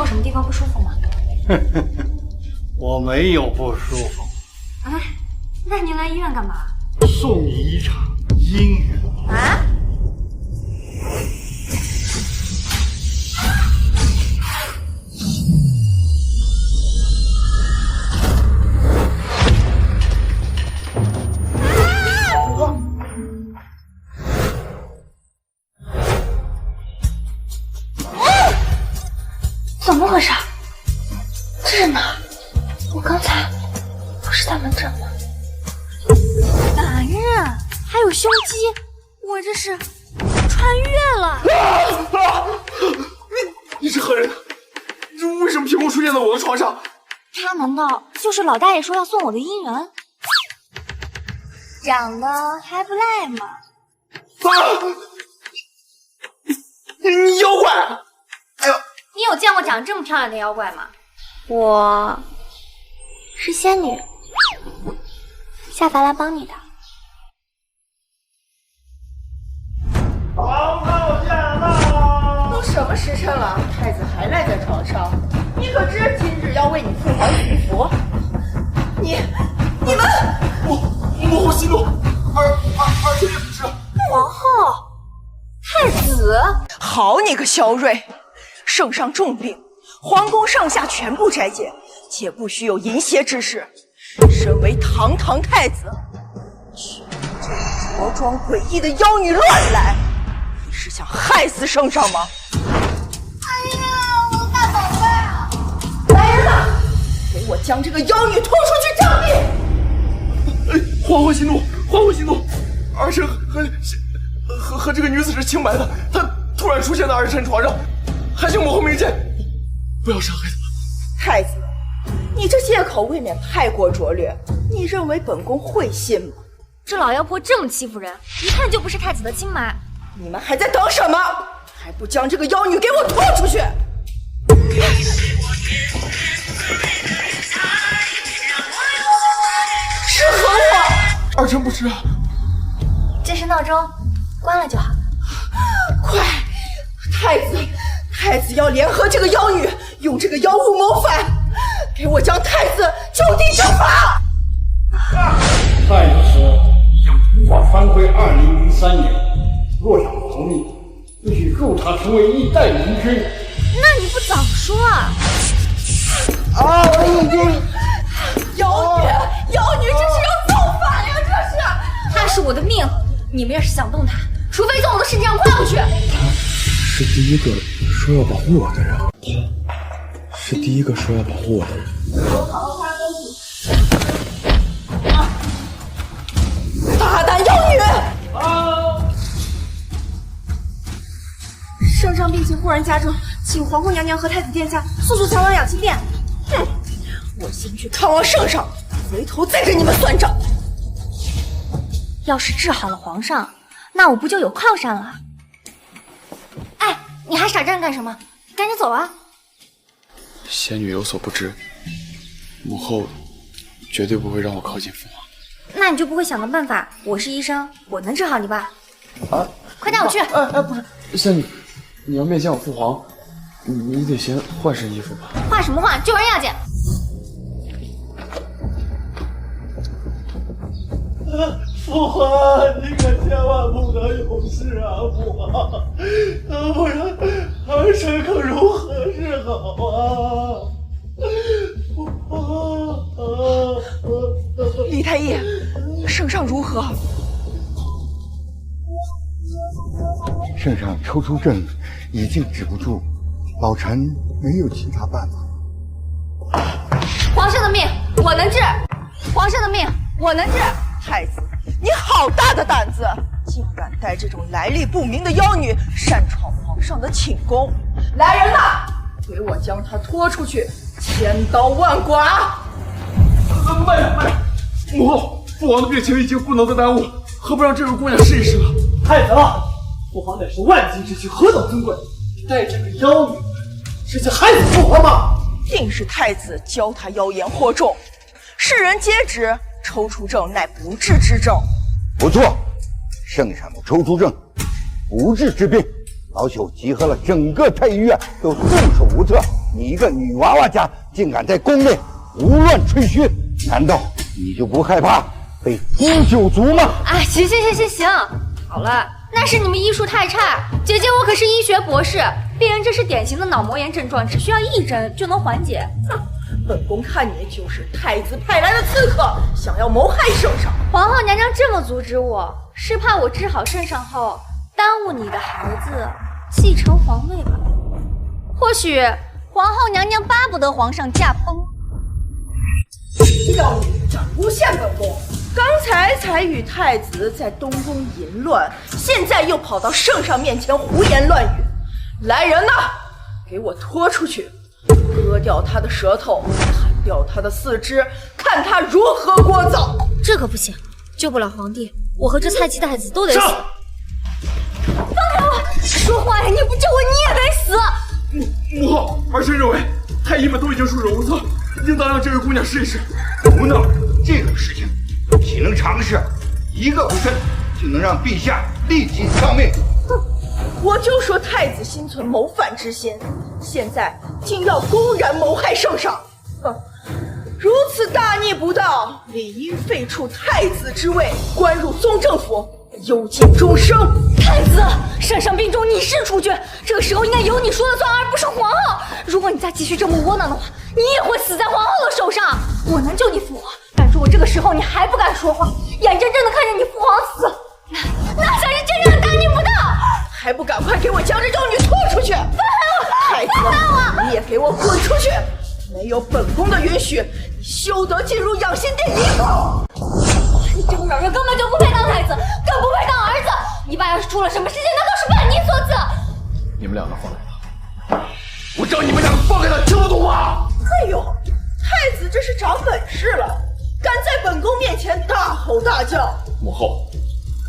什么地方不舒服吗？我没有不舒服。哎，那您来医院干嘛？送你一场姻缘。啊？怎么回事？这是哪儿？我刚才不是在门诊吗？男人还有胸肌，我这是穿越了！你是何人？你为什么凭空出现在我的床上？他难道就是老大爷说要送我的姻缘？长得还不赖嘛！你妖怪！哎呦！你有见过长这么漂亮的妖怪吗？我是仙女，下凡来帮你的。皇后驾到！都什么时辰了，太子还赖在床上？你可知今日要为你父皇祈福？你们，母后息怒，儿臣也不知。皇后，太子，好你个萧睿！圣上重病，皇宫上下全部斋戒，且不许有淫邪之事。身为堂堂太子，却这着装诡异的妖女乱来，你是想害死圣上吗？哎呀，我的大宝贝啊！来人呐，给我将这个妖女拖出去杖毙！皇后息怒，皇后息怒！儿臣和这个女子是清白的，她突然出现在儿臣床上。还请母后明鉴，不要伤害他。太子，你这借口未免太过拙劣，你认为本宫会信吗？这老妖婆这么欺负人，一看就不是太子的亲妈。你们还在等什么？还不将这个妖女给我拖出去！是何我？儿臣不知啊。这是闹钟，关了就好。快，太子要联合这个妖女，用这个妖物谋反，给我将太子就地正法！太子已将图法翻回2003年，若想逃命，必须助他成为一代明君。那你不早说啊！我已经……妖女，这是要造反呀！这是！他是我的命，你们要是想动他，除非从我的身上跨过去。是第一个说要保护我的人，是第一个说要保护我的人。大胆妖女！圣上病情忽然加重，请皇后娘娘和太子殿下速速前往养心殿。哼，我先去看望圣上，回头再跟你们算账。要是治好了皇上，那我不就有靠山了？哎，你还傻站干什么？赶紧走啊！仙女有所不知，母后绝对不会让我靠近父皇。那你就不会想个办法？我是医生，我能治好你吧？啊！快带我去！不是，仙女，你要面见我父皇，你得先换身衣服吧？换什么换？救人要紧！父皇，你可千万不能有事啊！父皇，不然儿臣可如何是好啊！父皇，李太医，圣上如何？圣上抽搐症已经止不住，老臣没有其他办法。皇上的命我能治，皇上的命我能治。太子，你好大的胆子，竟敢带这种来历不明的妖女擅闯皇上的寝宫！来人呐，给我将她拖出去，千刀万剐！慢，母后，父皇的病情已经不能再耽误，何不让这位姑娘试一试呢？太子，父皇乃是万金之躯，何等尊贵，带这个妖女是想害死父皇吗？定是太子教他妖言惑众，世人皆知抽搐症乃不治之症。不错，圣上的抽搐症不治之病，老朽集合了整个太医院，都束手无策。你一个女娃娃家，竟敢在宫内胡乱吹嘘，难道你就不害怕被诛九族吗？哎，行，好了，那是你们医术太差。姐姐我可是医学博士，病人这是典型的脑膜炎症状，只需要1针就能缓解。本宫看你就是太子派来的刺客，想要谋害圣上。皇后娘娘这么阻止我，是怕我治好圣上后耽误你的孩子继承皇位吧？或许皇后娘娘巴不得皇上驾崩。妖女敢诬陷本宫！刚才与太子在东宫淫乱，现在又跑到圣上面前胡言乱语。来人呐，给我拖出去，割掉他的舌头，砍掉他的4肢，看他如何聒噪。这可不行，救不了皇帝，我和这菜鸡太子都得死。放开我！说话呀！你不救我，你也得死！母后，儿臣认为太医们都已经束手无策，应当让这位姑娘试一试。不能，这种事情岂能常事？一个不慎，就能让陛下立即丧命。我就说太子心存谋反之心，现在竟要公然谋害圣上。如此大逆不道，理应废黜太子之位，关入宗正府，幽禁终生。太子，圣上病重，你是处决，这个时候应该由你说了算，而不是皇后。如果你再继续这么窝囊的话，你也会死在皇后的手上。我能救你复活，但如果这个时候你还不敢说话，眼睁睁的看见你父皇死，那才是真正的大逆不道。还不赶快给我将这妖女拖出去！太子，你也给我滚出去！没有本宫的允许，你休得进入养心殿一步！你这个软弱根本就不配当太子，更不配当儿子。你爸要是出了什么事情，那都是本你所赐。你们两个放开他！我让你们两个放开他，听不懂吗？哎呦，太子这是长本事了，敢在本宫面前大吼大叫。母后，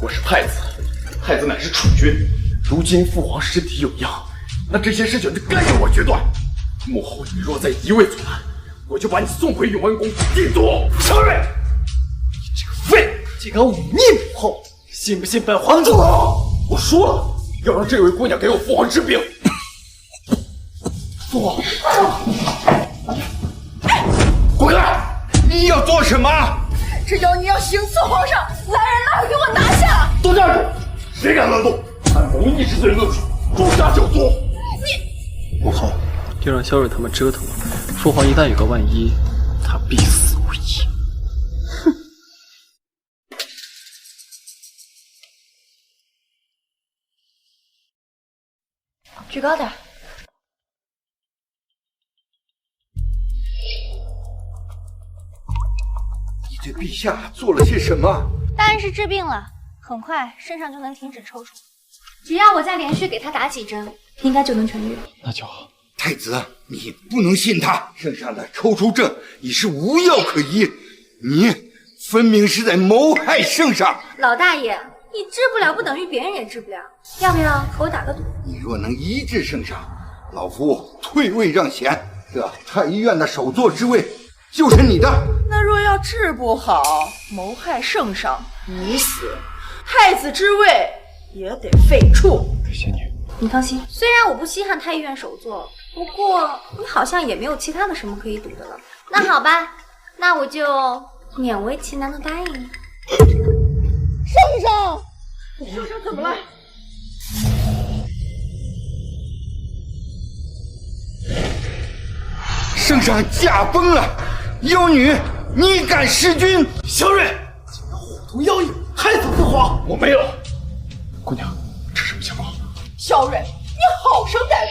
我是太子，太子乃是储君，如今父皇身体有恙，那这些事情就该由我决断。母后，你若再一味阻拦，我就把你送回永安宫地祖。小蕊，你这个废物，竟敢忤逆母后，信不信本皇主？我说了，要让这位姑娘给我父皇治病。父皇，滚开！你要做什么？这妖女要行刺皇上，来人呐，给我拿下！都站住！谁敢乱动，按谋逆之罪论处，诛杀九族！母后，就让萧睿他们折腾吧。父皇一旦有个万一，他必死无疑。举高点。你对陛下做了些什么？当然是治病了，很快身上就能停止抽搐，只要我再连续给他打几针，应该就能痊愈。那就好。太子，你不能信他，圣上的抽搐症已是无药可医，你分明是在谋害圣上。老大爷，你治不了不等于别人也治不了，要不要和我打个赌？你若能医治圣上，老夫退位让贤，这太医院的首座之位就是你的。那若要治不好，谋害圣上，你死，太子之位也得废黜。仙女，你放心，虽然我不稀罕太医院首座，不过你好像也没有其他的什么可以赌的了。那好吧，那我就勉为其难的答应你。圣上，圣上怎么了？圣上驾崩了，妖女，你敢弑君？萧睿，竟然伙同妖女，害死父皇！我没有。姑娘，这什么情况？萧睿，你好生歹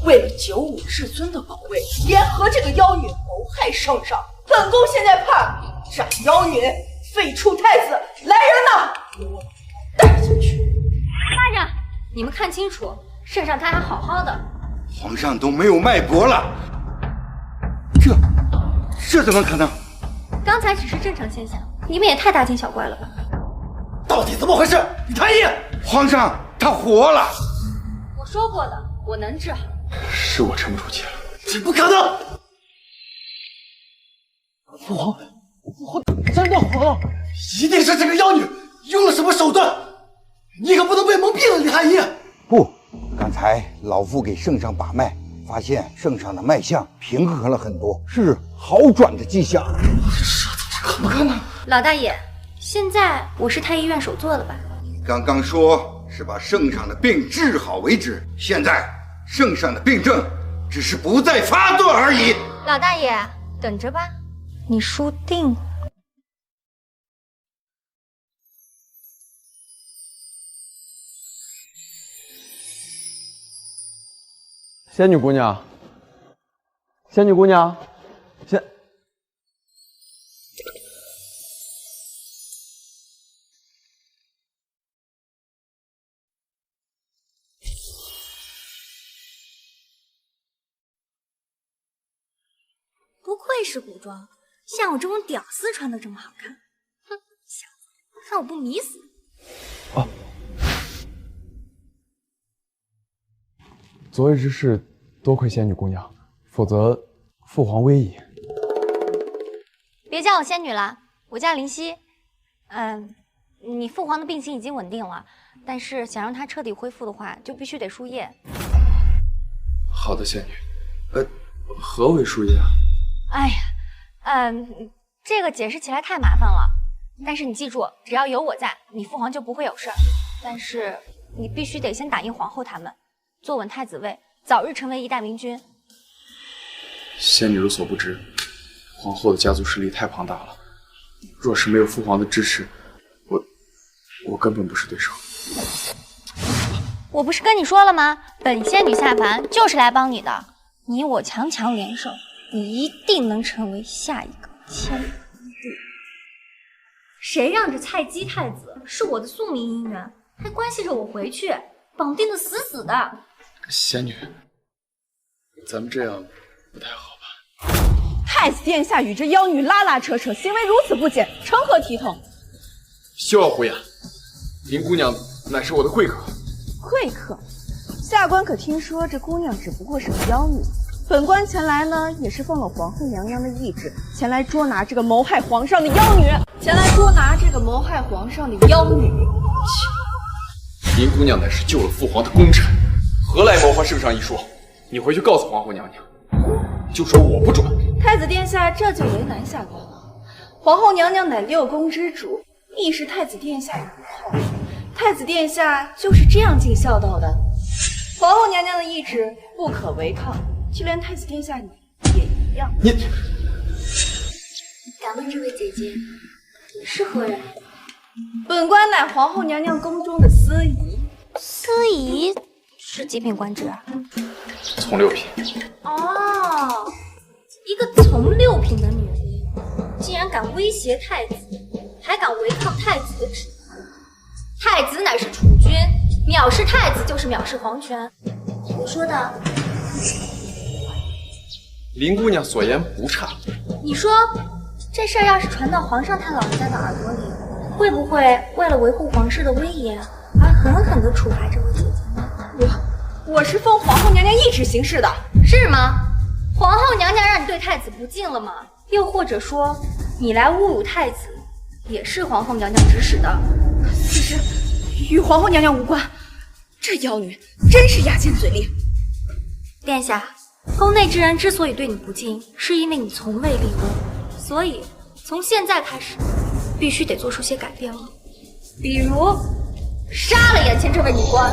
毒，为了九五至尊的保卫，联合这个妖女谋害圣上。本宫现在判斩妖女，废黜太子。来人呐，给我带进去！大人，你们看清楚，圣上他还好好的。皇上都没有脉搏了，这怎么可能？刚才只是正常现象，你们也太大惊小怪了吧？到底怎么回事？李太医，皇上他活了。我说过的，我能治好。是我沉不住气了，这不可能！父皇真的活了，一定是这个妖女用了什么手段，你可不能被蒙蔽了，李太医。不，刚才老夫给圣上把脉，发现圣上的脉象平和了很多，是好转的迹象。可不可能？老大爷，现在我是太医院首座了吧？你刚刚说是把圣上的病治好为止，现在圣上的病症只是不再发作而已。老大爷，等着吧，你输定了。仙女姑娘，仙女姑娘，不愧是古装，像我这种屌丝穿的这么好看。哼，小子，看我不迷死你！哦，昨日之事多亏仙女姑娘，否则父皇危矣。别叫我仙女了，我叫林夕。你父皇的病情已经稳定了，但是想让他彻底恢复的话，就必须得输液。好的，仙女。何为输液啊？哎呀，这个解释起来太麻烦了。但是你记住，只要有我在，你父皇就不会有事儿。但是你必须得先打赢皇后他们，坐稳太子位，早日成为一代明君。仙女有所不知，皇后的家族势力太庞大了，若是没有父皇的支持，我根本不是对手。我不是跟你说了吗？本仙女下凡就是来帮你的，你我强强联手，你一定能成为下一个千里一遇。谁让这菜鸡太子是我的宿命姻缘，还关系着我回去，绑定的死死的。仙女，咱们这样不太好吧？太子殿下与这妖女拉拉扯扯，行为如此不检，成何体统？休要胡言！林姑娘乃是我的贵客。贵客，下官可听说这姑娘只不过是个妖女。本官前来呢，也是奉了皇后娘娘的懿旨，前来捉拿这个谋害皇上的妖女。林姑娘乃是救了父皇的功臣，何来谋划圣上一说？你回去告诉皇后娘娘，就说我不准。太子殿下这就为难下官了。皇后娘娘乃六宫之主，亦是太子殿下虞后。太子殿下就是这样尽孝道的。皇后娘娘的懿旨不可违抗，就连太子殿下你也一样。你敢问这位姐姐，你是何人？本官乃皇后娘娘宫中的司仪。司仪是几品官职啊？从六品。哦，一个从六品的女医，竟然敢威胁太子，还敢违抗太子的旨意。太子乃是储君，藐视太子就是藐视皇权。我说的，林姑娘所言不差。你说这事儿要是传到皇上他老人家的耳朵里，会不会为了维护皇室的威严而狠狠地处罚这位姐姐呢？我是奉皇后娘娘懿旨行事的。是吗？皇后娘娘让你对太子不敬了吗？又或者说你来侮辱太子也是皇后娘娘指使的？此事与皇后娘娘无关。这妖女真是牙尖嘴利。殿下，宫内之人之所以对你不敬，是因为你从未立功，所以从现在开始必须得做出些改变了，比如杀了眼前这位女官。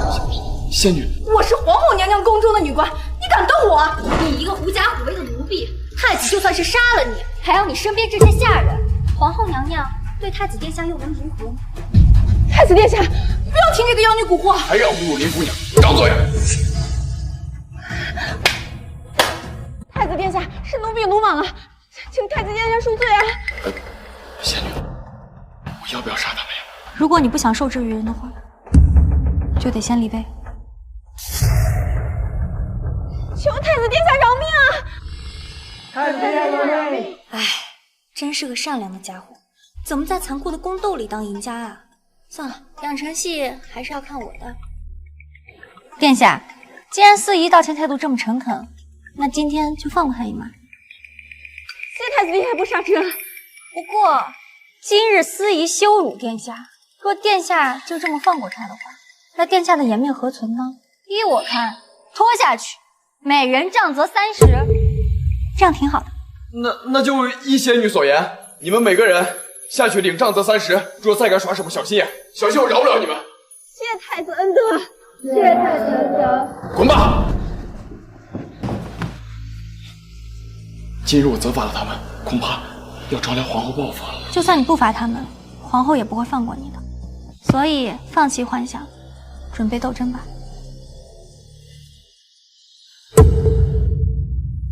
仙女，我是皇后娘娘宫中的女官，你敢动我？你一个狐假虎威的奴婢，太子就算是杀了你，还要你身边这些下人，皇后娘娘对太子殿下又能如何呢？太子殿下，不要听这个妖女蛊惑！还要侮辱林姑娘，张嘴！太子殿下是奴婢鲁莽了，请太子殿下恕罪啊！仙女，我要不要杀他们呀？如果你不想受制于人的话，就得先离位。求太子殿下饶命啊！太子殿下饶命！唉，真是个善良的家伙，怎么在残酷的宫斗里当赢家啊？算了，养成系还是要看我的。殿下，既然司仪道歉态度这么诚恳，那今天就放过他一马。谢太子殿下不杀之恩。不过今日司仪羞辱殿下，若殿下就这么放过他的话，那殿下的颜面何存呢？依我看，拖下去每人杖责30，这样挺好的。那就依贤女所言，你们每个人下去领杖责30。若再敢耍什么小心眼，小心我饶不了你们。谢太子恩德，谢太子恩德。滚吧！今日我责罚了他们，恐怕要招来皇后报复了。就算你不罚他们，皇后也不会放过你的。所以放弃幻想，准备斗争吧。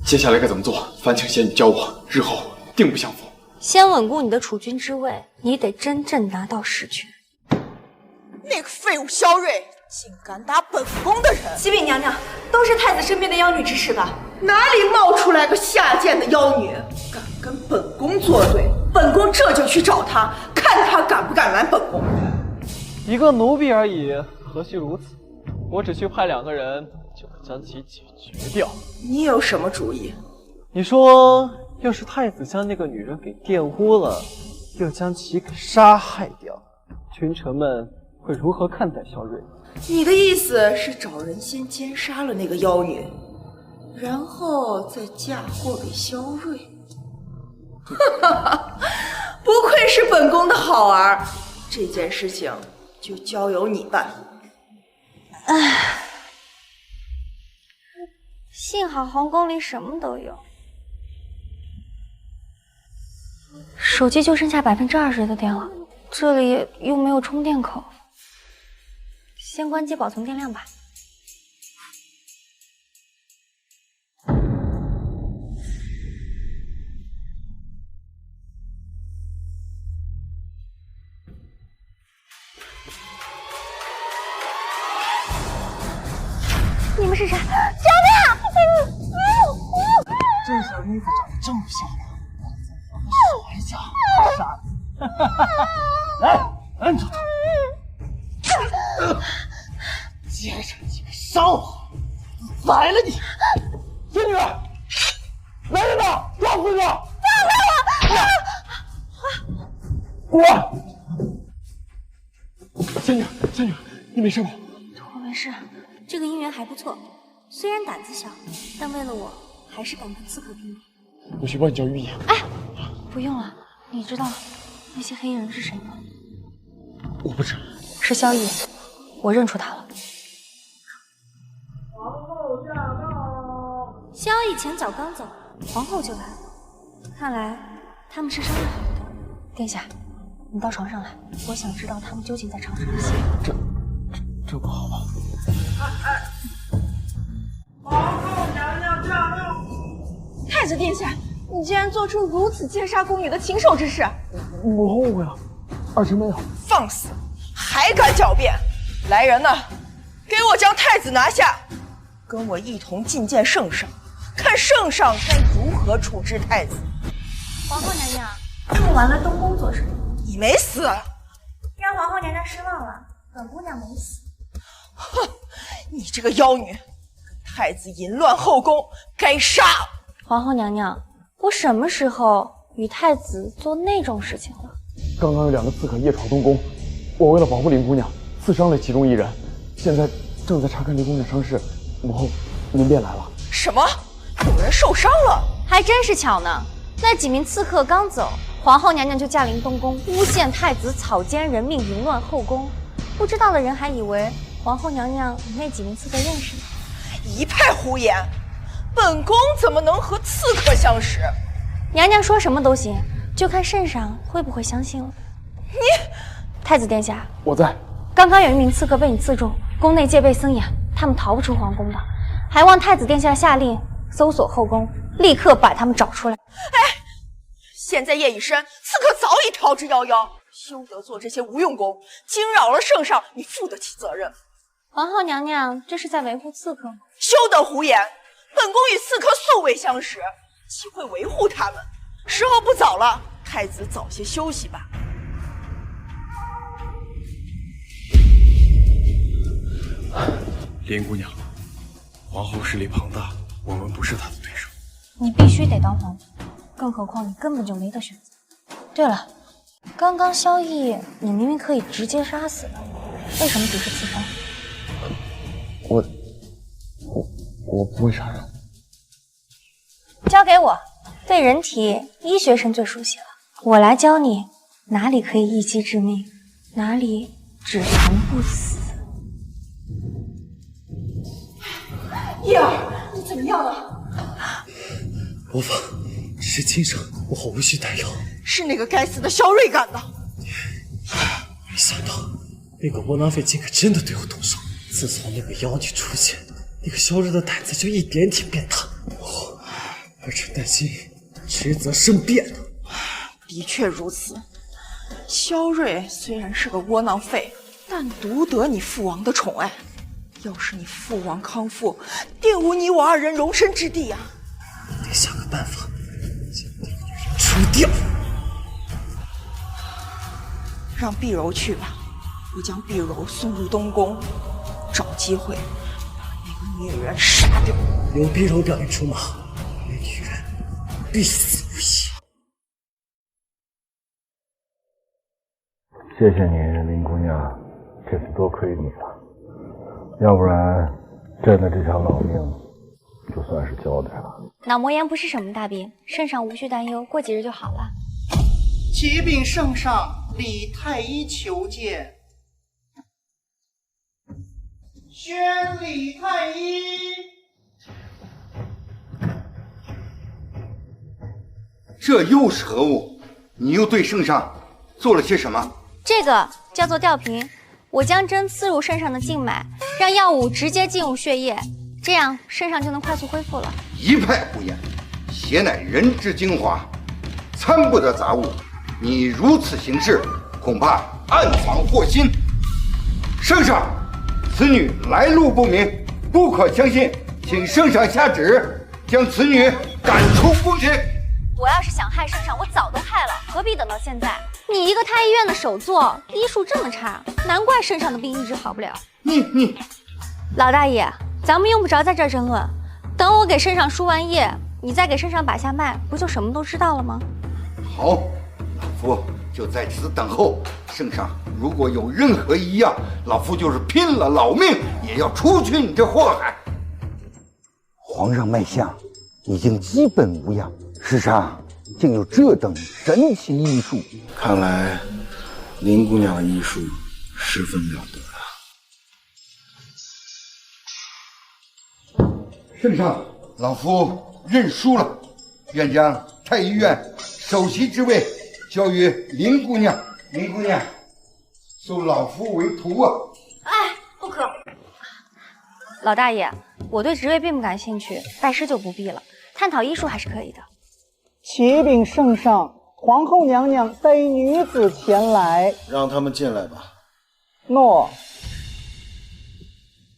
接下来该怎么做？烦请仙女教我，日后定不相负。先稳固你的储君之位，你得真正拿到实权。那个废物萧睿竟敢打本宫的人！启禀娘娘，都是太子身边的妖女指使的。哪里冒出来个下贱的妖女，敢跟本宫作对？本宫这就去找她，看她敢不敢拦本宫。一个奴婢而已，何须如此？我只需派2个人就能将其解决掉。你有什么主意？你说，要是太子将那个女人给玷污了，又将其给杀害掉，群臣们会如何看待萧睿？你的意思是找人先奸杀了那个妖女，然后再嫁祸给萧睿？哈哈，不愧是本宫的好儿，这件事情就交由你办。幸好皇宫里什么都有，手机就剩下20%的电了，这里又没有充电口，先关机保存电量吧。你们是谁？救命！这小妮子长得这么漂亮，我还想杀你！来，摁住他！接着你个烧话，宰了你！仙女，来人呐，抓回去！滚！仙女，你没事吧？我没事，这个姻缘还不错，虽然胆子小，但为了我，还是敢跟刺客拼命。我去帮你叫御医。哎，不用了，你知道那些黑衣人是谁吗？我不知。是萧逸，我认出他了。皇后驾到！萧逸前脚刚走，皇后就来了，看来他们是商量好的。殿下，你到床上来，我想知道他们究竟在吵什么戏。这不好吧？皇后娘娘驾到！太子殿下，你竟然做出如此奸杀宫女的禽兽之事！母后误会了，二臣没有。放肆，还敢狡辩！来人呐，给我将太子拿下，跟我一同觐见圣上，看圣上该如何处置太子。皇后娘娘，这么晚来东宫做什么？你没死，让皇后娘娘失望了，本姑娘没死。哼，你这个妖女，跟太子淫乱后宫，该杀！皇后娘娘，我什么时候与太子做那种事情了？刚刚有2个刺客夜闯东宫，我为了保护林姑娘，刺伤了其中1人，现在正在查看林姑娘伤势。母后，您便来了。什么？有人受伤了？还真是巧呢。那几名刺客刚走，皇后娘娘就驾临东宫，诬陷太子草菅人命，淫乱后宫。不知道的人还以为皇后娘娘与那几名刺客认识呢。一派胡言！本宫怎么能和刺客相识？娘娘说什么都行，就看圣上会不会相信了。你，太子殿下，我在。刚刚有1名刺客被你刺中，宫内戒备森严，他们逃不出皇宫的。还望太子殿下下令搜索后宫，立刻把他们找出来。哎，现在夜已深，刺客早已逃之夭夭，休得做这些无用功，惊扰了圣上，你负得起责任。皇后娘娘这是在维护刺客吗？休得胡言！本宫与刺客素未相识，岂会维护他们？时候不早了，太子早些休息吧。林姑娘，皇后势力庞大，我们不是她的对手。你必须得当皇子，更何况你根本就没得选择。对了，刚刚萧逸你明明可以直接杀死的，为什么只是刺伤？我不会杀人。交给我，对人体医学生最熟悉了，我来教你哪里可以一击致命，哪里只疼不死。叶儿，你怎么样了？无妨，只是轻伤，我好无需担忧。是那个该死的肖瑞干的。没想到那个窝囊废竟可真的对我动手。自从那个妖女出现，那个肖瑞的胆子就一点点变大。儿臣担心迟则生变呢。的确如此，肖瑞虽然是个窝囊废，但独得你父王的宠爱。要是你父王康复，定无你我二人容身之地啊！得想个办法将那个女人除掉。让碧柔去吧，我将碧柔送入东宫，找机会把那个女人杀掉。刘碧柔表演出马，那女人必死无疑。谢谢你，林姑娘，这次多亏你了，要不然朕的这条老命就算是交代了。脑膜炎不是什么大病，圣上无需担忧，过几日就好了。启禀圣上，李太医求见。宣李太医。这又是何物？你又对圣上做了些什么？这个叫做吊瓶，我将针刺入肾上的静脉，让药物直接进入血液，这样肾上就能快速恢复了。一派胡言！血乃人之精华，参不得杂物。你如此行事，恐怕暗藏祸心。圣上，此女来路不明，不可相信，请圣上下旨，将此女赶出宫廷。我要是想害圣上，我早都害了，何必等到现在？你一个太医院的首座，医术这么差，难怪圣上的病一直好不了。你，老大爷，咱们用不着在这儿争论。等我给圣上输完液，你再给圣上把下脉，不就什么都知道了吗？好，老夫就在此等候。圣上如果有任何异样，老夫就是拼了老命也要除去你这祸害。皇上脉象已经基本无恙，世上竟有这等神奇医术，看来林姑娘的医术十分了得啊！圣上，老夫认输了，愿将太医院首席之位交于林姑娘。林姑娘，收老夫为徒啊！哎，不可！老大爷，我对职位并不感兴趣，拜师就不必了，探讨医术还是可以的。启禀圣上，皇后娘娘带女子前来。让他们进来吧。诺。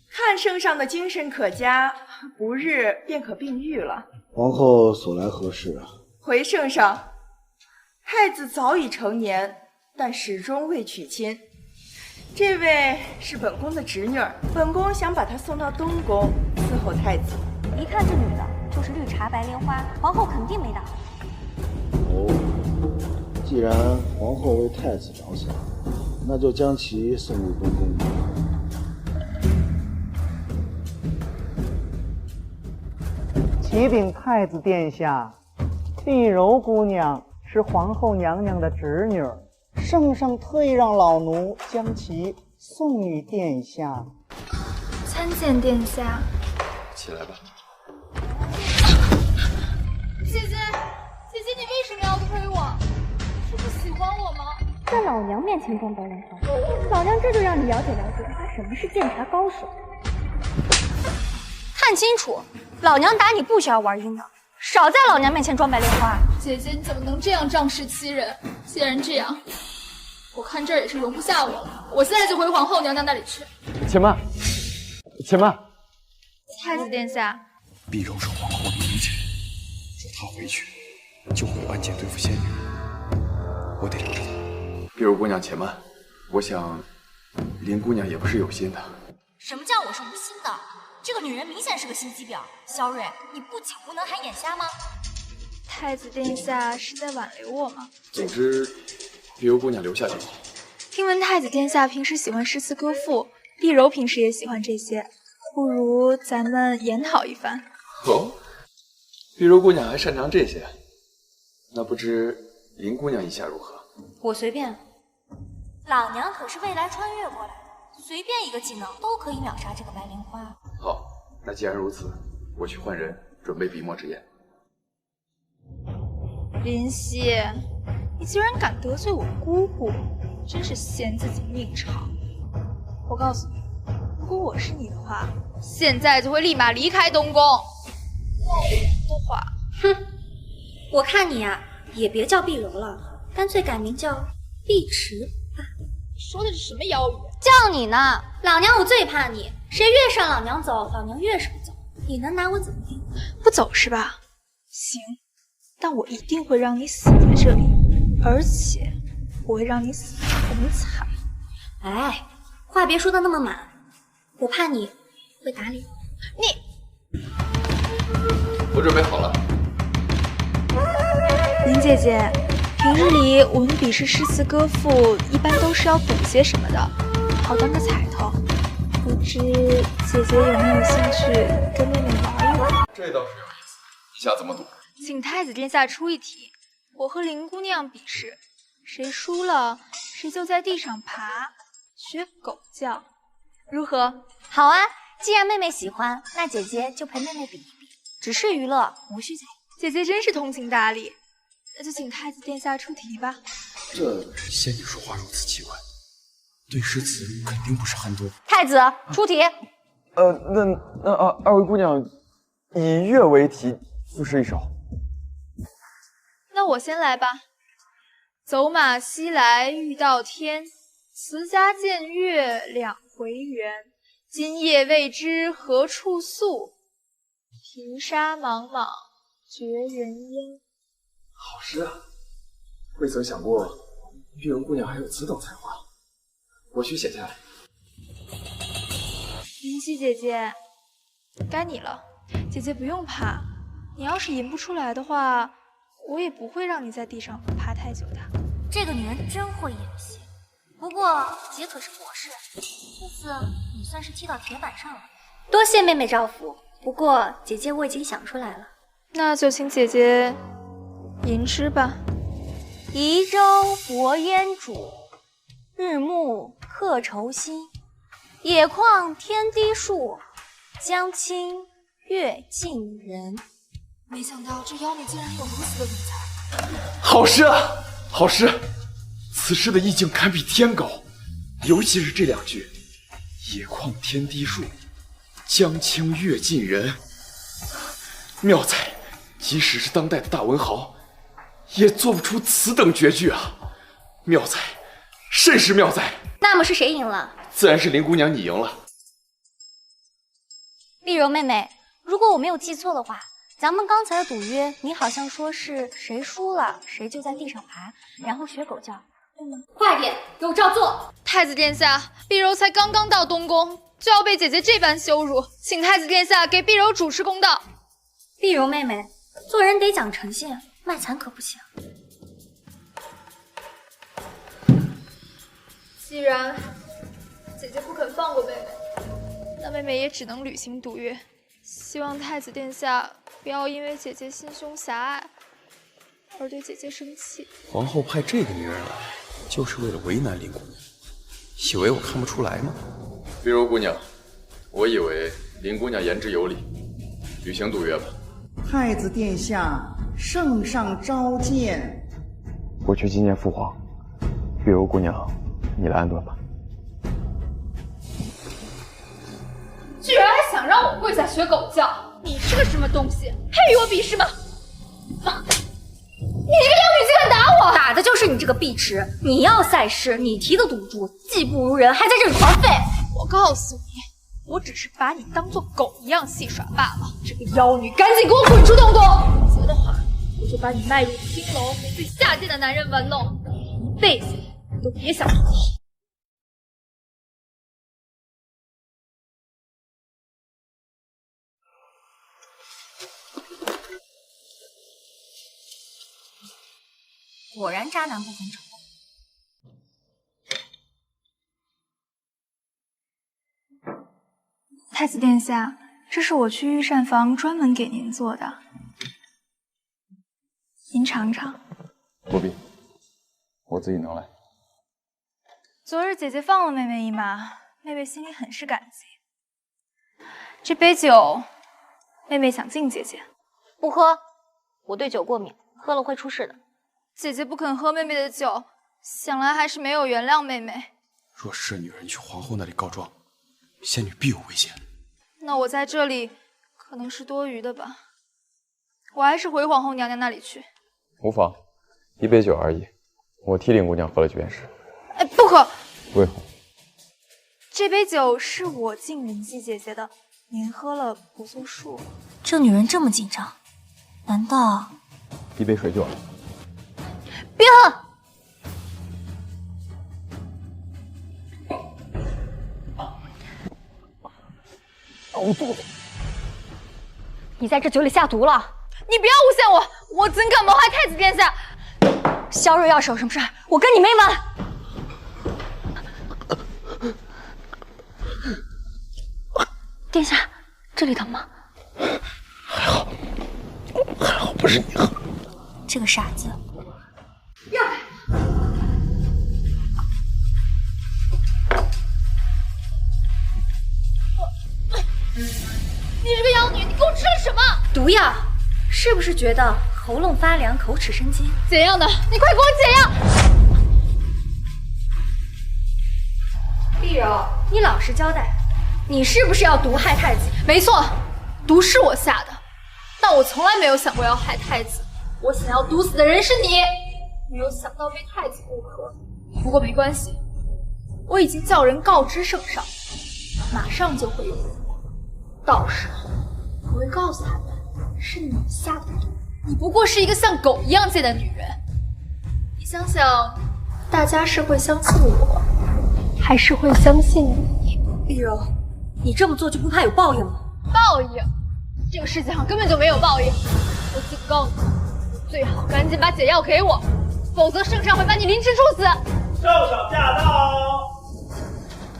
看圣上的精神可嘉，不日便可病愈了。皇后所来何事啊？回圣上，太子早已成年，但始终未娶亲。这位是本宫的侄女儿，本宫想把她送到东宫伺候太子。一看这女的就是绿茶白莲花，皇后肯定没打。哦，既然皇后为太子着想，那就将其送入东宫吧。启禀太子殿下，碧柔姑娘是皇后娘娘的侄女，圣上特意让老奴将其送与殿下。参见殿下。起来吧。姐姐，你为什么要推我？是不喜欢我吗？在老娘面前装白莲花，老娘这就让你了解了解他什么是鉴察高手。看清楚，老娘打你不需要玩阴的，少在老娘面前装白莲花。姐姐，你怎么能这样仗势欺人？既然这样，我看这儿也是容不下我了，我现在就回皇后娘娘那里去。且慢，且慢。太子殿下，碧柔是皇后的女眷，若她回去，就会关键对付仙女，我得留着她。碧柔姑娘且慢，我想林姑娘也不是有心的。什么叫我是无心的？这个女人明显是个心机婊。萧睿，你不仅无能还眼瞎吗？太子殿下是在挽留我吗？总之，碧柔姑娘留下就好。听闻太子殿下平时喜欢诗词歌赋，碧柔平时也喜欢这些，不如咱们研讨一番。哦，碧柔姑娘还擅长这些，那不知林姑娘意下如何？我随便。老娘可是未来穿越过来的，随便一个技能都可以秒杀这个白莲花。好，那既然如此，我去换人，准备笔墨之言。林夕，你居然敢得罪我姑姑，真是嫌自己命长。我告诉你，如果我是你的话，现在就会立马离开东宫。忘了的话，哼，我看你啊，也别叫碧柔了，干脆改名叫碧池吧。你说的是什么妖语？叫你呢，老娘我最怕你，谁越上老娘走，老娘越是不走。你能拿我怎么地？不走是吧？行，但我一定会让你死在这里，而且我会让你死得很惨。哎，话别说的那么满，我怕你会打脸。你，我准备好了。林姐姐，平日里我们比试诗词歌赋一般都是要补些什么的，好当个彩头。不知姐姐有没有兴趣跟妹妹玩一玩？这倒是有意思，你想怎么赌？请太子殿下出一题，我和林姑娘比试，谁输了谁就在地上爬，学狗叫，如何？好啊，既然妹妹喜欢，那姐姐就陪妹妹比一比，只是娱乐，无需在意。姐姐真是通情达理，那就请太子殿下出题吧。这仙女说话如此奇怪，对诗词肯定不是很多。太子出题。那二位姑娘以月为题，赋诗一首。那我先来吧。走马西来欲到天，辞家见月两回圆。今夜未知何处宿，平沙莽莽绝人烟。好诗啊！未曾想过碧柔姑娘还有此等才华，我需写下来。云溪姐姐，该你了。姐姐不用怕，你要是吟不出来的话，我也不会让你在地上爬太久的。这个女人真会演戏。不过姐可是博士，这次你算是踢到铁板上了。多谢妹妹照拂，不过姐姐我已经想出来了。那就请姐姐吟诗吧。移舟泊烟渚，日暮客愁新。野旷天低树，江清月近人。没想到这妖女竟然有如此的文采。好诗啊，好诗！此诗的意境堪比天高，尤其是这两句：野旷天低树，江清月近人。妙哉！即使是当代的大文豪，也做不出此等绝句啊！妙哉，甚是妙哉！那么是谁赢了？自然是林姑娘你赢了。碧柔妹妹，如果我没有记错的话，咱们刚才的赌约，你好像说是谁输了谁就在地上爬，然后学狗叫，对吗？快点，给我照做！太子殿下，碧柔才刚刚到东宫，就要被姐姐这般羞辱，请太子殿下给碧柔主持公道。碧柔妹妹，做人得讲诚信，卖惨可不行。既然姐姐不肯放过妹妹，那妹妹也只能履行赌约。希望太子殿下不要因为姐姐心胸狭隘而对姐姐生气。皇后派这个女人来，就是为了为难林姑娘，以为我看不出来吗？碧柔姑娘，我以为林姑娘言之有理，履行赌约吧。太子殿下，圣上召见。我去觐见父皇。碧柔姑娘，你来安顿吧。居然还想让我跪下学狗叫，你是个什么东西，配与我比试吗？你这个妖女竟敢打我！打的就是你这个碧池！你要赛事，你提的赌注，技不如人，还在这里狂吠！我告诉你，我只是把你当做狗一样戏耍罢了。这个妖女，赶紧给我滚出东宫！否则的话，我就把你卖入青楼，给最下贱的男人玩弄，一辈子都别想脱身。果然渣男不分丑。太子殿下，这是我去御膳房专门给您做的，您尝尝。不必，我自己能来。昨日姐姐放了妹妹一马，妹妹心里很是感激。这杯酒，妹妹想敬姐姐。不喝，我对酒过敏，喝了会出事的。姐姐不肯喝妹妹的酒，想来还是没有原谅妹妹。若是女人去皇后那里告状，仙女必有危险。那我在这里可能是多余的吧，我还是回皇后娘娘那里去。无妨，1杯酒而已，我替林姑娘喝了就便是。哎，不喝。为何？这杯酒是我敬灵犀姐姐的，您喝了不作数。这女人这么紧张，难道1杯水就好。别喝！呕肚子！你在这酒里下毒了！你不要诬陷我，我怎敢谋害太子殿下？萧睿要是有什么事，我跟你没完！殿下，这里疼吗？还好不是你喝。这个傻子。你这个妖女，你给我吃了什么毒药？是不是觉得喉咙发凉、口齿生津？解药呢？你快给我解药！碧柔，你老实交代，你是不是要毒害太子？没错，毒是我下的，但我从来没有想过要害太子。我想要毒死的人是你，没有想到非太子不可。不过没关系，我已经叫人告知圣上，马上就会有人来。到时候我会告诉他们，是你下的毒。你不过是一个像狗一样贱的女人。你想想，大家是会相信我，还是会相信你？碧柔，你这么做就不怕有报应吗？报应？这个世界上根本就没有报应。我警告你，最好赶紧把解药给我，否则圣上会把你凌迟处死。圣上驾到！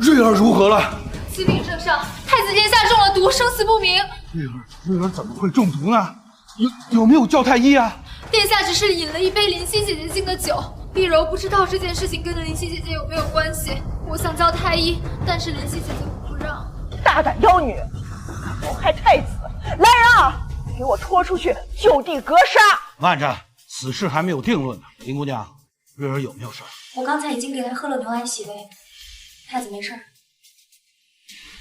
瑞儿如何了？启禀圣上，太子殿下中了毒，生死不明。瑞儿怎么会中毒呢？有没有叫太医啊？殿下只是饮了1杯灵犀姐姐敬的酒，碧柔不知道这件事情跟灵犀姐姐有没有关系。我想叫太医，但是灵犀姐姐不让。大胆妖女，谋害太子！来人啊，给我拖出去，就地格杀！慢着，此事还没有定论呢。林姑娘，瑞儿有没有事？我刚才已经给她喝了牛奶洗胃，太子没事。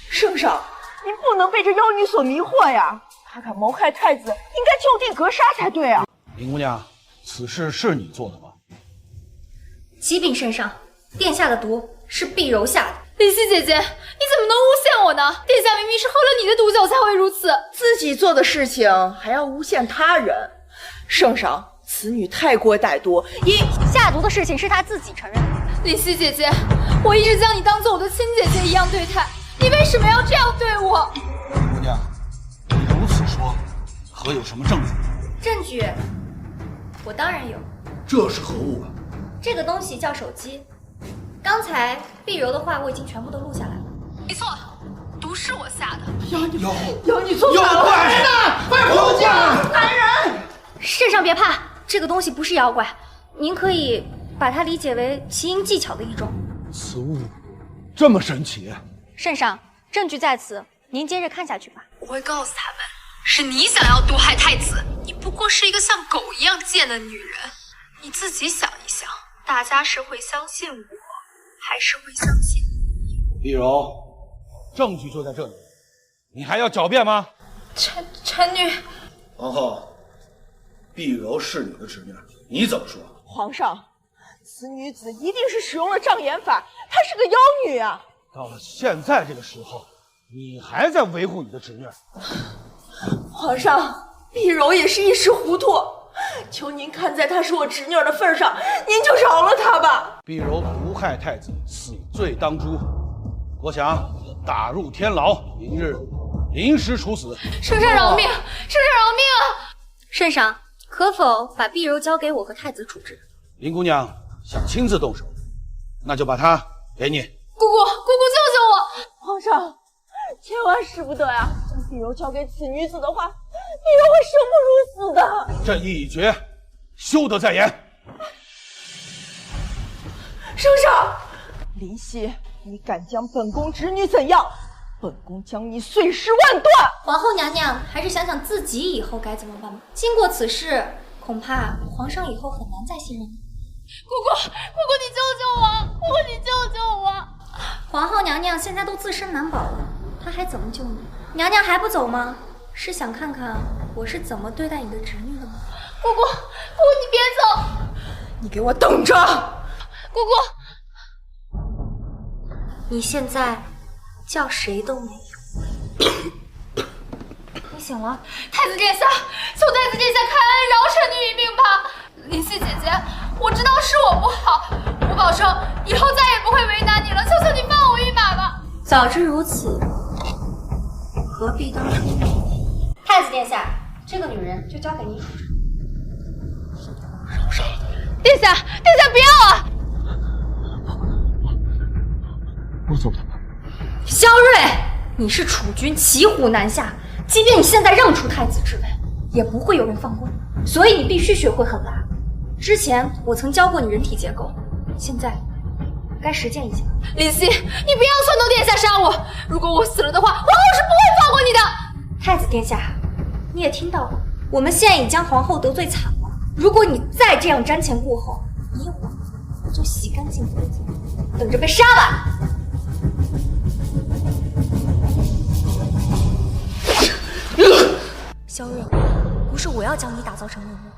圣上，您不能被这妖女所迷惑呀！她敢谋害太子，应该就地格杀才对啊！林姑娘，此事是你做的吗？启禀圣上，殿下的毒是碧柔下的。灵犀姐姐，你怎么能诬陷我呢？殿下明明是喝了你的毒酒才会如此，自己做的事情还要诬陷他人。圣上，此女太过歹毒，下毒的事情是她自己承认的。灵犀姐姐，我一直将你当做我的亲姐姐一样对待，你为什么要这样对我？林姑娘，你如此说，可有什么证据？证据，我当然有。这是何物啊？这个东西叫手机。刚才碧柔的话我已经全部都录下来了。没错，毒是我下的。妖女做反了！快回家！来人！圣上别怕，这个东西不是妖怪，您可以把它理解为奇淫技巧的一种。此物这么神奇？圣上，证据在此，您接着看下去吧。我会告诉他们，是你想要毒害太子，你不过是一个像狗一样贱的女人。你自己想一想，大家是会相信我，还是会相信你？碧柔，证据就在这里，你还要狡辩吗？臣女，皇后，碧柔是你的侄女，你怎么说？皇上，此女子一定是使用了障眼法，她是个妖女啊！到了现在这个时候，你还在维护你的侄女？皇上，碧柔也是一时糊涂，求您看在她是我侄女的份上，您就饶了她吧。碧柔毒害太子，此罪当诛，我想打入天牢，明日临时处死。圣上饶命！圣上饶命啊！圣上，可否把碧柔交给我和太子处置？林姑娘想亲自动手，那就把她给你。姑姑，救救我！皇上，千万使不得呀！将碧柔交给此女子的话，碧柔会生不如死的。朕意已决，休得再言。圣上，林夕，你敢将本宫侄女怎样？本宫将你碎尸万段！皇后娘娘，还是想想自己以后该怎么办吧。经过此事，恐怕皇上以后很难再信任你。姑姑，你救救我！姑姑，你救救我！皇后娘娘现在都自身难保了，她还怎么救你？娘娘还不走吗？是想看看我是怎么对待你的侄女的吗？姑姑，你别走！你给我等着！姑姑，你现在叫谁都没用。你醒了，太子殿下，求太子殿下开恩，饶臣女一命吧！林夕姐姐，我知道是我不好，我保证以后再也不会为难你了，求求你放我一马吧！早知如此，何必当初？太子殿下，这个女人就交给你主持。饶杀了他！殿下，不要啊！我走了。萧睿，你是储君，骑虎难下，即便你现在让出太子之位，也不会有人放过你，所以你必须学会狠辣。之前我曾教过你人体结构，现在该实践一下。林夕，你不要撺掇殿下杀我！如果我死了的话，皇后是不会放过你的。太子殿下，你也听到了，我们现在已将皇后得罪惨了。如果你再这样瞻前顾后，你我就洗干净脖子，等着被杀吧。萧睿，不是我要将你打造成恶魔，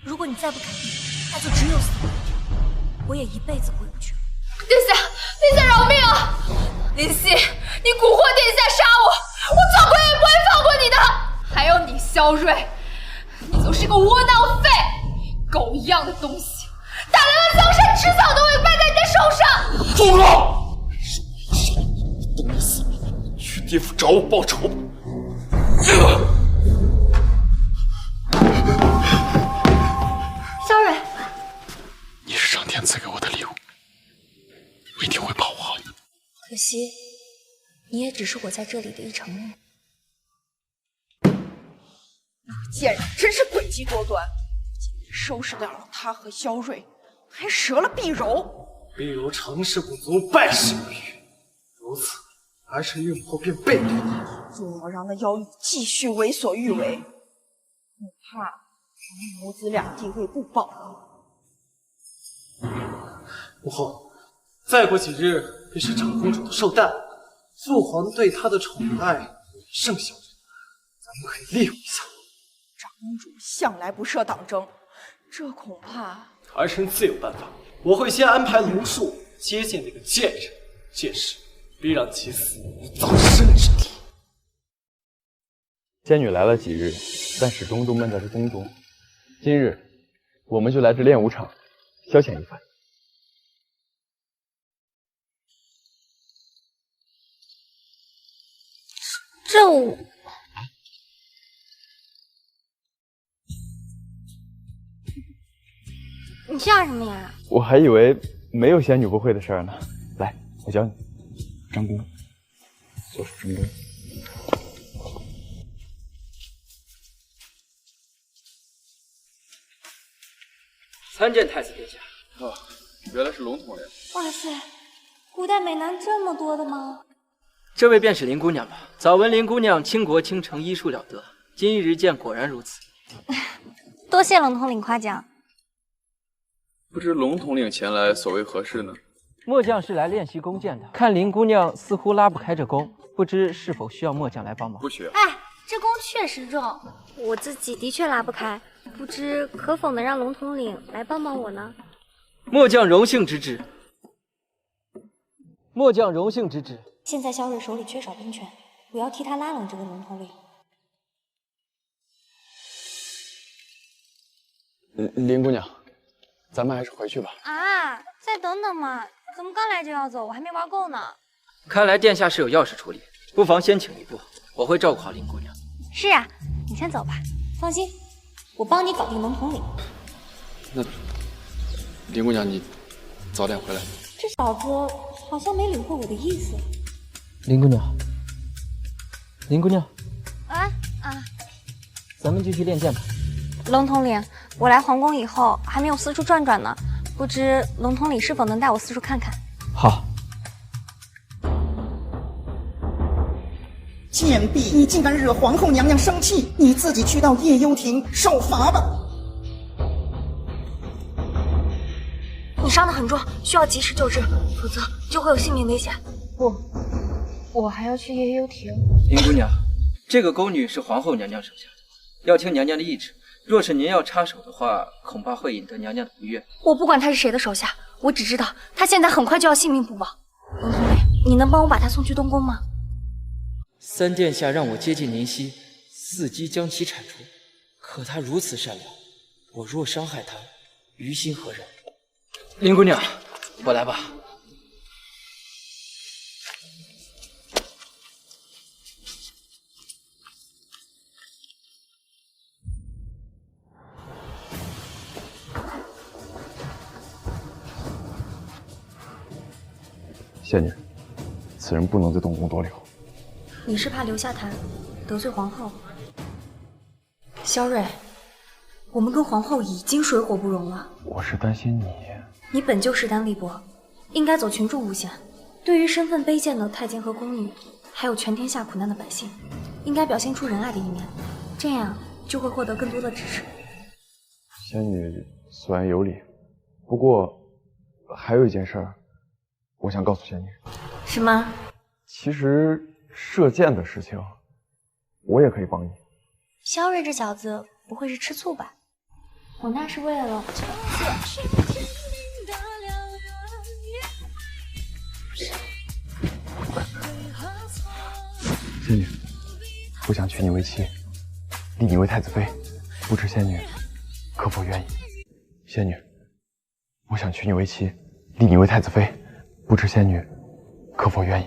如果你再不改变，那就只有死路一条，我也一辈子回不去。殿下饶命啊！林夕，你蛊惑殿下杀我，我做鬼也不会放过你的。还有你萧睿，你就是个窝囊废，狗一样的东西，打来了江山，迟早都会败在你的手上。住口！等你死，去地府找我报仇。萧睿，你是上天赐给我的礼物，我一定会保护好你。可惜，你也只是我在这里的一场梦。贱人真是诡计多端，收拾掉了他和萧睿，还折了碧柔。碧柔成事不足，败事不语，如此，儿臣孕后便背对你。若要让那妖女继续为所欲为，恐怕咱母子俩地位不保了。母后，再过几日便是长公主的寿诞，父皇对她的宠爱甚小，咱们可以利用一下。长公主向来不设党争，这恐怕……儿臣自有办法。我会先安排卢树接见那个贱人，届时必让其死无葬身之地。仙女来了几日，但始终都闷在这宫中。今日我们就来这练武场消遣一番。你吓什么呀？我还以为没有仙女不会的事儿呢。来，我教你，张弓，左手伸弓。参见太子殿下。哦，原来是龙统领。哇塞，古代美男这么多的吗？这位便是林姑娘吧？早闻林姑娘倾国倾城，医术了得，今一日见，果然如此。多谢龙统领夸奖。不知龙统领前来所为何事呢？末将是来练习弓箭的，看林姑娘似乎拉不开这弓，不知是否需要末将来帮忙？不需要。哎，这弓确实重，我自己的确拉不开，不知可否能让龙统领来帮帮我呢？末将荣幸之至。末将荣幸之至。现在萧睿手里缺少兵权，我要替他拉拢这个龙统领。林姑娘，咱们还是回去吧。啊，再等等嘛，怎么刚来就要走？我还没玩够呢。看来殿下是有要事处理，不妨先请一步，我会照顾好林姑娘。是啊，你先走吧，放心，我帮你搞定龙统领。那林姑娘，你早点回来。这小子好像没领会我的意思。林姑娘，林姑娘，啊，咱们继续练剑吧。龙统领，我来皇宫以后还没有四处转转呢，不知龙统领是否能带我四处看看？好。贱婢，你竟敢惹皇后娘娘生气，你自己去到夜幽亭受罚吧。你伤得很重，需要及时救治，否则就会有性命危险。不，我还要去夜幽亭。林姑娘，这个宫女是皇后娘娘生下的，要听娘娘的意志。若是您要插手的话，恐怕会引得娘娘的不悦。我不管他是谁的手下，我只知道他现在很快就要性命不保。龙统领，你能帮我把他送去东宫吗？三殿下让我接近宁熙，伺机将其铲除。可他如此善良，我若伤害他，于心何忍？林姑娘，我来吧。仙女，此人不能在东宫多留。你是怕留下他得罪皇后？萧睿，我们跟皇后已经水火不容了。我是担心你。你本就势单力薄，应该走群众路线。对于身份卑贱的太监和宫女，还有全天下苦难的百姓，应该表现出仁爱的一面，这样就会获得更多的支持。仙女虽然有理，不过还有一件事，我想告诉仙女。什么？其实射箭的事情，我也可以帮你。萧睿这小子不会是吃醋吧？我那是为了……仙女，我想娶你为妻，立你为太子妃，不知仙女可否愿意？仙女，我想娶你为妻，立你为太子妃，不知仙女可否愿意？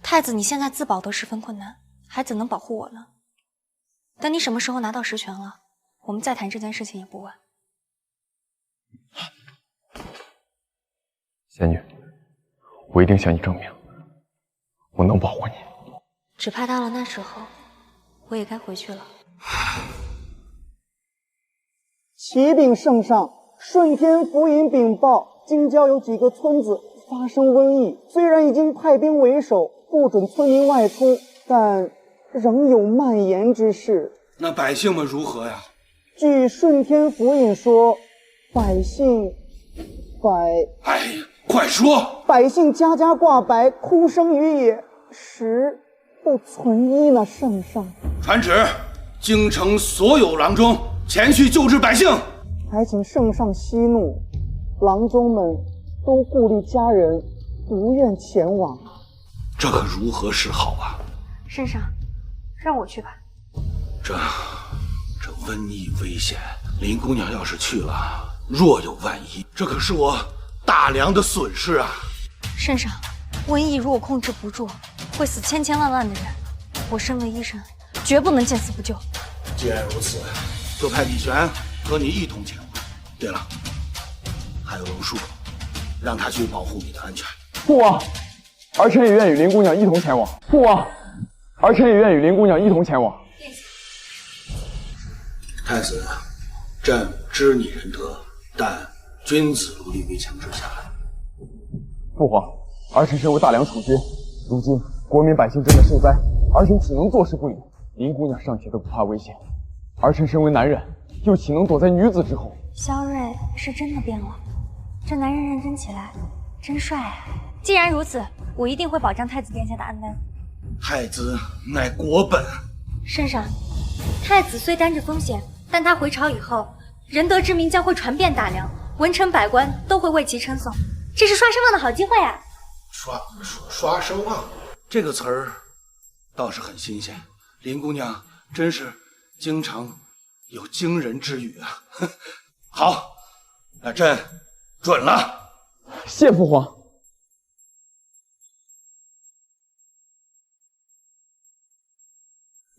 太子，你现在自保都十分困难，还怎能保护我呢？等你什么时候拿到实权了，我们再谈这件事情也不晚。仙女，我一定向你证明，我能保护你。只怕到了那时候，我也该回去了。启禀圣上，顺天府尹禀报，京郊有几个村子发生瘟疫，虽然已经派兵为首，不准村民外出，但仍有蔓延之势。那百姓们如何呀？据顺天府尹说，哎呀，快说！百姓家家挂白，哭声于野，实不存一呢，圣上。传旨，京城所有郎中前去救治百姓。还请圣上息怒，郎中们都顾虑家人，不愿前往。这可如何是好啊？圣上，让我去吧。这瘟疫危险，林姑娘要是去了，若有万一，这可是我大梁的损失啊！圣上，瘟疫如果控制不住，会死千千万万的人。我身为医生，绝不能见死不救。既然如此，就派李玄和你一同前往。对了，还有龙树，让他去保护你的安全。父王，儿臣也愿与林姑娘一同前往。父王，儿臣也愿与林姑娘一同前往。太子，朕知你仁德，但君子如临危墙之下。父皇，儿臣身为大梁储君，如今国民百姓正在受灾，儿臣岂能坐视不理？林姑娘尚且都不怕危险，儿臣身为男人，又岂能躲在女子之后？萧睿是真的变了，这男人认真起来，真帅啊！既然如此，我一定会保障太子殿下的安危。太子乃国本。圣上，太子虽担着风险，但他回朝以后，仁德之名将会传遍大梁，文臣百官都会为其称颂，这是刷声望的好机会啊！刷声望这个词儿倒是很新鲜，林姑娘真是经常有惊人之语啊！好，那朕准了。谢父皇。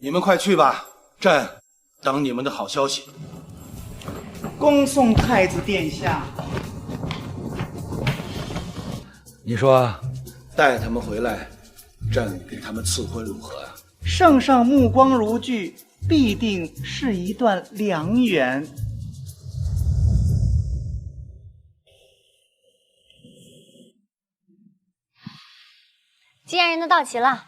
你们快去吧，朕等你们的好消息。恭送太子殿下。你说带他们回来，朕给他们赐婚如何啊？圣上目光如炬，必定是一段良缘。既然人都到齐了，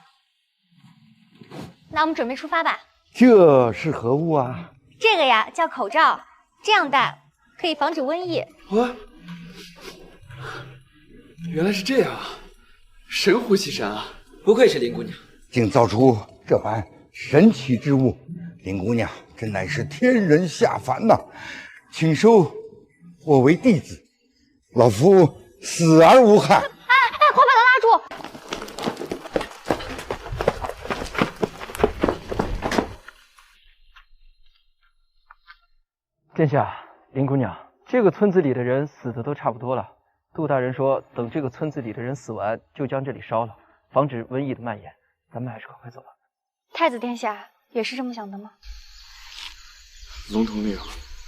那我们准备出发吧。这是何物啊？这个呀叫口罩，这样戴可以防止瘟疫。哇，原来是这样啊！神乎其神啊！不愧是林姑娘，竟造出这般神奇之物，林姑娘真乃是天人下凡呐！请收我为弟子，老夫死而无憾。快把他拉住！殿下，林姑娘，这个村子里的人死的都差不多了。杜大人说，等这个村子里的人死完，就将这里烧了，防止瘟疫的蔓延。咱们还是快快走吧。太子殿下也是这么想的吗？龙统领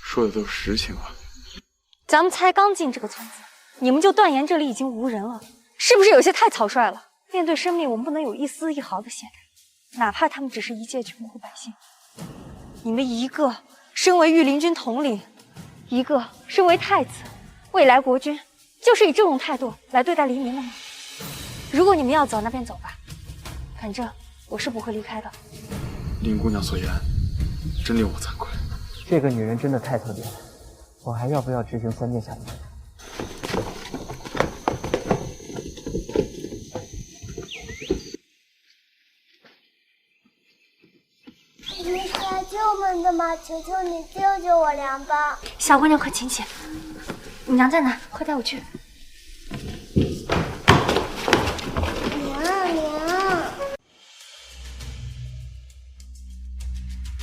说的都是实情啊。咱们才刚进这个村子，你们就断言这里已经无人了，是不是有些太草率了？面对生命，我们不能有一丝一毫的懈怠，哪怕他们只是一介穷苦百姓。你们一个身为御林军统领，一个身为太子，未来国君，就是以这种态度来对待黎民的吗？如果你们要走，那便走吧，反正我是不会离开的。林姑娘所言，真令我惭愧。这个女人真的太特别了，我还要不要执行三殿下的命令？你是来救我们的吗？求求你救救我娘吧！小姑娘，快请起，你娘在哪？快带我去。娘。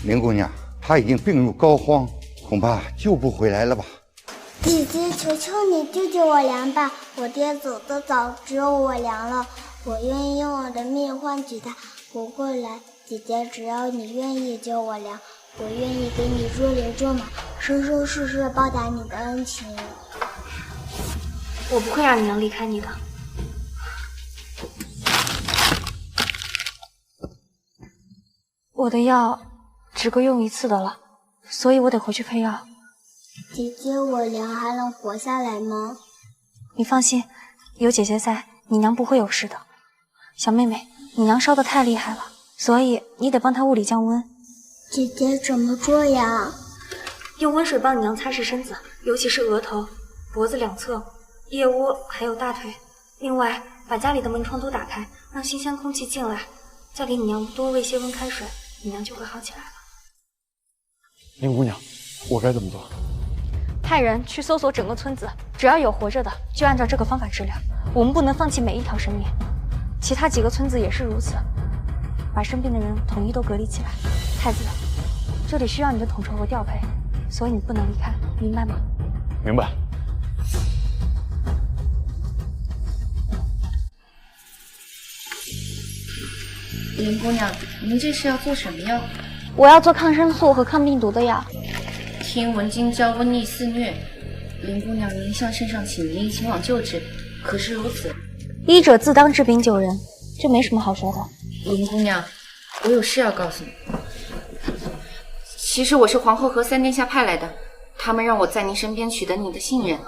林姑娘，她已经病入膏肓，恐怕救不回来了吧？姐姐，求求你救救我娘吧！我爹走得早，只有我娘了，我愿意用我的命换取他活过来。姐姐，只要你愿意救我娘，我愿意给你捉驴捉马，生生世世报答你的恩情。我不会让你能离开你的。我的药只够用一次的了，所以我得回去配药。姐姐，我娘还能活下来吗？你放心，有姐姐在，你娘不会有事的。小妹妹，你娘烧得太厉害了，所以你得帮她物理降温。姐姐怎么做呀？用温水帮你娘擦拭身子，尤其是额头、脖子两侧、腋窝还有大腿。另外，把家里的门窗都打开，让新鲜空气进来。再给你娘多喂些温开水，你娘就会好起来了。林姑娘，我该怎么做？派人去搜索整个村子，只要有活着的，就按照这个方法治疗。我们不能放弃每一条生命。其他几个村子也是如此，把生病的人统一都隔离起来。太子，这里需要你的统筹和调配，所以你不能离开，明白吗？明白。林姑娘，您这是要做什么药？我要做抗生素和抗病毒的药。听闻京郊瘟疫肆虐，林姑娘您向圣上请缨前往救治，可是如此？医者自当治病救人，这没什么好说的。林姑娘，我有事要告诉你。其实我是皇后和三殿下派来的，他们让我在您身边取得你的信任，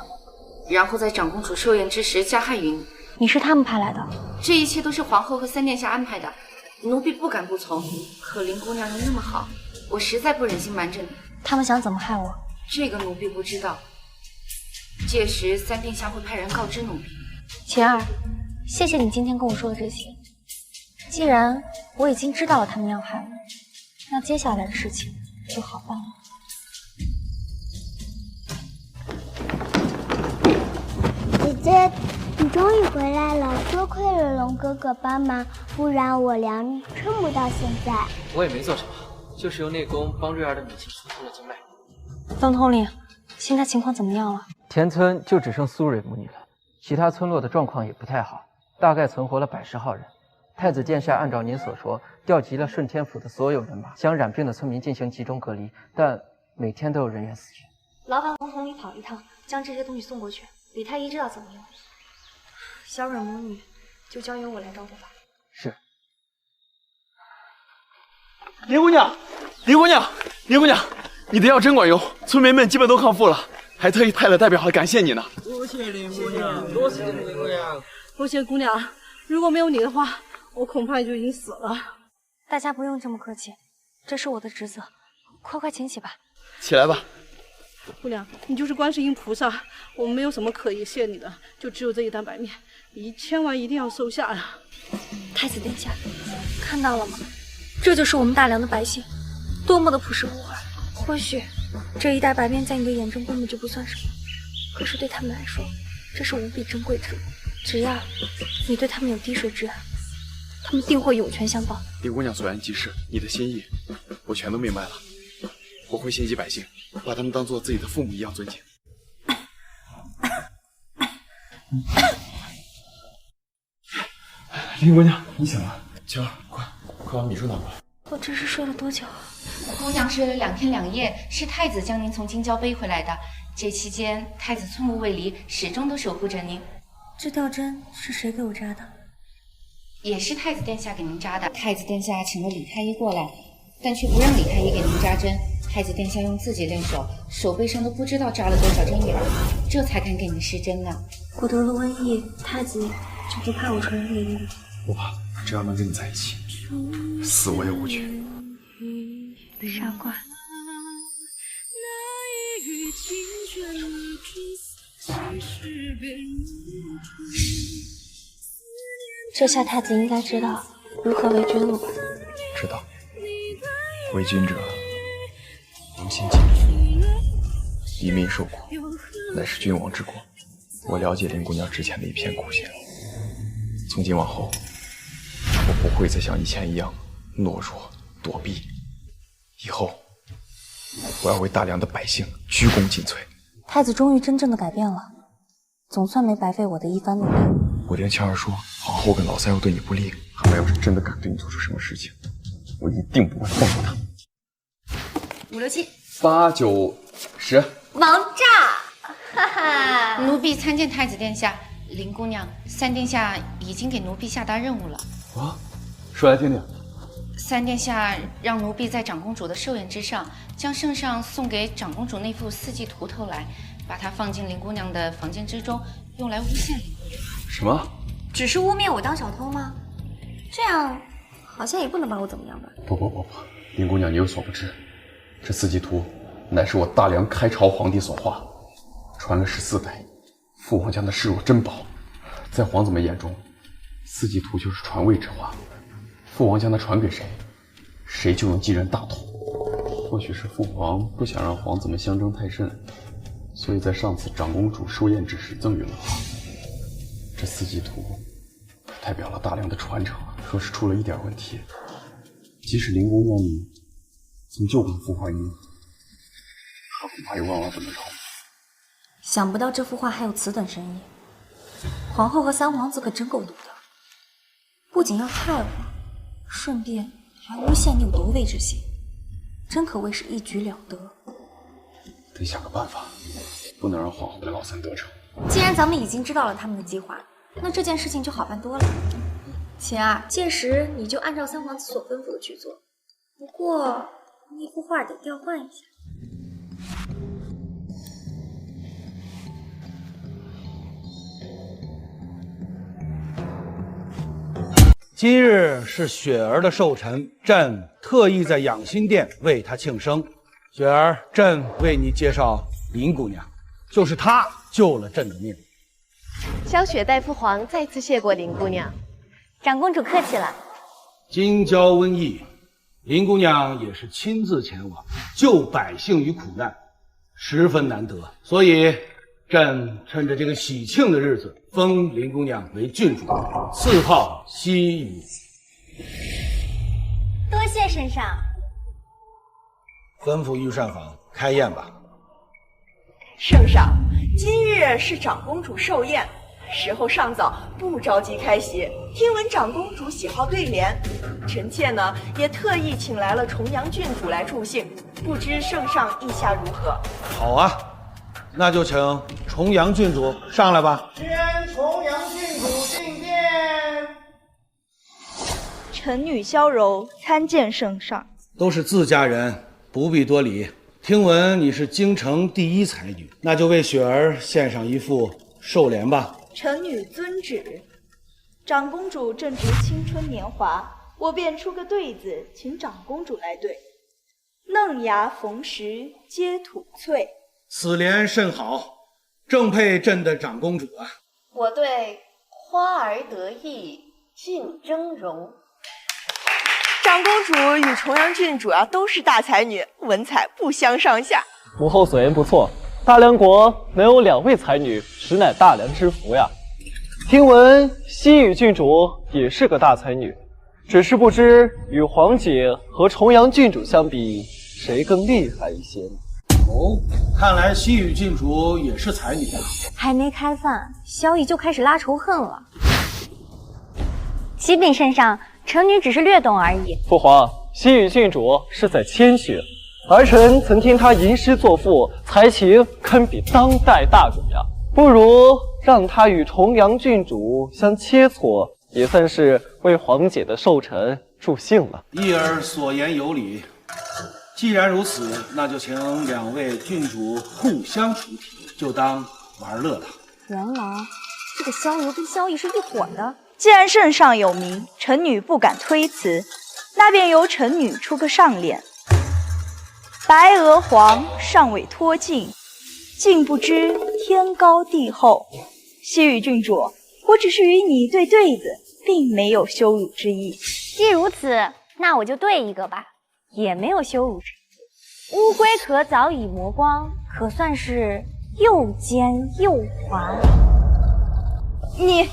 然后在长公主寿宴之时加害于你。你是他们派来的？这一切都是皇后和三殿下安排的，奴婢不敢不从。可林姑娘人那么好，我实在不忍心瞒着你。他们想怎么害我？这个奴婢不知道，届时三殿下会派人告知奴婢。晴儿，谢谢你今天跟我说的这些。既然我已经知道了他们要害我，那接下来的事情就好办了。姐姐，你终于回来了，多亏了龙哥哥帮忙，不然我娘撑不到现在。我也没做什么，就是用内功帮瑞儿的母亲疏通了经脉。东统领，现在情况怎么样了？田村就只剩苏蕊母女了，其他村落的状况也不太好，大概存活了110号人。太子殿下按照您所说，调集了顺天府的所有人马，将染病的村民进行集中隔离，但每天都有人员死去。劳烦龙统领跑一趟，将这些东西送过去。李太医知道怎么用。小蕊母女就交由我来照顾吧。是。林姑娘，林姑娘，林姑娘，你的药真管用，村民们基本都康复了，还特意派了代表来感谢你呢。多谢林姑娘，多谢林姑娘。多谢姑娘，如果没有你的话，我恐怕就已经死了。大家不用这么客气，这是我的职责，快请起吧。起来吧。姑娘，你就是观世音菩萨，我们没有什么可以谢你的，就只有这一担白面，你千万一定要收下呀！太子殿下，看到了吗？这就是我们大梁的百姓，多么的朴实无华。或许这一袋白面在你的眼中根本就不算什么，可是对他们来说，这是无比珍贵之物。只要你对他们有滴水之恩，他们定会涌泉相报。林姑娘所言极是，你的心意我全都明白了。我会心系百姓，把他们当做自己的父母一样尊敬。林姑娘，你醒了，晴儿，快把米粥拿过来。我这是睡了多久？姑娘睡了2天2夜，是太子将您从京郊背回来的。这期间，太子寸步未离，始终都守护着您。这吊针是谁给我扎的？也是太子殿下给您扎的。太子殿下请了李太医过来，但却不让李太医给您扎针。太子殿下用自己练手，手背上都不知道扎了多少针眼儿，这才肯给您施针呢。我得了瘟疫，太子就不怕我传染给你？不怕，只要能跟你在一起，死我也无惧。傻瓜。这下太子应该知道如何为君了吧？知道，为君者无心尽服，一命受苦，乃是君王之过。我了解林姑娘之前的一片苦心，从今往后，我不会再像以前一样懦弱躲避。以后，我要为大梁的百姓鞠躬尽瘁。太子终于真正的改变了，总算没白费我的一番努力。我听倩儿说，皇后跟老三要对你不利，他们要是真的敢对你做出什么事情，我一定不会放过他们。5、6、7、8、9、10，王炸！哈哈，奴婢参见太子殿下。林姑娘，三殿下已经给奴婢下达任务了。啊，说来听听。三殿下让奴婢在长公主的寿宴之上，将圣上送给长公主那副4季图偷来，把它放进林姑娘的房间之中，用来诬陷林姑娘。什么？只是污蔑我当小偷吗？这样好像也不能把我怎么样吧？不，林姑娘，你有所不知，这4季图乃是我大梁开朝皇帝所画，传了14代，父皇将它视若珍宝。在皇子们眼中，4季图就是传位之画，父王将它传给谁，谁就能继任大统。或许是父皇不想让皇子们相争太甚，所以在上次长公主寿宴之时赠予了他。这4季图代表了大梁的传承，若是出了一点问题，即使林姑娘你曾救过父皇一命，他恐怕也忘了怎么着。想不到这幅画还有此等深意，皇后和三皇子可真够毒的，不仅要害我，顺便还诬陷你有夺位之心，真可谓是一举了得。得想个办法，不能让皇后跟老三得逞。既然咱们已经知道了他们的计划，那这件事情就好办多了。晴儿，届时你就按照三皇子所吩咐的去做，不过那幅画得调换一下。今日是雪儿的寿辰，朕特意在养心殿为她庆生。雪儿，朕为你介绍林姑娘，就是她救了朕的命。萧雪代父皇再次谢过林姑娘。长公主客气了。京郊瘟疫，林姑娘也是亲自前往救百姓于苦难，十分难得，所以朕趁着这个喜庆的日子，封林姑娘为郡主，赐号西夷。多谢圣上。吩咐御膳房开宴吧。圣上，今日是长公主寿宴，时候尚早，不着急开席。听闻长公主喜好对联，臣妾呢也特意请来了重阳郡主来助兴，不知圣上意下如何？好啊，那就请重阳郡主上来吧。宣重阳郡主臣女萧柔参见圣上。都是自家人，不必多礼。听闻你是京城第一才女，那就为雪儿献上一副寿联吧。臣女遵旨。长公主正值青春年华，我便出个对子，请长公主来对。嫩芽逢时皆吐翠，此联甚好，正配朕的长公主啊。我对花儿得意尽峥嵘。长公主与重阳郡主都是大才女，文采不相上下。母后所言不错，大梁国能有2位才女，实乃大梁之福呀。听闻西域郡主也是个大才女，只是不知与皇姐和重阳郡主相比，谁更厉害一些呢？哦，看来西域郡主也是才女啊。还没开饭，萧逸就开始拉仇恨了。启禀圣上，臣女只是略懂而已。父皇，西域郡主是在谦虚，儿臣曾听她吟诗作赋，才情堪比当代大主呀。不如让她与重阳郡主相切磋，也算是为皇姐的寿辰助兴了。一儿所言有理。既然如此，那就请2位郡主互相出题，就当玩乐了。原来这个萧柔跟萧逸是一伙的。既然圣上有名，臣女不敢推辞，那便由臣女出个上联。白娥皇尚未脱尽，竟不知天高地厚。西域郡主，我只是与你对对子，并没有羞辱之意。既如此，那我就对一个吧，也没有羞辱之意。乌龟壳早已磨光，可算是又尖又滑。你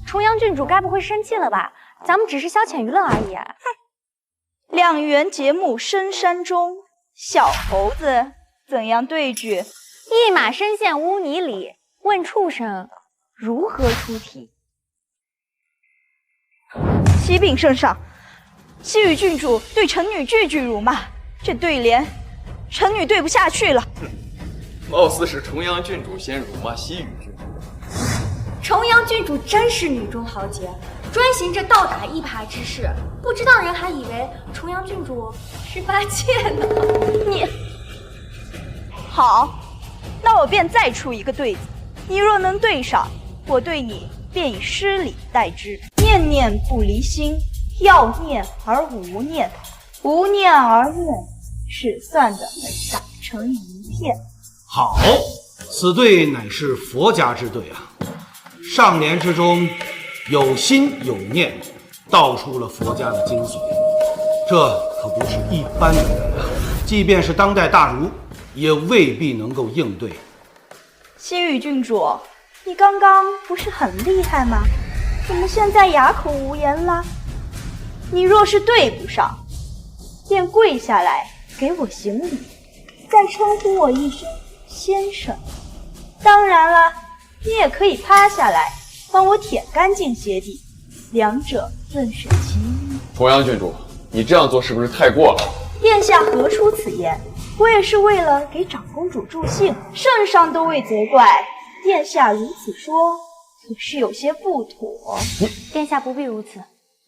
重阳郡主该不会生气了吧？咱们只是消遣娱乐而已。2元节目深山中，小猴子怎样对句？一马深陷污泥里，问畜生如何出题？启禀圣上，西域郡主对臣女句句辱骂，这对联臣女对不下去了。貌似是重阳郡主先辱骂西域郡主。重阳郡主真是女中豪杰，专行这倒打一耙之事，不知道人还以为重阳郡主是8戒呢。你好，那我便再出一个对子，你若能对上，我对你便以诗礼待之。念念不离心，要念而无念，无念而念，只算得打成一片。好，此对乃是佛家之对啊。上联之中有心有念，道出了佛家的精髓。这可不是一般的人啊，即便是当代大儒，也未必能够应对。西域郡主，你刚刚不是很厉害吗？怎么现在哑口无言了？你若是对不上，便跪下来给我行礼，再称呼我一声先生。当然了，你也可以趴下来帮我舔干净鞋底，两者更是其一。重阳郡主，你这样做是不是太过了？殿下何出此言？我也是为了给长公主助兴，圣上都未责怪，殿下如此说，可是有些不妥。殿下不必如此，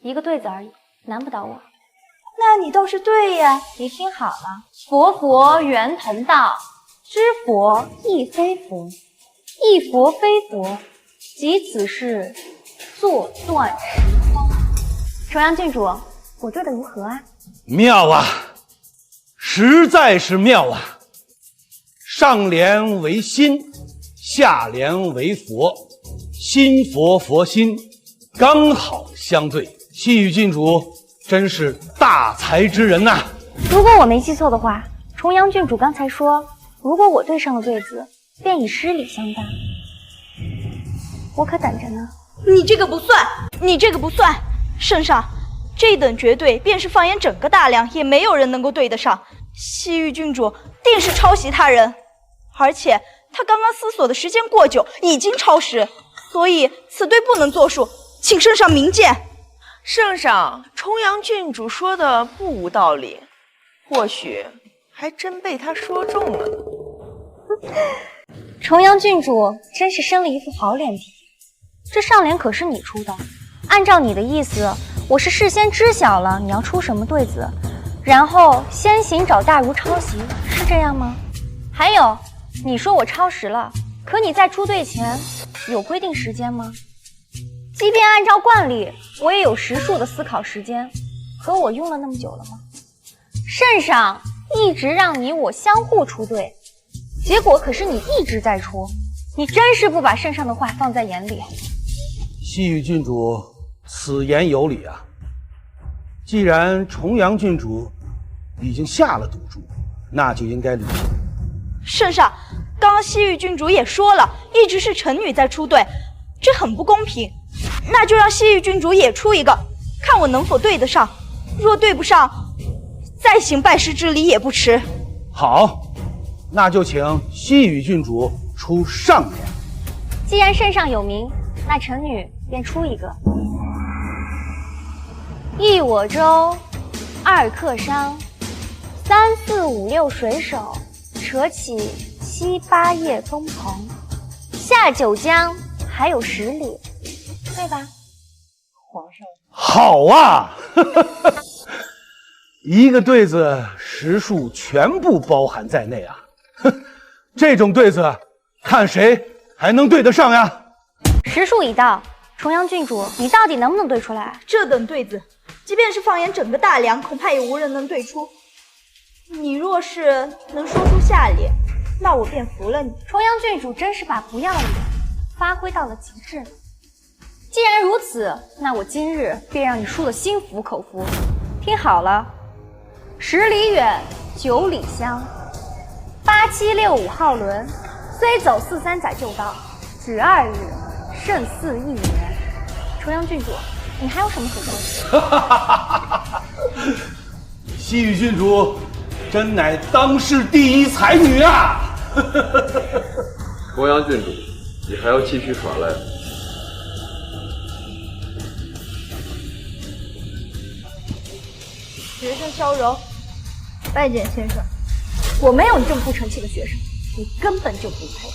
一个对子而已，难不倒我。那你倒是对呀，你听好了，佛佛缘同道，知佛亦非佛，亦佛非佛，即此事作断时荒。重阳郡主，我对的如何啊？妙啊，实在是妙啊！上联为心，下联为佛，心佛佛心，刚好相对。西域郡主真是大才之人呐！如果我没记错的话，重阳郡主刚才说，如果我对上了对子，便以诗礼相待。我可等着呢。你这个不算，你这个不算。圣上，这等绝对，便是放眼整个大梁，也没有人能够对得上。西域郡主定是抄袭他人，而且他刚刚思索的时间过久，已经超时，所以此对不能作数，请圣上明鉴。圣上，重阳郡主说的不无道理，或许还真被他说中了。重阳郡主真是生了一副好脸皮，这上联可是你出的，按照你的意思，我是事先知晓了你要出什么对子，然后先行找大儒抄袭，是这样吗？还有，你说我超时了，可你在出队前有规定时间吗？即便按照惯例，我也有时数的思考时间，可我用了那么久了吗？圣上一直让你我相互出队，结果可是你一直在出，你真是不把圣上的话放在眼里。西域郡主此言有理啊！既然重阳郡主已经下了赌注，那就应该履行。圣上，刚刚西域郡主也说了，一直是臣女在出队，这很不公平。那就让西域郡主也出一个，看我能否对得上。若对不上，再行拜师之礼也不迟。好，那就请西域郡主出上联。既然圣上有名，那臣女便出一个：一我舟，二客商，三四五六水手，扯起七八叶风蓬，下九江还有10里，对吧？皇上，好啊！一个对子时数全部包含在内啊！这种对子，看谁还能对得上呀？时数已到，重阳郡主，你到底能不能对出来？这等对子，即便是放眼整个大梁，恐怕也无人能对出。你若是能说出下联，那我便服了你。重阳郡主真是把不要脸发挥到了极致。既然如此，那我今日便让你输得心服口服。听好了，10里远，9里乡，8765号轮，虽走4、3载就到，只2日，胜似1年。重阳郡主，你还有什么可说的？西域郡主真乃当世第一才女啊！重阳郡主，你还要继续耍赖？学生萧柔，拜见先生。我没有你这么不成器的学生，你根本就不配。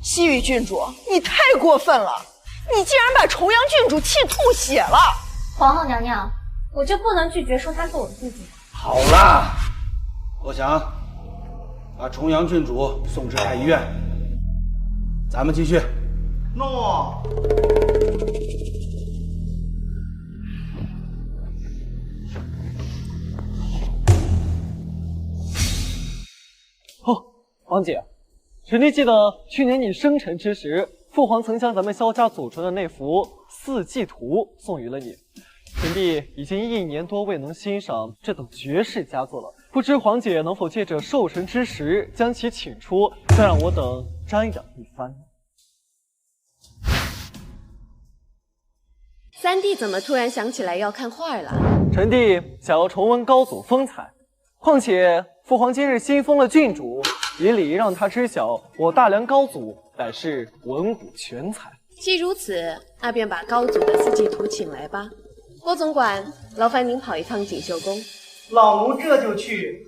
西域郡主，你太过分了！你竟然把重阳郡主气吐血了！皇后娘娘，我就不能拒绝说她做我的弟弟？好啦，我想把重阳郡主送至太医院。咱们继续。诺。王姐，臣弟记得去年你生辰之时，父皇曾将咱们萧家祖传的那幅《四季图》送予了你。臣弟已经1年多未能欣赏这等绝世佳作了，不知皇姐能否借着寿辰之时将其请出，再让我等瞻仰一番。三弟怎么突然想起来要看画了？臣弟想要重温高祖风采，况且父皇今日新封了郡主，以礼让他知晓我大梁高祖乃是文武全才。既如此，那便把高祖的4季图请来吧。郭总管，劳烦您跑一趟锦绣宫。老奴这就去。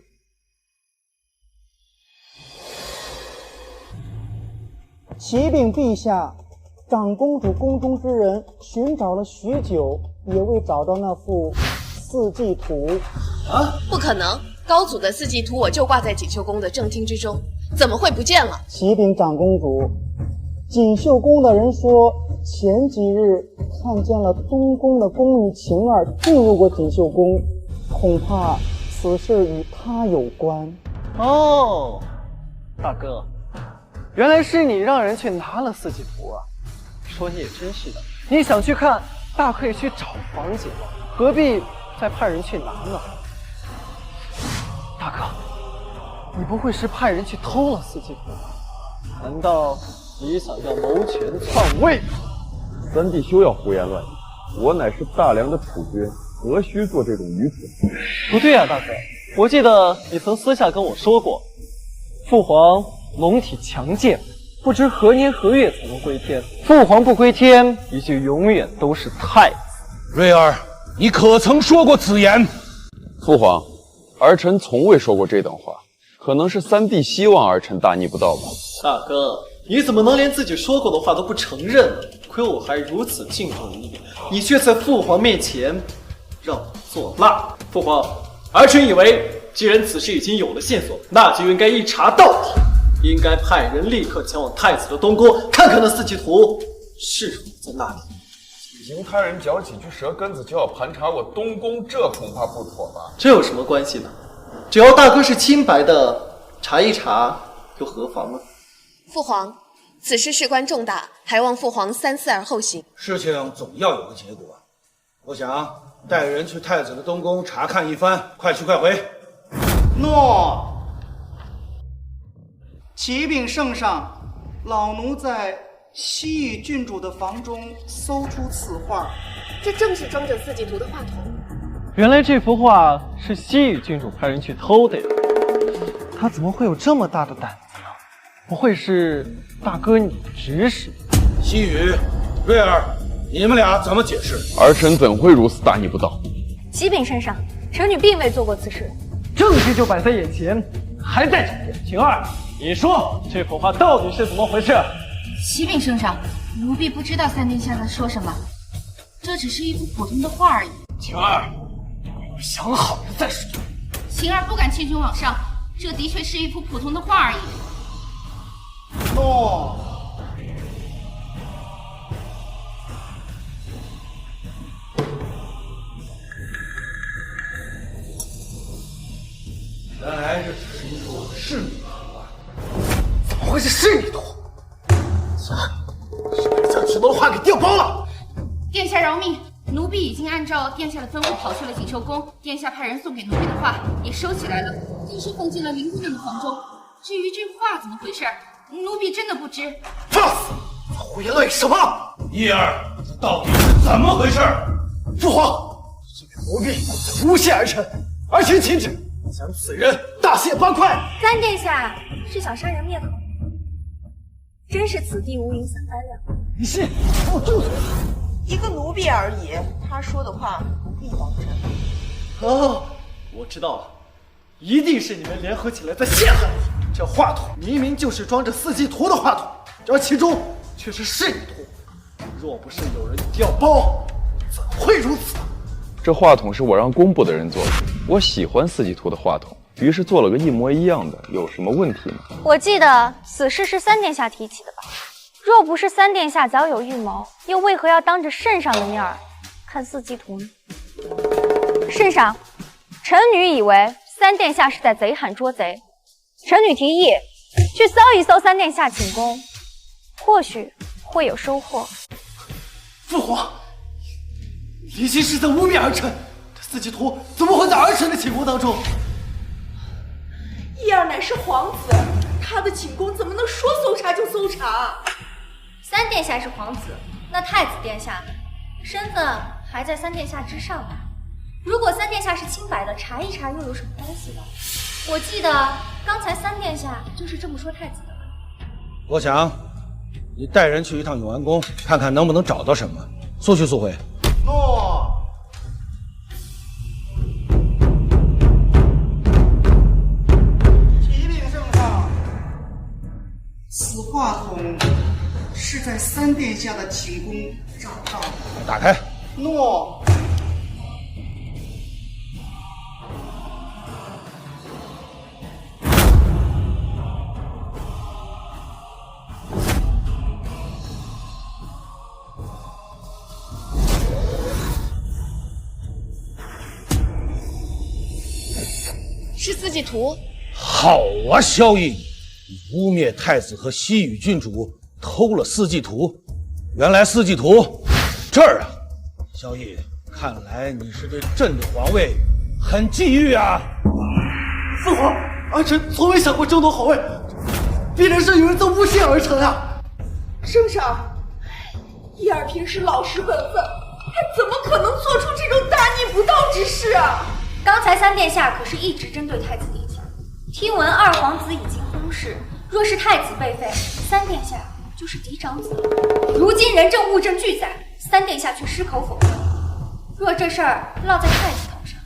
启禀陛下，长公主宫中之人寻找了许久，也未找到那幅4季图。啊，不可能！高祖的4季图我就挂在锦绣宫的正厅之中，怎么会不见了？启禀长公主，锦绣宫的人说，前几日看见了东宫的宫女晴儿进入过锦绣宫，恐怕此事与她有关。哦，大哥，原来是你让人去拿了4季图啊！说你也真是的，你想去看，大可以去找皇姐了，何必再派人去拿呢？大哥，你不会是派人去偷了4季图吧？难道你想要谋权篡位？三弟休要胡言乱语，我乃是大梁的储君，何须做这种愚蠢？不对啊，大哥，我记得你曾私下跟我说过，父皇龙体强健，不知何年何月才能归天。父皇不归天，也就永远都是太子。瑞儿，你可曾说过此言？父皇，儿臣从未说过这等话，可能是三弟希望儿臣大逆不道吧。大哥，你怎么能连自己说过的话都不承认呢？亏我还如此敬重你，你却在父皇面前让我作罢。父皇，儿臣以为，既然此事已经有了线索，那就应该一查到底，应该派人立刻前往太子的东宫，看看那四季图是否在那里。凭他人嚼几句舌根子就要盘查我东宫，这恐怕不妥吧？这有什么关系呢？只要大哥是清白的，查一查又何妨呢？父皇，此事事关重大，还望父皇三思而后行。事情总要有个结果，我想带人去太子的东宫查看一番，快去快回。诺。启禀圣上，老奴在西域郡主的房中搜出此画，这正是装着四季图的画筒。原来这幅画是西域郡主派人去偷的呀！他怎么会有这么大的胆子呢？不会是大哥你指使？西域、瑞儿，你们俩怎么解释？儿臣怎会如此大逆不道？启禀圣上，臣女并未做过此事。证据就摆在眼前，还在狡辩？晴儿，你说这幅画到底是怎么回事？启禀圣上，奴婢不知道三殿下在说什么，这只是一幅普通的画而已。晴儿，你想好了再说。晴儿不敢轻举妄上，这的确是一幅普通的画而已。诺。原来这只是一幅仕女图啊！怎么会是仕女图？是不是将许多的画给调包了？殿下饶命！奴婢已经按照殿下的吩咐跑去了锦绣宫，殿下派人送给奴婢的画也收起来了，定是放进了林姑娘的房中。至于这画怎么回事，奴婢真的不知。放肆！胡言乱语什么？叶儿，这到底是怎么回事？父皇，这个奴婢在诬陷儿臣，儿臣请旨，将此人大卸八块。三殿下是想杀人灭口，真是此地无银三百两。你信？给我住嘴！一个奴婢而已，他说的话不必当真。哦，我知道了，一定是你们联合起来在陷害我。这画筒明明就是装着四季图的画筒，而其中却是仕女图。若不是有人调包，怎会如此？这画筒是我让工部的人做的，我喜欢四季图的画筒，于是做了个一模一样的，有什么问题吗？我记得此事是三殿下提起的吧？若不是三殿下早有预谋，又为何要当着圣上的面儿看四季图呢？圣上，臣女以为三殿下是在贼喊捉贼，臣女提议去搜一搜三殿下寝宫，或许会有收获。父皇，离心是在污蔑儿臣，这四季图怎么会在儿臣的寝宫当中？叶儿乃是皇子，他的寝宫怎么能说搜查就搜查？三殿下是皇子，那太子殿下呢？身份还在三殿下之上吧？如果三殿下是清白的，查一查又有什么关系呢？我记得刚才三殿下就是这么说太子的吧？我想你带人去一趟永安宫，看看能不能找到什么，速去速回。诺。启禀圣上，此话筒是在三殿下的寝宫找到的。打开。诺。是四季图。好啊，萧逸，你污蔑太子和西域郡主偷了四季图，原来四季图这儿啊！萧逸，看来你是对朕的皇位很觊觎啊！父皇，儿臣从未想过争夺皇位，必然是有人在诬陷儿臣啊！圣上，叶儿平时老实本分，他怎么可能做出这种大逆不道之事啊？刚才三殿下可是一直针对太子殿下，听闻二皇子已经薨逝，若是太子被废，三殿下就是嫡长子。如今人证物证俱在，三殿下却矢口否认。若这事儿落在太子头上，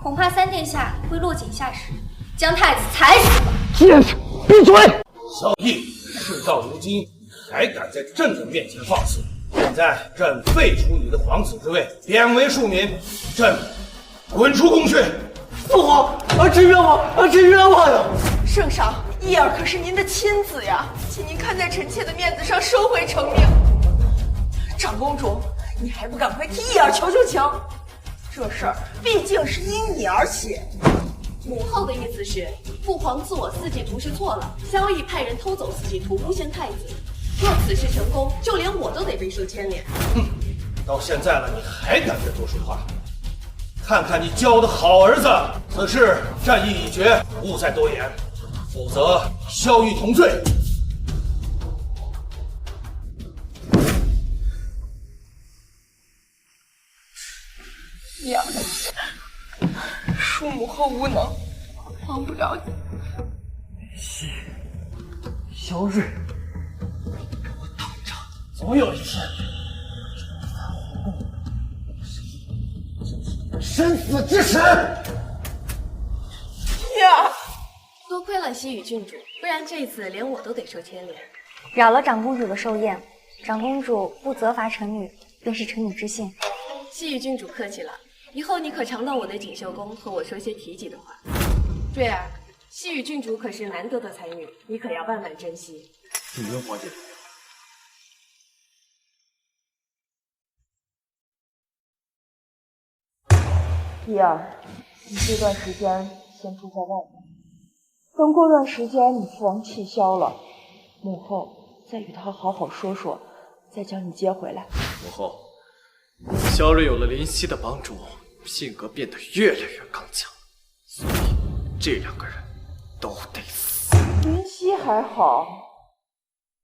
恐怕三殿下会落井下石，将太子踩死吧。殿下，闭嘴！萧逸，事到如今还敢在朕的面前放肆，现在朕废除你的皇子之位，贬为庶民，朕滚出宫去！父皇，儿臣冤枉，儿臣冤枉呀！圣上，义儿可是您的亲子呀，请您看在臣妾的面子上收回成命。长公主，你还不赶快替义儿求求情？这事儿毕竟是因你而起。母后的意思是，父皇自我四季图是错了，萧绎派人偷走四季图，诬陷太子。若此事成功，就连我都得被受牵连。哼，到现在了，你还敢这多说话？看看你教的好儿子，此事朕意已决，勿再多言，否则萧绎同罪。义儿，恕母后无能，帮不了你。萧睿，给我等着，总有一天，生死之时。呀，多亏了西域郡主，不然这次连我都得受牵连。扰了长公主的寿宴，长公主不责罚臣女，便是臣女之幸。西域郡主客气了，以后你可常到我的锦绣宫和我说些提己的话。坠儿，西域郡主可是难得的才女，你可要万万珍惜。谨遵皇姐。义儿，你这段时间先住在外面，等过段时间你父王气消了，母后再与他好好说说，再将你接回来。母后，萧睿有了林夕的帮助，性格变得越来越刚强，所以这两个人都得死。林夕还好，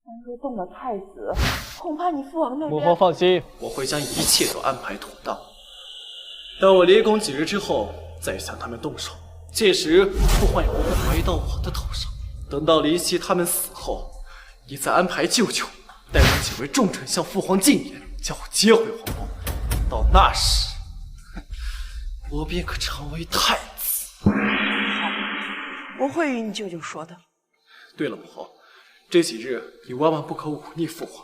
但若动了太子，恐怕你父王那边……母后放心，我会将一切都安排妥当。等我离宫几日之后，再向他们动手，届时父皇也不会怀疑到我的头上。等到林夕他们死后，你再安排舅舅带着几位重臣向父皇进言，将我接回皇宫。到那时，我便可成为太子。我会与你舅舅说的。对了，母后，这几日你万万不可忤逆父皇，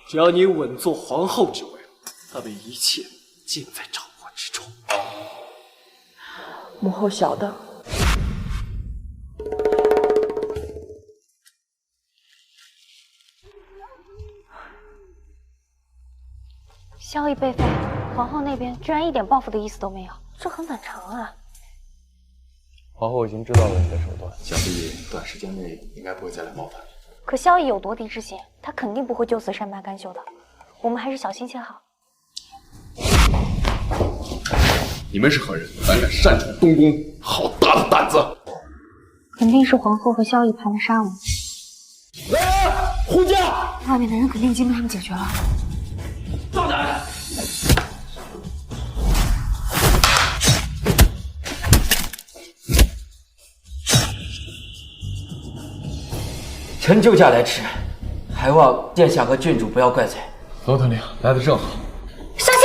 只要你稳坐皇后之位，那么一切尽在掌握之中。母后晓得。萧绎被废，皇后那边居然一点报复的意思都没有，这很反常啊！皇后已经知道了你的手段，想必短时间内应该不会再来冒犯。可萧绎有夺嫡之心，他肯定不会就此善罢甘休的。我们还是小心些好。你们是何人？胆敢擅闯东宫，好大的胆子！肯定是皇后和萧绎盘来杀我们。护驾！外面的人肯定已经被他们解决了。大胆！臣救驾来迟，还望殿下和郡主不要怪罪。罗统领来得正好。小心！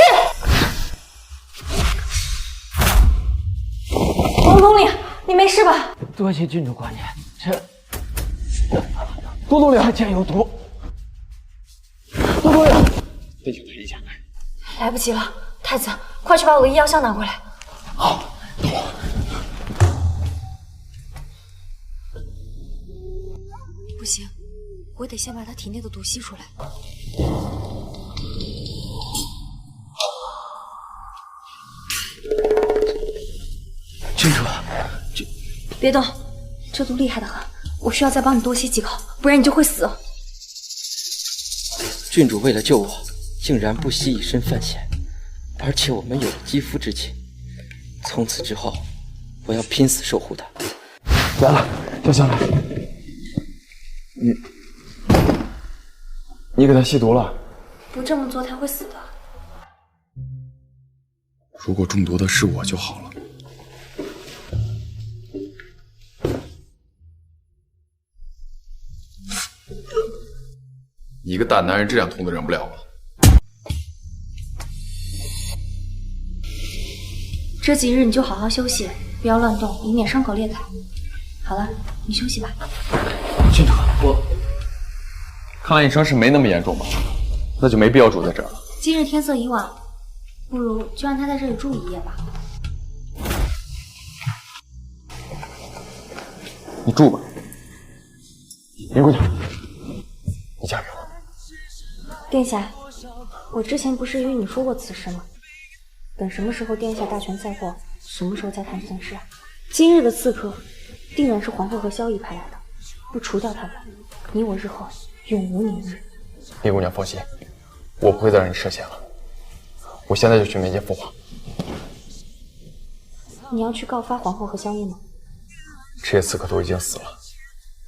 王统领，你没事吧？多谢郡主挂念，臣……多统领，太监有毒！多统领，得救他一下。来不及了，太子，快去把我的医药箱拿过来。好，等我。不行，我得先把他体内的毒吸出来。郡主，别动，这毒厉害的很，我需要再帮你多吸几口，不然你就会死。郡主为了救我，竟然不惜以身犯险，而且我们有了肌肤之亲。从此之后，我要拼死守护她。来了，小香来。你给他吸毒了？不这么做他会死的。如果中毒的是我就好了。你一个大男人这样痛的忍不了吗？这几日你就好好休息，不要乱动，以免伤口裂开。好了，你休息吧。郡主，我看来你伤势没那么严重吧？那就没必要住在这儿了。今日天色已晚，不如就让他在这里住一夜吧。你住吧。林姑娘，你嫁给我。殿下，我之前不是与你说过此事吗？等什么时候殿下大权在握，什么时候再谈这件事啊？今日的刺客，定然是皇后和萧逸派来的，不除掉他们，你我日后永无宁日。林姑娘放心，我不会再让你涉险了。我现在就去面见父皇。你要去告发皇后和萧逸吗？这些刺客都已经死了，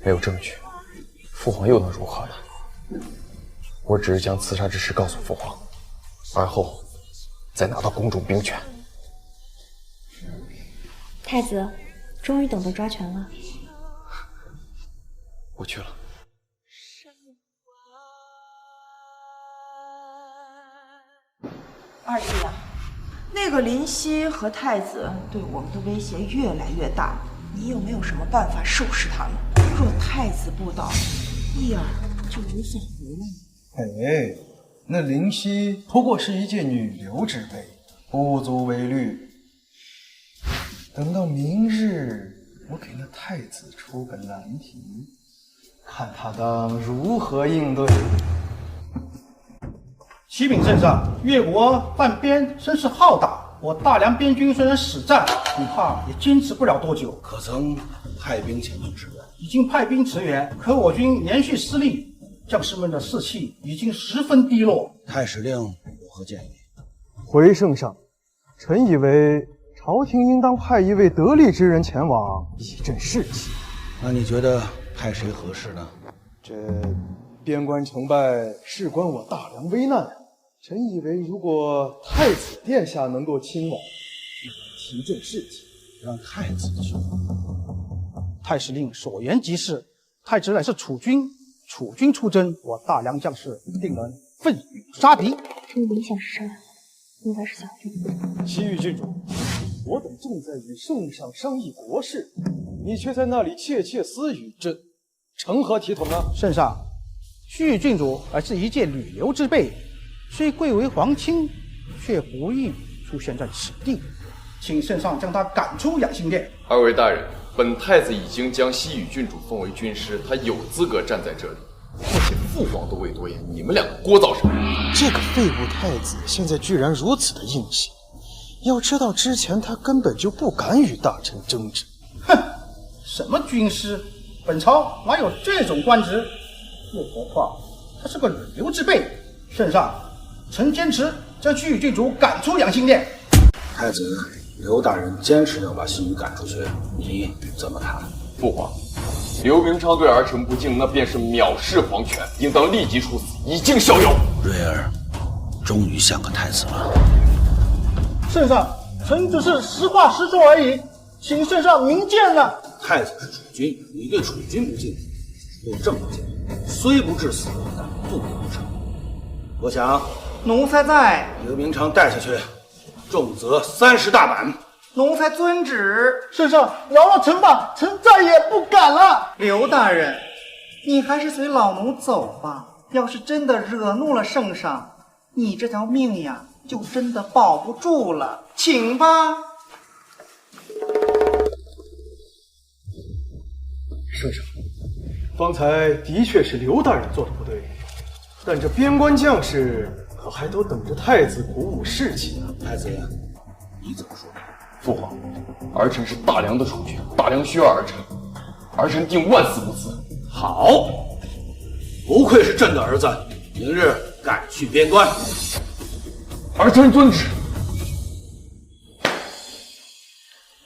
没有证据，父皇又能如何呢？我只是将刺杀之事告诉父皇，而后再拿到宫中兵权。太子，终于等到抓权了。我去了。二弟啊，那个林夕和太子对我们的威胁越来越大，你有没有什么办法收拾他们？若太子不倒，义儿就无所回了。哎，那林夕不过是一介女流之辈，不足为虑。等到明日，我给那太子出个难题，看他当如何应对。启禀圣上，越国犯边声势浩大，我大梁边军虽然死战，恐怕也坚持不了多久。可曾派兵前去支援？已经派兵驰援，可我军连续失利，将士们的士气已经十分低落。太史令有何建议？回圣上，臣以为朝廷应当派一位得力之人前往，以振士气。那你觉得派谁合适呢？这边关成败，事关我大梁危难。臣以为，如果太子殿下能够亲往，提振士气，让太子去。太史令所言极是，太子乃是储君，储君出征，我大梁将士定能奋勇杀敌。这明显是善良，应该是小弟。西域郡主，我等正在与圣上商议国事，你却在那里窃窃私语，这成何体统啊？圣上，西域郡主乃是一介女流之辈，虽贵为皇亲，却不宜出现在此地，请圣上将她赶出养心殿。二位大人，本太子已经将西域郡主封为军师，他有资格站在这里。况且父皇都未多言，你们两个聒噪什么？这个废物太子现在居然如此的硬气，要知道之前他根本就不敢与大臣争执。哼，什么军师？本朝哪有这种官职？又何况他是个女流之辈。圣上，臣坚持将西域郡主赶出养心殿。太子刘大人坚持要把西域赶出去，你怎么看？父皇，刘明昌对儿臣不敬，那便是藐视皇权，应当立即处死，以儆效尤。瑞儿终于像个太子了。圣上，臣只是实话实说而已，请圣上明鉴呐。太子是储君，你对储君不敬，有这么敬，虽不至死，但不得不成。我想，奴才在。刘明昌带下去，重责30大板。奴才遵旨。圣上，饶了臣吧，臣再也不敢了。刘大人，你还是随老奴走吧。要是真的惹怒了圣上，你这条命呀，就真的保不住了。请吧。圣上，方才的确是刘大人做的不对，但这边关将士可还都等着太子鼓舞士气呢。太子，你怎么说？父皇，儿臣是大梁的储君，大梁需要儿臣，儿臣定万死不辞。好，不愧是朕的儿子，明日赶去边关。儿臣遵旨。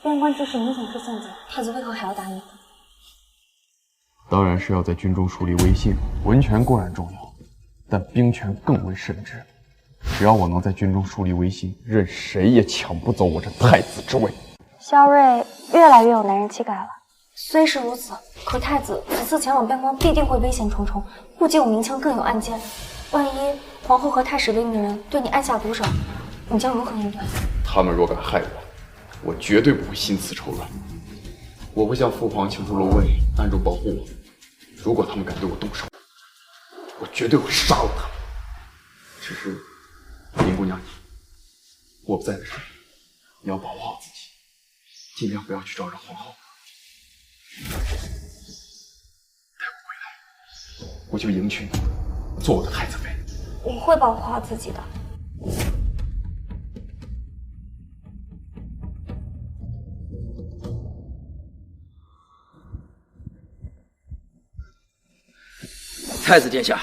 边关之事明显是陷阱，太子为何还要答应？当然是要在军中树立威信。文权固然重要，但兵权更为甚至。只要我能在军中树立威信，任谁也抢不走我这太子之位。萧睿越来越有男人气概了。虽是如此，可太子此次前往边关必定会危险重重，不仅有明枪，更有暗箭。万一皇后和太史令的人对你按下毒手，你将如何应对？他们若敢害我，我绝对不会心慈手软。我会向父皇求助楼卫，暗中保护我。如果他们敢对我动手，我绝对会杀了他们。只是林姑娘，我不在的时候，你要保护好自己，尽量不要去招惹皇后。待我回来，我就迎娶你，做我的太子妃。我会保护好自己的。太子殿下，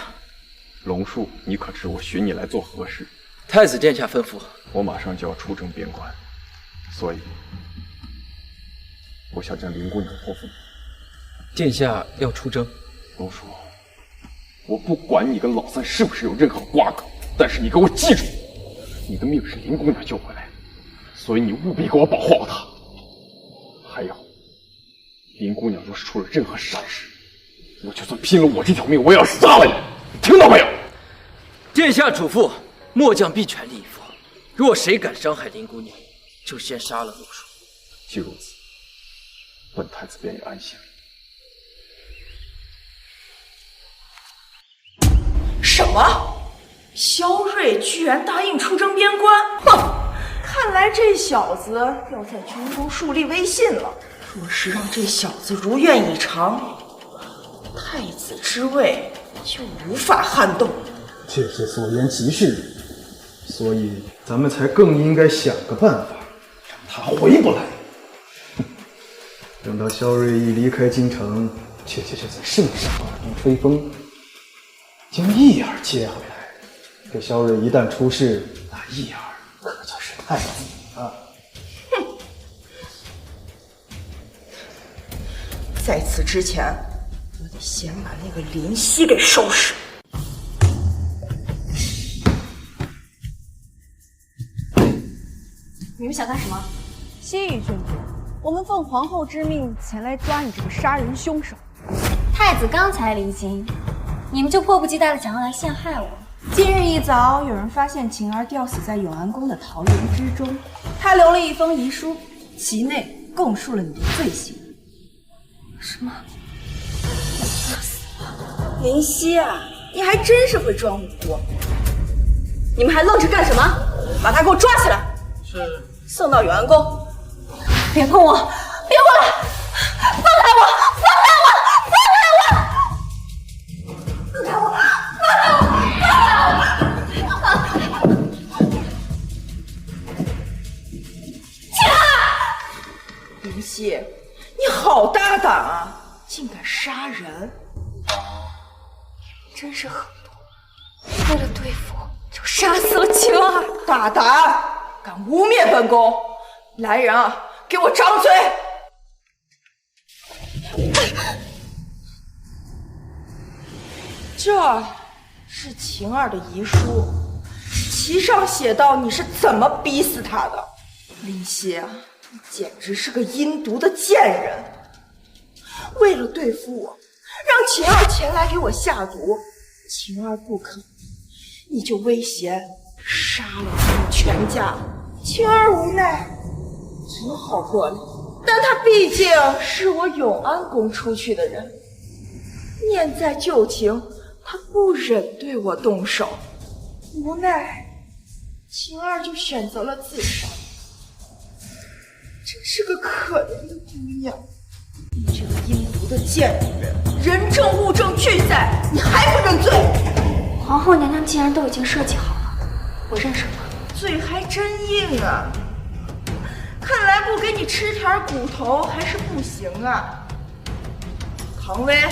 龙树，你可知我寻你来做何事？太子殿下吩咐，我马上就要出征边关，所以我想将林姑娘托付你。殿下要出征？龙叔，我不管你跟老三是不是有任何瓜葛，但是你给我记住，你的命是林姑娘救回来的，所以你务必给我保护好她。还有，林姑娘若是出了任何闪失，我就算拼了我这条命，我也要杀了你，听到没有？殿下嘱咐，末将必全力以赴。若谁敢伤害林姑娘，就先杀了龙叔。既如此，本太子便也安心了。什么？萧睿居然答应出征边关？哼！看来这小子要在军中树立威信了。若是让这小子如愿以偿，太子之位就无法撼动。妾妾所言极是，所以咱们才更应该想个办法，让他回不来。等到萧睿一离开京城，妾妾就在圣上耳边吹风，将义儿接回来。这萧睿一旦出事，那义儿可就是太子了。哼！在此之前，我得先把那个林夕给收拾。你们想干什么？西域郡主，我们奉皇后之命前来抓你这个杀人凶手。太子刚才离京，你们就迫不及待的想要来陷害我。今日一早，有人发现晴儿吊死在永安宫的桃园之中，他留了一封遗书，其内供述了你的罪行。什么？林夕啊，你还真是会装无辜！你们还愣着干什么？把他给我抓起来！是。送到永安宫。别碰我！别过来！放开我！放开我！放开我！放开我！林夕，你好大胆啊，竟敢杀人！真是狠毒，为了对付我就杀死了晴儿。大胆，敢污蔑本宫！来人啊，给我张嘴！这是晴儿的遗书，其上写道你是怎么逼死她的。林夕啊，你简直是个阴毒的贱人！为了对付我，让晴儿前来给我下毒，晴儿不肯，你就威胁杀了他们全家。晴儿无奈，只好过来，但她毕竟是我永安宫出去的人，念在旧情，她不忍对我动手，无奈晴儿就选择了自杀。真是个可怜的姑娘！你这个阴毒的贱女人，人证物证俱在，你还不认罪？皇后娘娘既然都已经设计好了，我认什么？嘴还真硬啊！看来不给你吃点骨头还是不行啊。唐薇，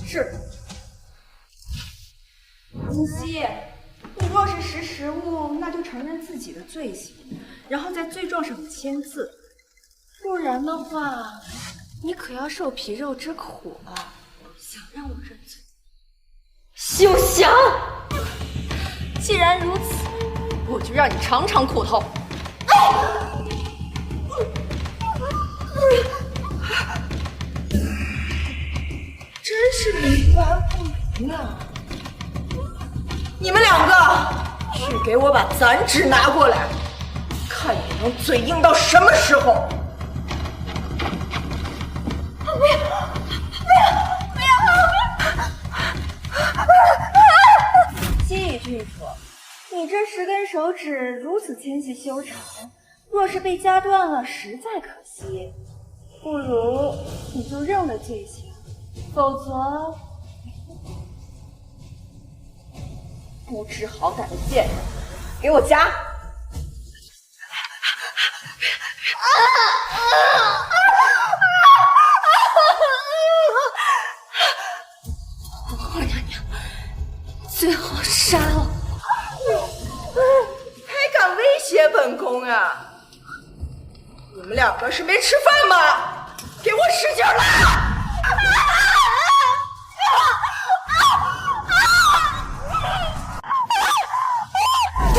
是。林夕，你若是识时务，那就承认自己的罪行，然后在罪状上签字。不然的话，你可要受皮肉之苦啊！想让我认罪？休想！既然如此，我就让你尝尝苦头。真是冥顽不灵啊！你们两个去给我把攒纸拿过来，看你能嘴硬到什么时候！不要！西域郡主，你这10根手指如此纤细修长，若是被夹断了，实在可惜。不如你就认了罪行，否则……不知好歹的贱人，给我夹！皇后娘娘，最好杀了！还敢威胁本宫啊！你们2个是没吃饭吗？给我使劲拉！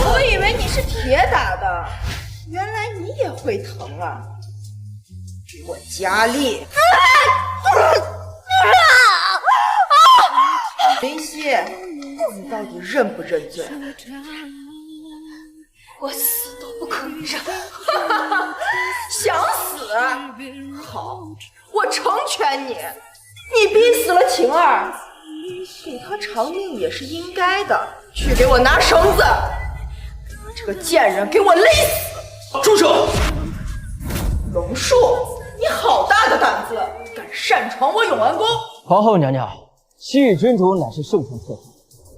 我以为你是铁打的，原来你也会疼啊！给我加力！林夕，你到底认不认罪？我死都不可以认。想死？好，我成全你。你逼死了晴儿，给他偿命也是应该的。去给我拿绳子！这个贱人，给我勒死！住手！龙树，你好大的胆子，敢擅闯我永安宫！皇后娘娘，西域君主乃是圣上特派，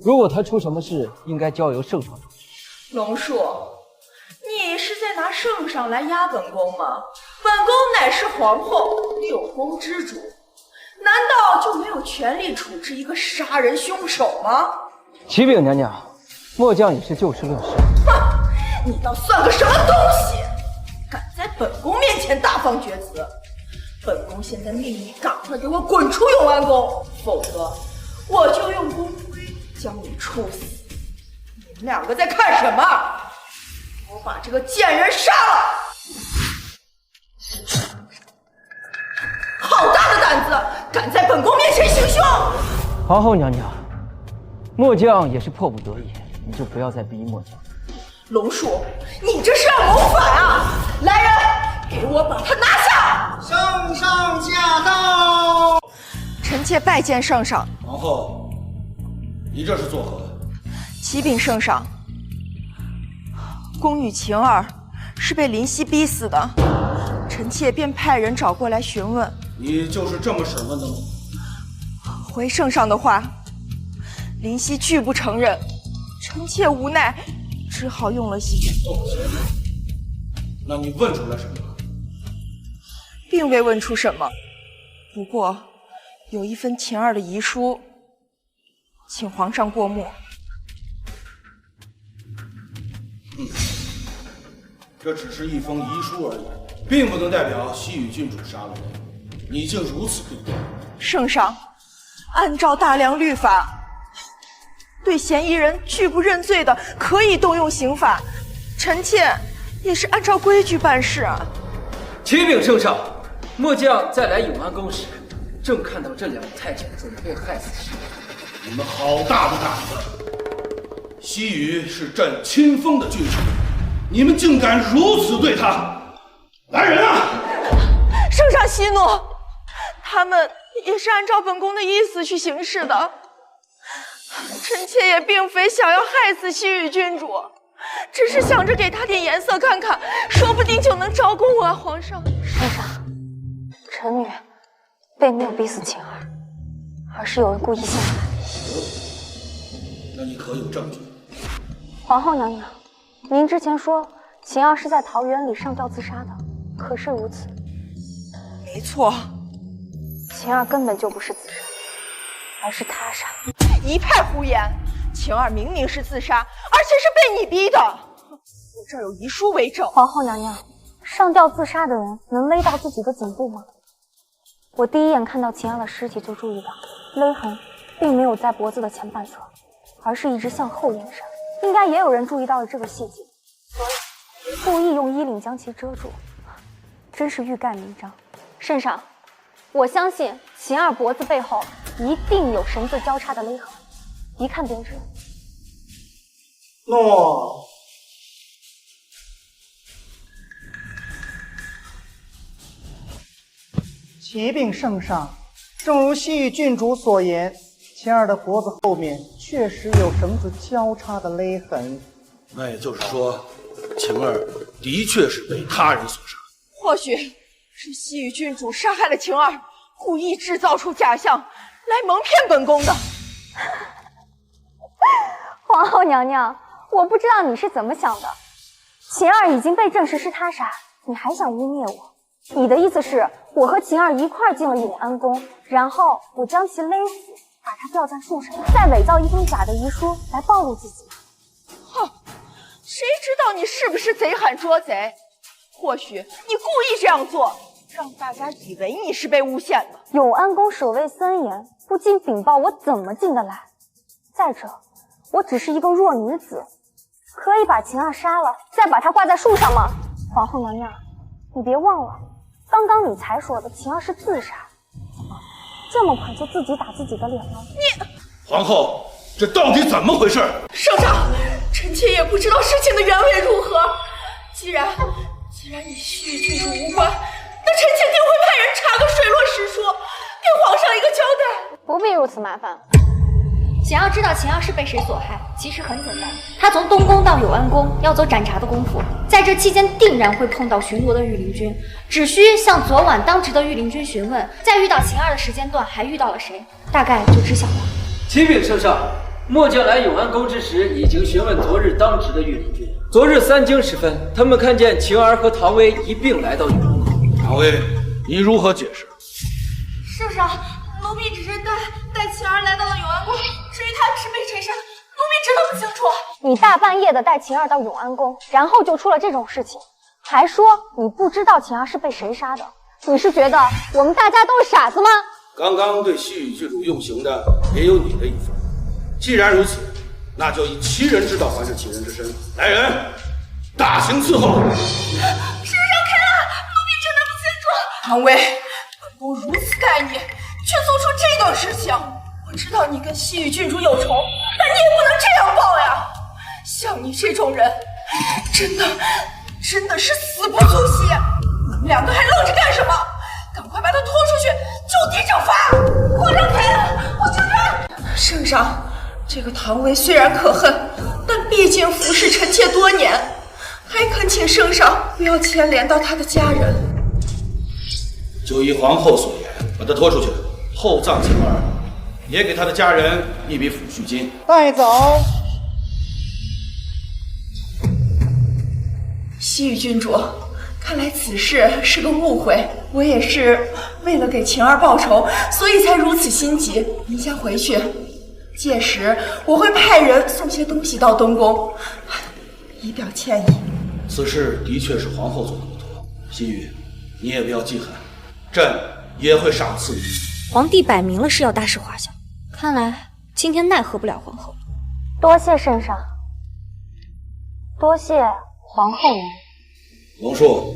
如果他出什么事，应该交由圣上处理。龙树，你是在拿圣上来压本宫吗？本宫乃是皇后，6宫之主，难道就没有权利处置一个杀人凶手吗？启禀娘娘，末将也是就事论事。哼，你倒算个什么东西？敢在本宫面前大放厥词！本宫现在命你赶快给我滚出永安宫，否则我就用宫规将你处死。你们2个在看什么？我把这个贱人杀了！好大的胆子，敢在本宫面前行凶！皇后娘娘，末将也是迫不得已，你就不要再逼末将。龙树，你这是要谋反啊！来人，给我把他拿下！圣上驾到！臣妾拜见圣上。皇后，你这是作何？启禀圣上，宫女晴儿是被林夕逼死的，臣妾便派人找过来询问。你就是这么审问的吗？回圣上的话，林夕拒不承认，臣妾无奈，只好用了些。那你问出来什么了？并未问出什么，不过有一份晴儿的遗书，请皇上过目。这只是一封遗书而已，并不能代表西域郡主杀了人。你竟如此对待！圣上，按照大梁律法，对嫌疑人拒不认罪的，可以动用刑法。臣妾也是按照规矩办事啊。启禀圣上，末将在来永安宫时，正看到这2个太监准备害死西域。你们好大的胆子！西域是朕亲封的郡主，你们竟敢如此对他！来人啊！圣上息怒，他们也是按照本宫的意思去行事的。臣妾也并非想要害死西域郡主，只是想着给他点颜色看看，说不定就能招供啊，皇上。圣上，臣女并没有逼死晴儿，而是有人故意陷害。那你可有证据？皇后娘娘，您之前说晴儿是在桃园里上吊自杀的，可是如此？没错，晴儿根本就不是自杀，而是他杀。一派胡言！晴儿明明是自杀，而且是被你逼的。我这儿有遗书为证。皇后娘娘，上吊自杀的人能勒到自己的颈部吗？我第一眼看到晴儿的尸体就注意到，勒痕并没有在脖子的前半侧，而是一直向后延伸。应该也有人注意到了这个细节，所以故意用衣领将其遮住，真是欲盖弥彰。圣上，我相信晴儿脖子背后一定有绳子交叉的勒痕，一看便知。诺。启禀圣上，正如西域郡主所言，晴儿的脖子后面确实有绳子交叉的勒痕，那也就是说，晴儿的确是被他人所杀。或许是西域郡主杀害了晴儿，故意制造出假象来蒙骗本宫的。皇后娘娘，我不知道你是怎么想的。晴儿已经被证实是他杀，你还想污蔑我？你的意思是我和晴儿一块进了永安宫，然后我将其勒死，把他吊在树上，再伪造一封假的遗书来暴露自己？哼，谁知道你是不是贼喊捉贼？或许你故意这样做，让大家以为你是被诬陷的。永安宫守卫森严，不经禀报我怎么进得来？再者，我只是一个弱女子，可以把晴儿杀了，再把她挂在树上吗？皇后娘娘，你别忘了，刚刚你才说的晴儿是自杀，这么快就自己打自己的脸吗？你，皇后，这到底怎么回事？圣上，臣妾也不知道事情的原委如何。既然与西域郡主无关，那臣妾定会派人查个水落石出，给皇上一个交代。不必如此麻烦。想要知道晴儿是被谁所害，其实很简单。她从东宫到永安宫要走斩查的功夫，在这期间定然会碰到巡逻的御林军，只需向昨晚当值的御林军询问，在遇到晴儿的时间段还遇到了谁，大概就知晓了。启禀圣上，末将来永安宫之时，已经询问昨日当值的御林军。昨日3更时分，他们看见晴儿和唐薇一并来到永安宫。唐薇，你如何解释？圣上，奴婢只是带晴儿来到了永安宫，至于她是被谁杀，奴婢真的不清楚。你大半夜的带晴儿到永安宫，然后就出了这种事情，还说你不知道晴儿是被谁杀的，你是觉得我们大家都是傻子吗？刚刚对西域郡主用刑的也有你的一份。既然如此，那就以其人之道还治其人之身。来人，大刑伺候。圣上开案，奴婢真的不清楚。唐薇，本宫如此待你，却做出这等事情。我知道你跟西域郡主有仇，但你也不能这样报呀！像你这种人，真的是死不足惜。你们两个还愣着干什么？赶快把他拖出去，就地正法！皇上开案，我求证。圣上，这个唐薇虽然可恨，但毕竟服侍臣妾多年，还恳请圣上不要牵连到他的家人。就依皇后所言，把他拖出去，厚葬晴儿，也给他的家人一笔抚恤金。带走。西域郡主，看来此事是个误会，我也是为了给晴儿报仇，所以才如此心急。您先回去，届时我会派人送些东西到东宫，以表歉意。此事的确是皇后做的不妥，西域，你也不要记恨，朕也会赏赐你。皇帝摆明了是要大事化小，看来今天奈何不了皇后。多谢圣上，多谢皇后娘娘。龙树，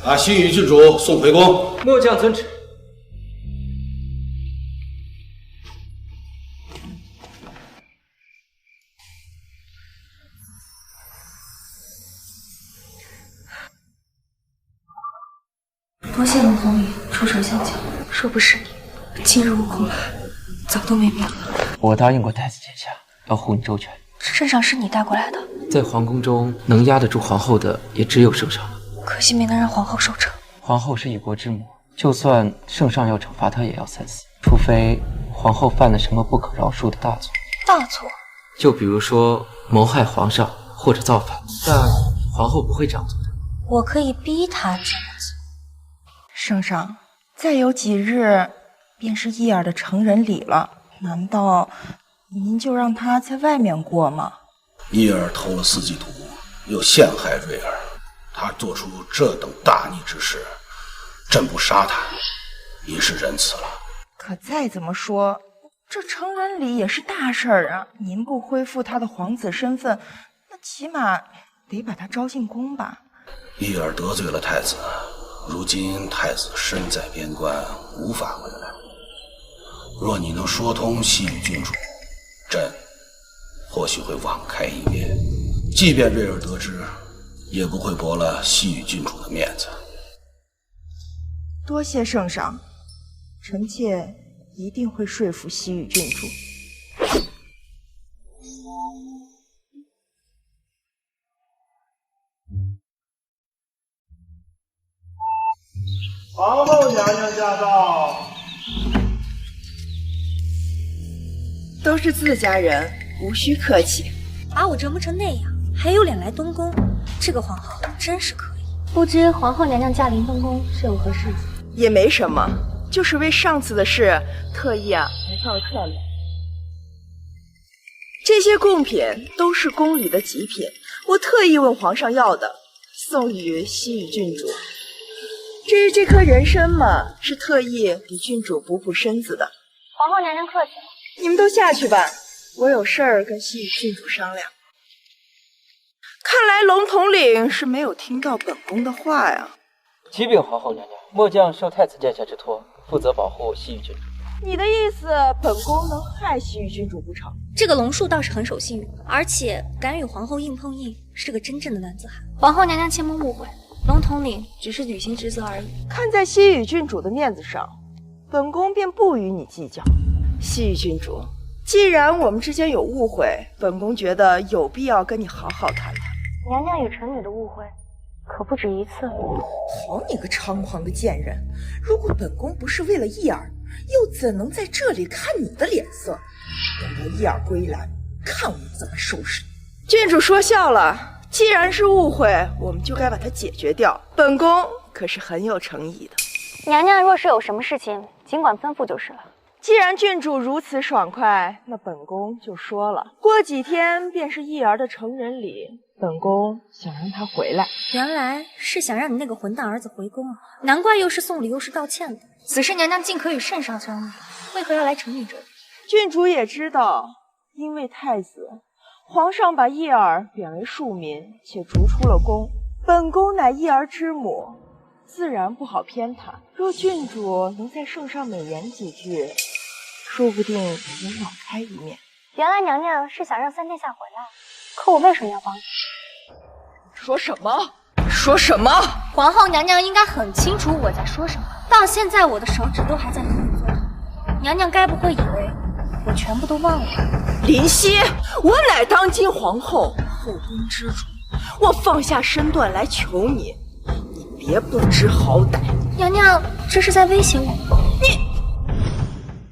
把西域郡主送回宫。末将遵旨。多谢龙童宇出手相救，若不是你，今日我恐怕早都没命了。我答应过太子殿下，要护你周全。圣上是你带过来的，在皇宫中能压得住皇后的，也只有圣上了。可惜没能让皇后受惩。皇后是一国之母，就算圣上要惩罚她，也要3死，除非皇后犯了什么不可饶恕的大错。大错？就比如说谋害皇上或者造反，但皇后不会这样做的。我可以逼她这么做。圣上，再有几日便是伊尔的成人礼了，难道您就让他在外面过吗？伊尔偷了4季图，又陷害瑞儿，他做出这等大逆之事，朕不杀他，已是仁慈了。可再怎么说，这成人礼也是大事儿啊！您不恢复他的皇子身份，那起码得把他招进宫吧？伊尔得罪了太子，如今太子身在边关，无法回来。若你能说通西域郡主，朕或许会网开一面，即便瑞儿得知，也不会驳了西域郡主的面子。多谢圣上，臣妾一定会说服西域郡主。皇后娘娘驾到。都是自家人，无需客气。把我折磨成那样，还有脸来东宫，这个皇后真是可以。不知皇后娘娘驾临东宫是有何事情？也没什么，就是为上次的事特意来道歉了。这些贡品都是宫里的极品，我特意问皇上要的，送与西域郡主。至于这颗人参嘛，是特意给郡主补补身子的。皇后娘娘客气了。你们都下去吧，我有事儿跟西域郡主商量。看来龙统领是没有听到本宫的话呀。启禀皇后娘娘，末将受太子殿下之托，负责保护西域郡主。你的意思，本宫能害西域郡主不成？这个龙树倒是很守信用，而且敢与皇后硬碰硬，是个真正的男子汉。皇后娘娘切莫误会，龙统领只是履行职责而已。看在西域郡主的面子上，本宫便不与你计较。西域郡主，既然我们之间有误会，本宫觉得有必要跟你好好谈谈。娘娘与臣女的误会可不止一次。好你个猖狂的贱人！如果本宫不是为了义儿，又怎能在这里看你的脸色？等到义儿归来，看我怎么收拾你！郡主说笑了，既然是误会，我们就该把它解决掉。本宫可是很有诚意的。娘娘若是有什么事情，尽管吩咐就是了。既然郡主如此爽快，那本宫就说了，过几天便是义儿的成人礼，本宫想让他回来。原来是想让你那个混蛋儿子回宫啊！难怪又是送礼又是道歉的。此事娘娘尽可与圣上商议，为何要来臣女这里？郡主也知道，因为太子，皇上把义儿贬为庶民，且逐出了宫。本宫乃义儿之母，自然不好偏袒。若郡主能在圣上美言几句，说不定能网开一面。原来娘娘是想让三殿下回来，可我为什么要帮你？说什么？说什么？皇后娘娘应该很清楚我在说什么。到现在我的手指都还在努力做头，娘娘该不会以为我全部都忘了？林夕，我乃当今皇后，后宫之主，我放下身段来求你，你别不知好歹。娘娘这是在威胁我？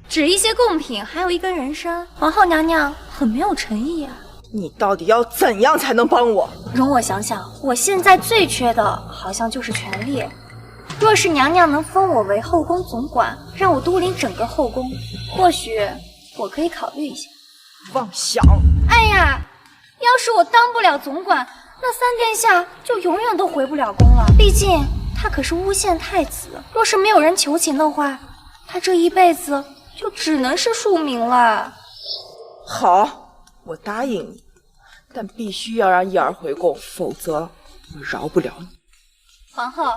只一些贡品，还有一根人参，皇后娘娘很没有诚意啊！你到底要怎样才能帮我？容我想想，我现在最缺的好像就是权力。若是娘娘能封我为后宫总管，让我督领整个后宫，或许我可以考虑一下。妄想！哎呀，要是我当不了总管，那三殿下就永远都回不了宫了。毕竟他可是诬陷太子，若是没有人求情的话，他这一辈子就只能是庶民了。好，我答应你，但必须要让义儿回宫，否则我饶不了你。皇后，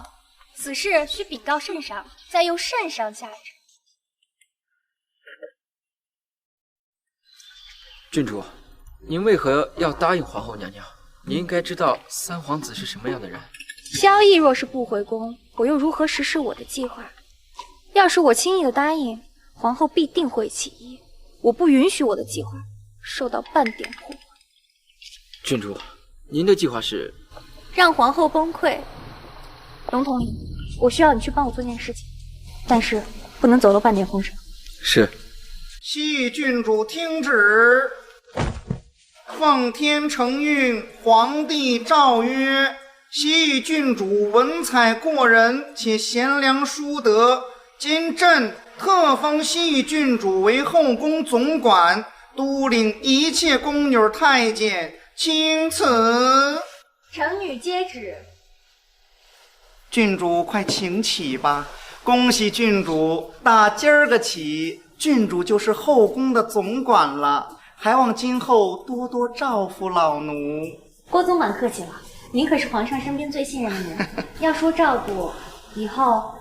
此事需禀告圣上，再由圣上下旨。郡主，您为何要答应皇后娘娘？您应该知道三皇子是什么样的人。萧逸若是不回宫，我又如何实施我的计划？要是我轻易的答应，皇后必定会起疑。我不允许我的计划受到半点破坏。郡主，您的计划是让皇后崩溃。龙统领，我需要你去帮我做件事情，但是不能走漏半点风声。是。西域郡主听旨。奉天承运，皇帝诏曰：西域郡主文采过人，且贤良淑德。今朕特封西域郡主为后宫总管，督领一切宫女太监，钦此。臣女接旨。郡主快请起吧！恭喜郡主，打今儿个起，郡主就是后宫的总管了。还望今后多多照拂老奴。郭总管客气了，您可是皇上身边最信任的人，要说照顾，以后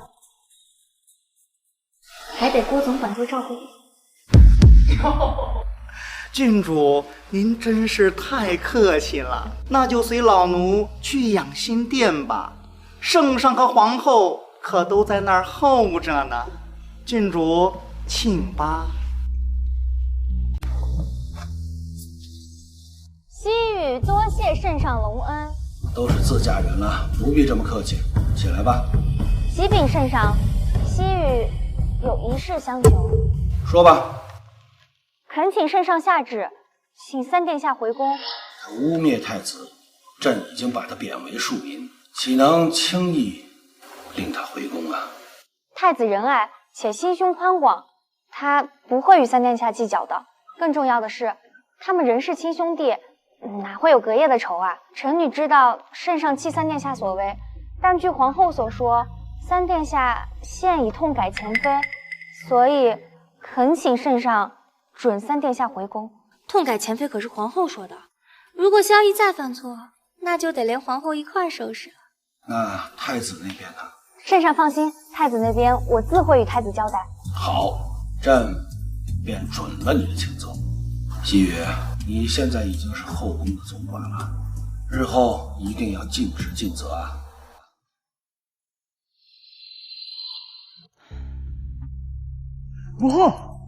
还得郭总管多照顾我。郡主，您真是太客气了，那就随老奴去养心殿吧。圣上和皇后可都在那儿候着呢。郡主，请吧。西域多谢圣上隆恩，都是自家人了，不必这么客气。起来吧。启禀圣上，西域有一事相求。说吧。恳请圣上下旨，请三殿下回宫。他污蔑太子，朕已经把他贬为庶民，岂能轻易令他回宫啊？太子仁爱且心胸宽广，他不会与三殿下计较的。更重要的是，他们仍是亲兄弟，哪会有隔夜的仇啊？臣女知道圣上弃三殿下所为，但据皇后所说，三殿下现已痛改前非，所以恳请圣上准三殿下回宫。痛改前非可是皇后说的，如果萧逸再犯错，那就得连皇后一块收拾了。那太子那边呢？圣上放心，太子那边我自会与太子交代。好，朕便准了你的请奏。西域，你现在已经是后宫的总管了，日后一定要尽职尽责啊！母后，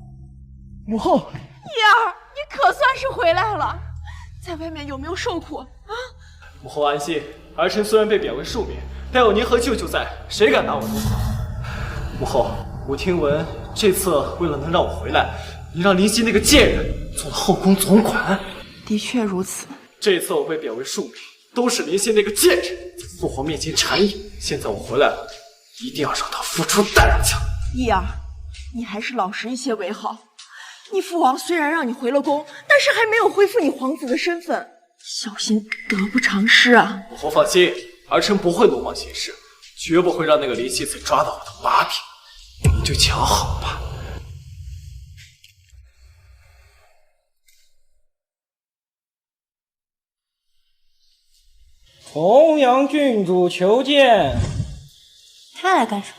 母后，叶儿，你可算是回来了，在外面有没有受苦啊？母后安心，儿臣虽然被贬为庶民，但有您和舅舅在，谁敢拿我动手？母后，我听闻这次为了能让我回来，你让林夕那个贱人做了后宫总管。的确如此。这次我被贬为庶民，都是林夕那个贱人在父皇面前谗言。现在我回来了，一定要让他付出代价。叶儿，你还是老实一些为好。你父王虽然让你回了宫，但是还没有恢复你皇子的身份，小心得不偿失啊！母后放心，儿臣不会鲁莽行事，绝不会让那个林夕再抓到我的把柄。你就瞧好吧。重阳郡主求见。他来干什么？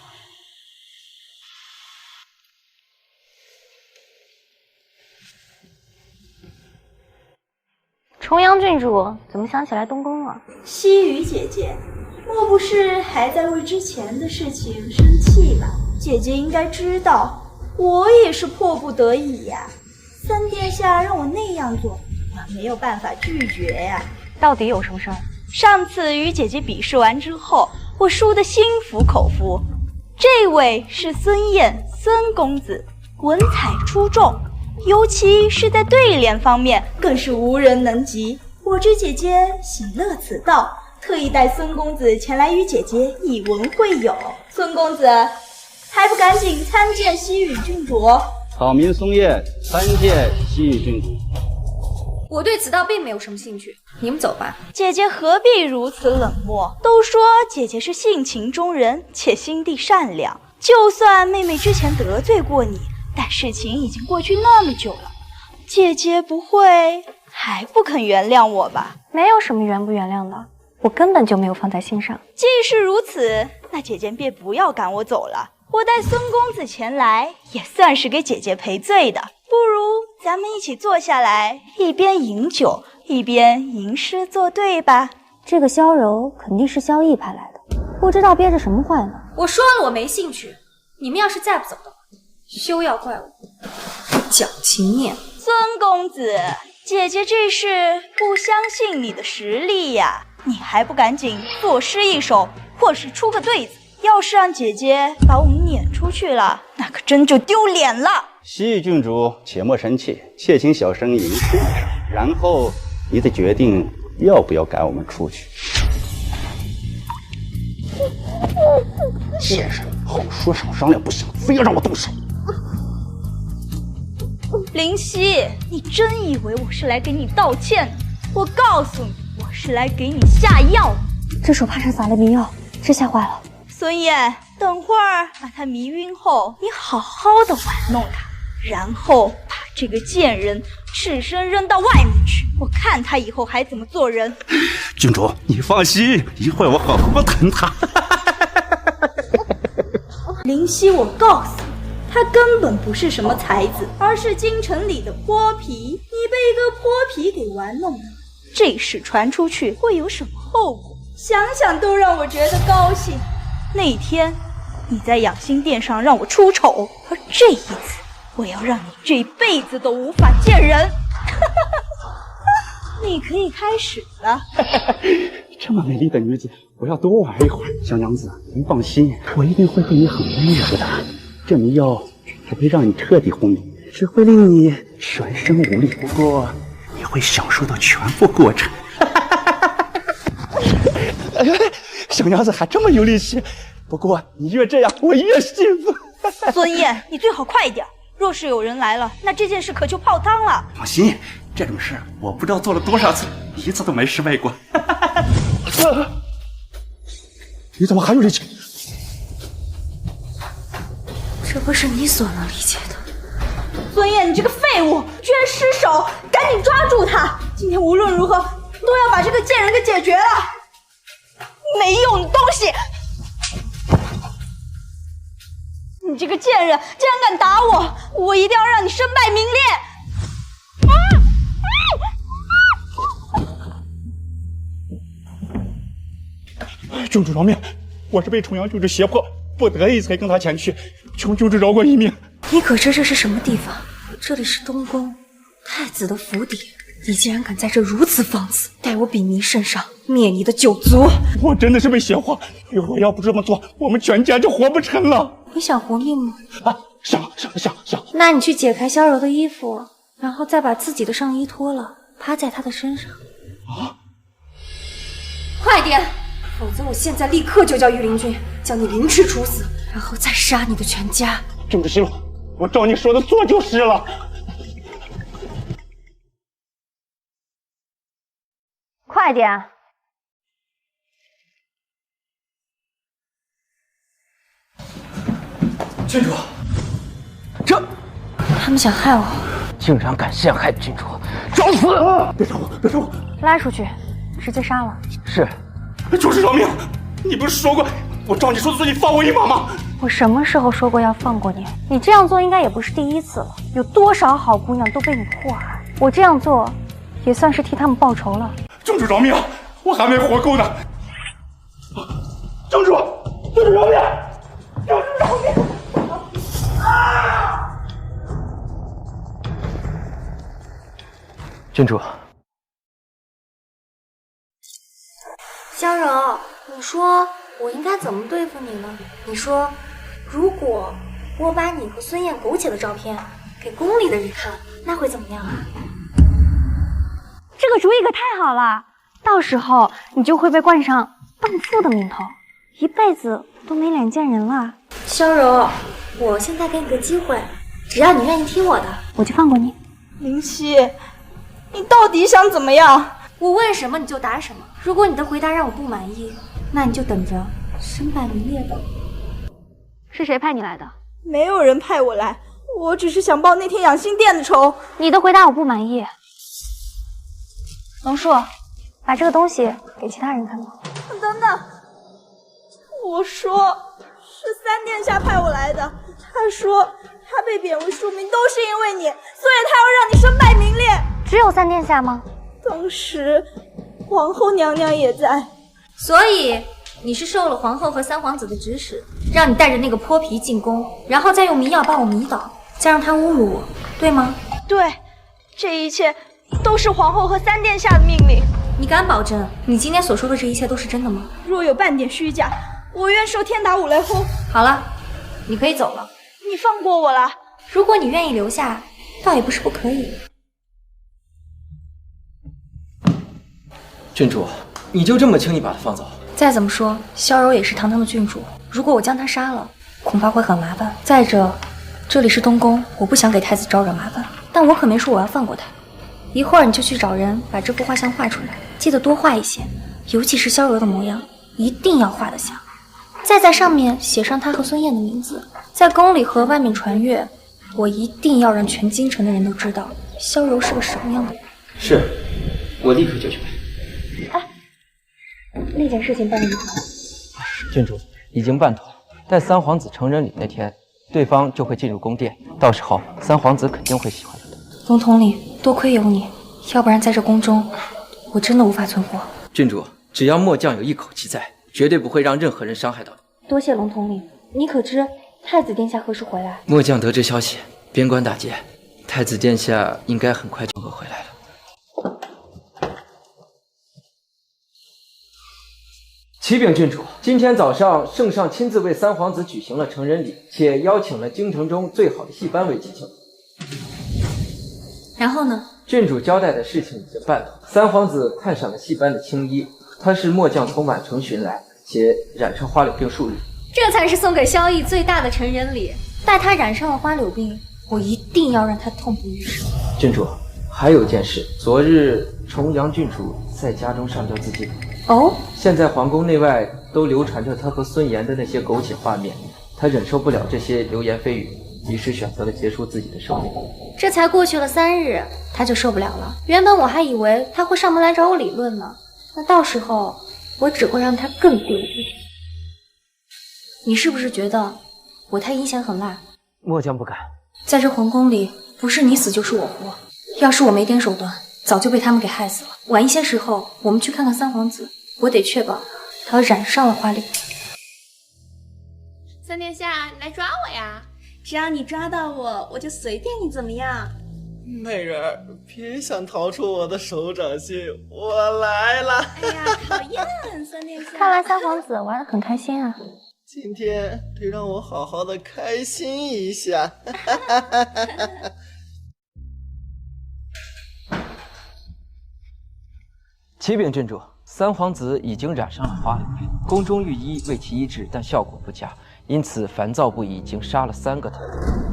重阳郡主怎么想起来东宫了？西雨姐姐，莫不是还在为之前的事情生气吧？姐姐应该知道，我也是迫不得已呀。三殿下让我那样做，我没有办法拒绝呀。到底有什么事儿？上次与姐姐比试完之后，我输得心服口服。这位是孙燕，孙公子，文采出众，尤其是在对联方面更是无人能及。我知姐姐喜乐此道，特意带孙公子前来与姐姐以文会友。孙公子还不赶紧参见西域郡主？草民松叶参见西域郡主。我对此道并没有什么兴趣，你们走吧。姐姐何必如此冷漠？都说姐姐是性情中人，且心地善良。就算妹妹之前得罪过你，但事情已经过去那么久了，姐姐不会还不肯原谅我吧？没有什么原不原谅的，我根本就没有放在心上。既是如此，那姐姐便不要赶我走了。我带孙公子前来，也算是给姐姐赔罪的。不如咱们一起坐下来，一边饮酒，一边吟诗作对吧？这个萧柔肯定是萧逸派来的，不知道憋着什么坏呢。我说了，我没兴趣。你们要是再不走的话，休要怪我不讲情面。孙公子，姐姐这是不相信你的实力呀，你还不赶紧作诗一首，或是出个对子？要是让姐姐把我们撵出去了，那可真就丢脸了。西域郡主，且莫生气，且请小生吟诗一首，然后你得决定要不要赶我们出去。贱人，好说少商量不行，非要让我动手。林夕，你真以为我是来给你道歉的？我告诉你，我是来给你下药的。这手帕上撒了迷药，这下坏了。孙燕，等会儿把他迷晕后，你好好的玩弄他，然后把这个贱人赤身扔到外面去，我看他以后还怎么做人。郡主，你放心，一会儿我好好疼他。林夕，我告诉你，他根本不是什么才子，而是京城里的泼皮。你被一个泼皮给玩弄了，这事传出去会有什么后果？想想都让我觉得高兴。那天你在养心殿上让我出丑，而这一次我要让你这辈子都无法见人。你可以开始了。这么美丽的女子，我要多玩一会儿。小娘子，您放心，我一定会对你很温柔的。这迷药不会让你彻底昏迷，只会令你全身无力。不过你会享受到全部过程。小娘子还这么有力气，不过你越这样，我越幸福。孙燕，你最好快一点，若是有人来了，那这件事可就泡汤了。放心，这种事我不知道做了多少次，一次都没失败过。你怎么还有力气？这不是你所能理解的。孙燕，你这个废物，居然失手！赶紧抓住他！今天无论如何都要把这个贱人给解决了。没用的东西！你这个贱人，竟然敢打我！我一定要让你身败名裂！郡主饶命！我是被重阳郡主胁迫，不得已才跟他前去，求郡主饶我一命。你可知这是什么地方？这里是东宫，太子的府邸。你竟然敢在这如此放肆，待我比泥圣上灭你的九族！我真的是被胁迫，我要不这么做，我们全家就活不成了。你想活命吗？想。那你去解开萧柔的衣服，然后再把自己的上衣脱了，趴在她的身上。快点，否则我现在立刻就叫御林军将你凌迟处死，然后再杀你的全家。郡主息怒，我照你说的做就是了。快点！郡主，这他们想害我，竟然敢陷害郡主，找死！别抓我！拉出去，直接杀了。是。主事饶命！你不是说过我照你说的做，你放我一马吗？我什么时候说过要放过你？你这样做应该也不是第一次了。有多少好姑娘都被你祸害，我这样做也算是替他们报仇了。郡主饶命！我还没活够呢！郡主饶命！郡主饶命！郡主，萧柔，你说我应该怎么对付你呢？你说，如果我把你和孙燕苟且的照片给宫里的人看，那会怎么样啊？这个主意可太好了，到时候你就会被冠上荡妇的名头，一辈子都没脸见人了。萧柔，我现在给你个机会，只要你愿意听我的，我就放过你。林夕，你到底想怎么样？我问什么你就答什么。如果你的回答让我不满意，那你就等着身败名裂吧。是谁派你来的？没有人派我来，我只是想报那天养心殿的仇。你的回答我不满意。龙树，把这个东西给其他人看看。等等，我说是三殿下派我来的，他说他被贬为庶民都是因为你，所以他要让你身败名裂。只有三殿下吗？当时皇后娘娘也在。所以你是受了皇后和三皇子的指使，让你带着那个泼皮进宫，然后再用迷药把我迷倒，再让他侮辱我，对吗？对，这一切都是皇后和三殿下的命令。你敢保证你今天所说的这一切都是真的吗？若有半点虚假，我愿受天打五雷轰。好了，你可以走了。你放过我了。如果你愿意留下，倒也不是不可以。郡主，你就这么轻易把他放走？再怎么说，萧柔也是堂堂的郡主，如果我将她杀了，恐怕会很麻烦。再者，这里是东宫，我不想给太子招惹麻烦，但我可没说我要放过他。一会儿你就去找人把这幅画像画出来，记得多画一些，尤其是萧柔的模样，一定要画得像。再在上面写上他和孙燕的名字，在宫里和外面传阅。我一定要让全京城的人都知道萧柔是个什么样的人。是，我立刻就去办。那件事情办得如何？郡主已经办妥了，待三皇子成人礼那天，对方就会进入宫殿，到时候三皇子肯定会喜欢他的。龙统领，多亏有你，要不然在这宫中，我真的无法存活。郡主，只要末将有一口气在，绝对不会让任何人伤害到你。多谢龙统领，你可知太子殿下何时回来？末将得知消息，边关大捷，太子殿下应该很快就会回来了。启禀郡主，今天早上圣上亲自为三皇子举行了成人礼，且邀请了京城中最好的戏班为吉庆。然后呢？郡主交代的事情已经办妥，三皇子看上了戏班的青衣，他是末将从满城寻来，且染上花柳病数日。这才是送给萧逸最大的成人礼。待他染上了花柳病，我一定要让他痛不欲生。郡主，还有件事，昨日重阳郡主在家中上吊自尽。哦，现在皇宫内外都流传着他和孙岩的那些苟且画面，他忍受不了这些流言蜚语，于是选择了结束自己的生命。这才过去了3日，他就受不了了。原本我还以为他会上门来找我理论呢，那到时候我只会让他更丢脸。你是不是觉得我太阴险狠辣？末将不敢。在这皇宫里，不是你死就是我活。要是我没点手段，早就被他们给害死了。晚一些时候，我们去看看三皇子，我得确保他染上了花柳。三殿下，你来抓我呀！只要你抓到我，我就随便你怎么样。美人儿，别想逃出我的手掌心，我来了！哎呀，讨厌，三殿下！看来三皇子玩得很开心啊。今天得让我好好的开心一下。启禀郡主，三皇子已经染上了花柳病，宫中御医为其医治，但效果不佳，因此烦躁不已，已经杀了3个他。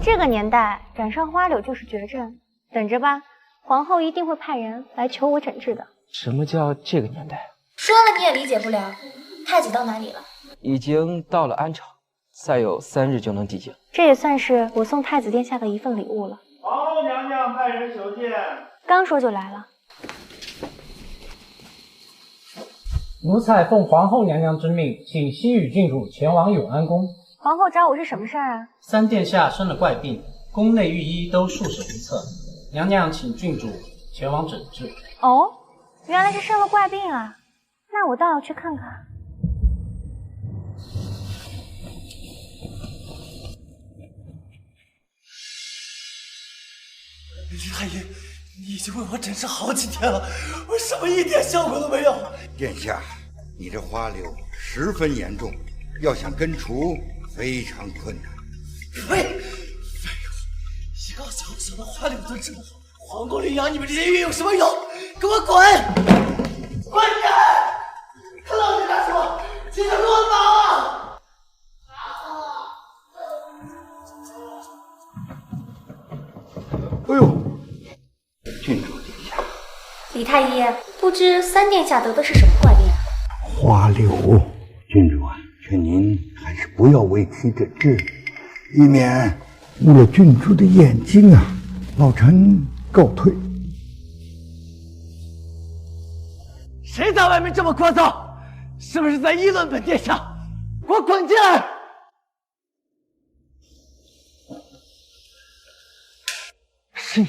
这个年代染上花柳就是绝症，等着吧，皇后一定会派人来求我诊治的。什么叫这个年代？说了你也理解不了。太子到哪里了？已经到了安朝，再有3日就能抵京。这也算是我送太子殿下的一份礼物了。皇后娘娘派人求见。刚说就来了。奴才奉皇后娘娘之命，请西域郡主前往永安宫。皇后找我是什么事儿啊？三殿下生了怪病，宫内御医都束手无策，娘娘请郡主前往诊治。哦，原来是生了怪病啊，那我倒要去看看。太医，你已经为我诊治好几天了，为什么一点效果都没有？殿下，你这花柳十分严重，要想根除非常困难。废物！一个小小的花柳都治不好，皇宫里养你们这些御有什么用？给我滚！滚开！看老子干什么？请你给我跑啊！哎呦！郡主殿下，李太医，不知三殿下得的是什么怪病啊？花柳，郡主啊，劝您还是不要为其诊治，以免误了郡主的眼睛啊！老臣告退。谁在外面这么聒噪？是不是在议论本殿下？给我滚进来！是你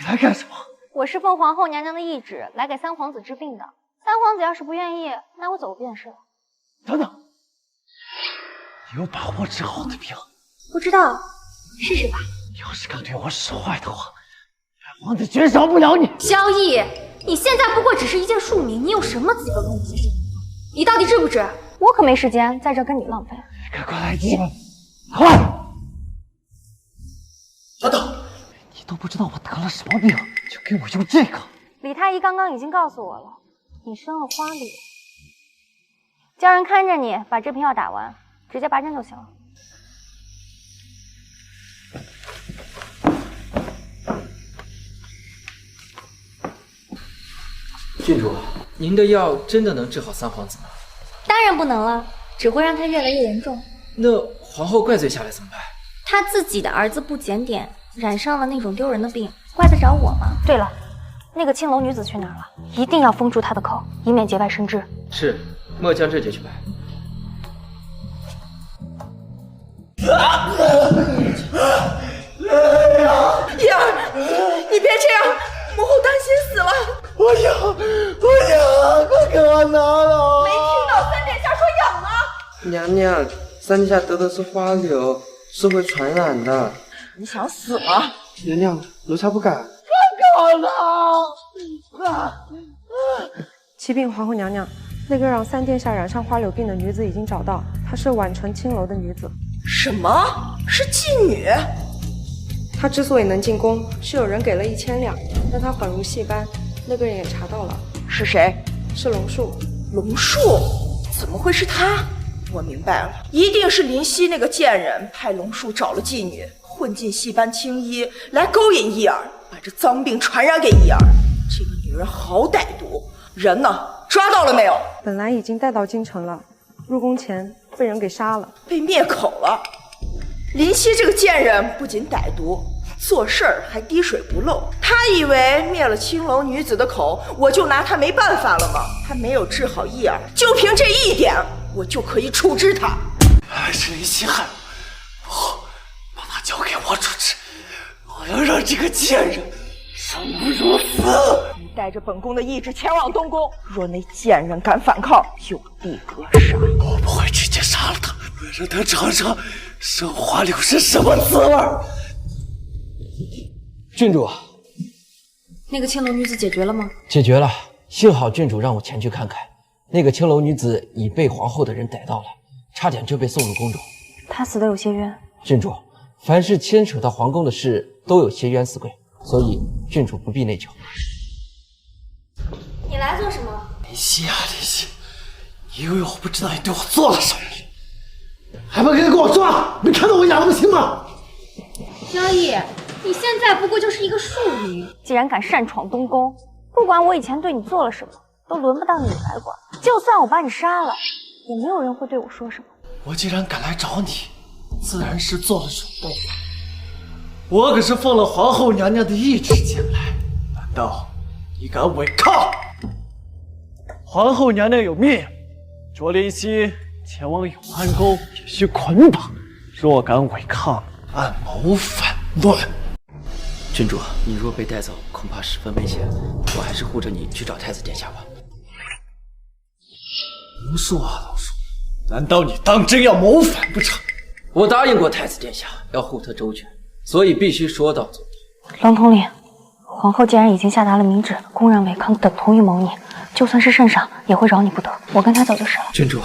来干什么？我是奉皇后娘娘的懿旨来给三皇子治病的。三皇子要是不愿意，那我走便是了。等等，你有把握治好我的病？不知道，试试吧。要是敢对我使坏的话，本皇子绝少不了你。萧逸，你现在不过只是一介庶民，你有什么资格跟我接近？你到底治不治？我可没时间在这跟你浪费。赶快来接！快！等等，你都不知道我得了什么病，就给我用这个？李太医刚刚已经告诉我了，你生了花柳。叫人看着你，把这瓶药打完，直接拔针就行了。郡主，您的药真的能治好三皇子吗？当然不能了，只会让他越来越严重。那皇后怪罪下来怎么办？他自己的儿子不检点，染上了那种丢人的病，怪得着我吗？对了，那个青楼女子去哪儿了？一定要封住她的口，以免节外生枝。是，末将这就去办。燕儿，你别这样，母后担心死了。我有，快给我拿了！没听到三殿下说养吗？娘娘，三殿下得的是花柳，是会传染的。你想死吗？娘娘，奴才不敢。快给我拿！启禀皇后娘娘，那个让三殿下染上花柳病的女子已经找到，她是宛城青楼的女子。什么？是妓女？她之所以能进宫，是有人给了1000两，让她缓入戏班。那个人也查到了，是谁？是龙树。龙树？怎么会是他？我明白了，一定是林夕那个贱人派龙树找了妓女，混进戏班青衣，来勾引伊儿，把这脏病传染给伊儿。这个女人好歹毒，人呢？抓到了没有？本来已经带到京城了，入宫前被人给杀了，被灭口了。林夕这个贱人不仅歹毒，做事儿还滴水不漏。他以为灭了青楼女子的口，我就拿他没办法了吗？他没有治好伊儿，就凭这一点，我就可以处置他。还是林夕害我，不，把他交给我处置。我要让这个贱人生不如死。你带着本宫的懿旨前往东宫，若那贱人敢反抗，就地格杀。我不会直接杀了他，我让他尝尝生花柳是什么滋味。郡主，那个青楼女子解决了吗？解决了，幸好郡主让我前去看看。那个青楼女子已被皇后的人逮到了，差点就被送入宫中。她死的有些冤。郡主，凡是牵扯到皇宫的事，都有些冤死鬼，所以郡主不必内疚。你来做什么？林夕啊，林夕，你以为我不知道你对我做了什么？还不赶紧给我抓！没看到我哑不行吗？萧逸，你现在不过就是一个庶女，既然敢擅闯东宫，不管我以前对你做了什么，都轮不到你来管。就算我把你杀了，也没有人会对我说什么。我既然敢来找你，自然是做了准备。我可是奉了皇后娘娘的懿旨前来，难道你敢违抗？皇后娘娘有命，卓林夕前往永安宫，必须捆绑。若敢违抗，按谋反论。郡主，你若被带走，恐怕十分危险。我还是护着你去找太子殿下吧。龙树啊，龙树，难道你当真要谋反不成？我答应过太子殿下要护他周全，所以必须说到做到。郎统领，皇后既然已经下达了明旨，公然违抗等同于谋逆，就算是圣上也会饶你不得。我跟他走就是了。郡主，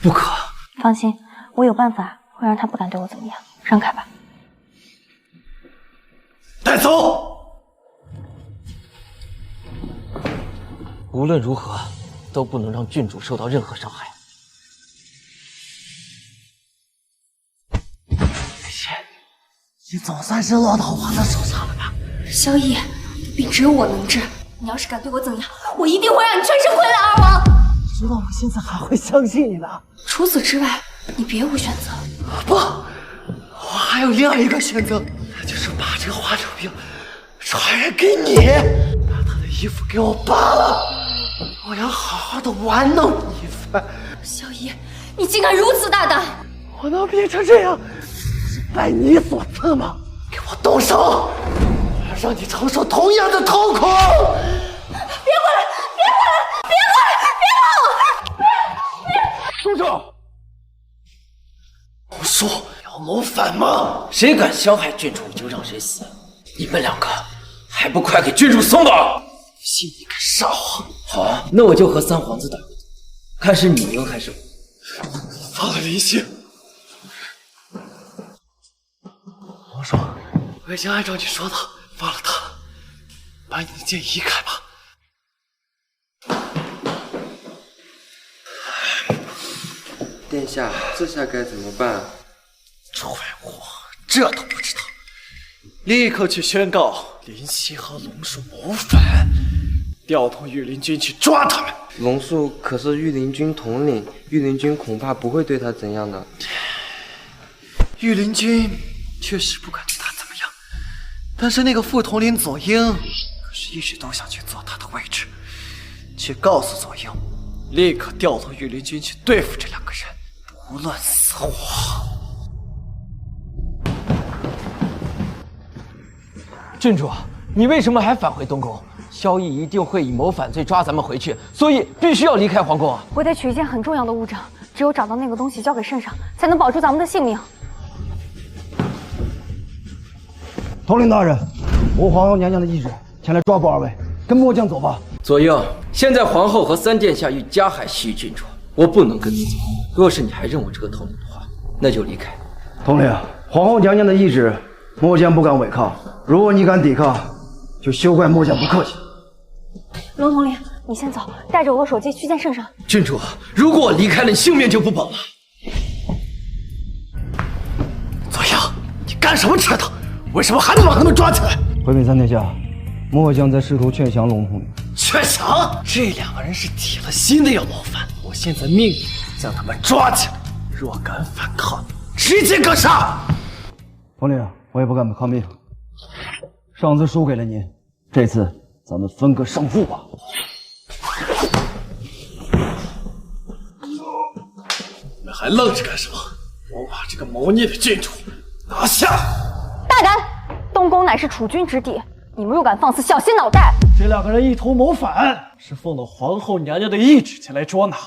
不可。放心，我有办法会让他不敢对我怎么样。让开吧。带走。无论如何，都不能让郡主受到任何伤害。你总算是落到我的手上了吧？萧逸，病只有我能治，你要是敢对我怎样，我一定会让你全身溃烂而亡。知道我现在还会相信你呢。除此之外，你别无选择。不，我还有另外一个选择，那就是把这个花柳病传染给你，把他的衣服给我扒了，我要好好的玩弄你一番。萧逸，你竟敢如此大胆！我能变成这样，是拜你所赐吗？给我动手，我要让你承受同样的痛苦。别过来！别过来！别过来！别碰我！住手！龙树要谋反吗？谁敢伤害郡主，就让谁死。你们两个还不快给郡主松绑！信你个傻皇！好啊，那我就和三皇子打个赌，看是你赢还是我。放了林夕。王叔，我已经按照你说的放了他，把你的剑移开吧。殿下，这下该怎么办？蠢货，这都不知道！立刻去宣告林夕和龙树谋反，调动御林军去抓他们。龙树可是御林军统领，御林军恐怕不会对他怎样的。御林军确实不敢对他怎么样，但是那个副统领左英可是一直都想去做他的位置。去告诉左英，立刻调动御林军去对付这两个人，不论死活。郡主，你为什么还返回东宫？萧逸一定会以谋反罪抓咱们回去，所以必须要离开皇宫啊！我得取一件很重要的物证，只有找到那个东西交给圣上，才能保住咱们的性命。统领大人，我皇后娘娘的懿旨，前来抓捕二位，跟末将走吧。左右，现在皇后和三殿下欲加害西域郡主，我不能跟你走。若是你还认我这个统领的话，那就离开。统领，皇后娘娘的懿旨，末将不敢违抗。如果你敢抵抗，就休怪末将不客气。龙统领，你先走，带着我和手机去见圣上。郡主，如果我离开了，你性命就不保了。左右，你干什么吃的？为什么还不把他们抓起来？回禀三殿下，末将在试图劝降龙统领。劝降？这2个人是铁了心的要谋反，我现在命令将他们抓起来，若敢反抗，直接格杀。统领，我也不敢抗命。上次输给了您，这次咱们分个胜负吧。你们还愣着干什么？我把这个谋逆的郡主拿下！大胆！东宫乃是储君之地，你们若敢放肆，小心脑袋！这2个人意图谋反，是奉了皇后娘娘的懿旨前来捉拿，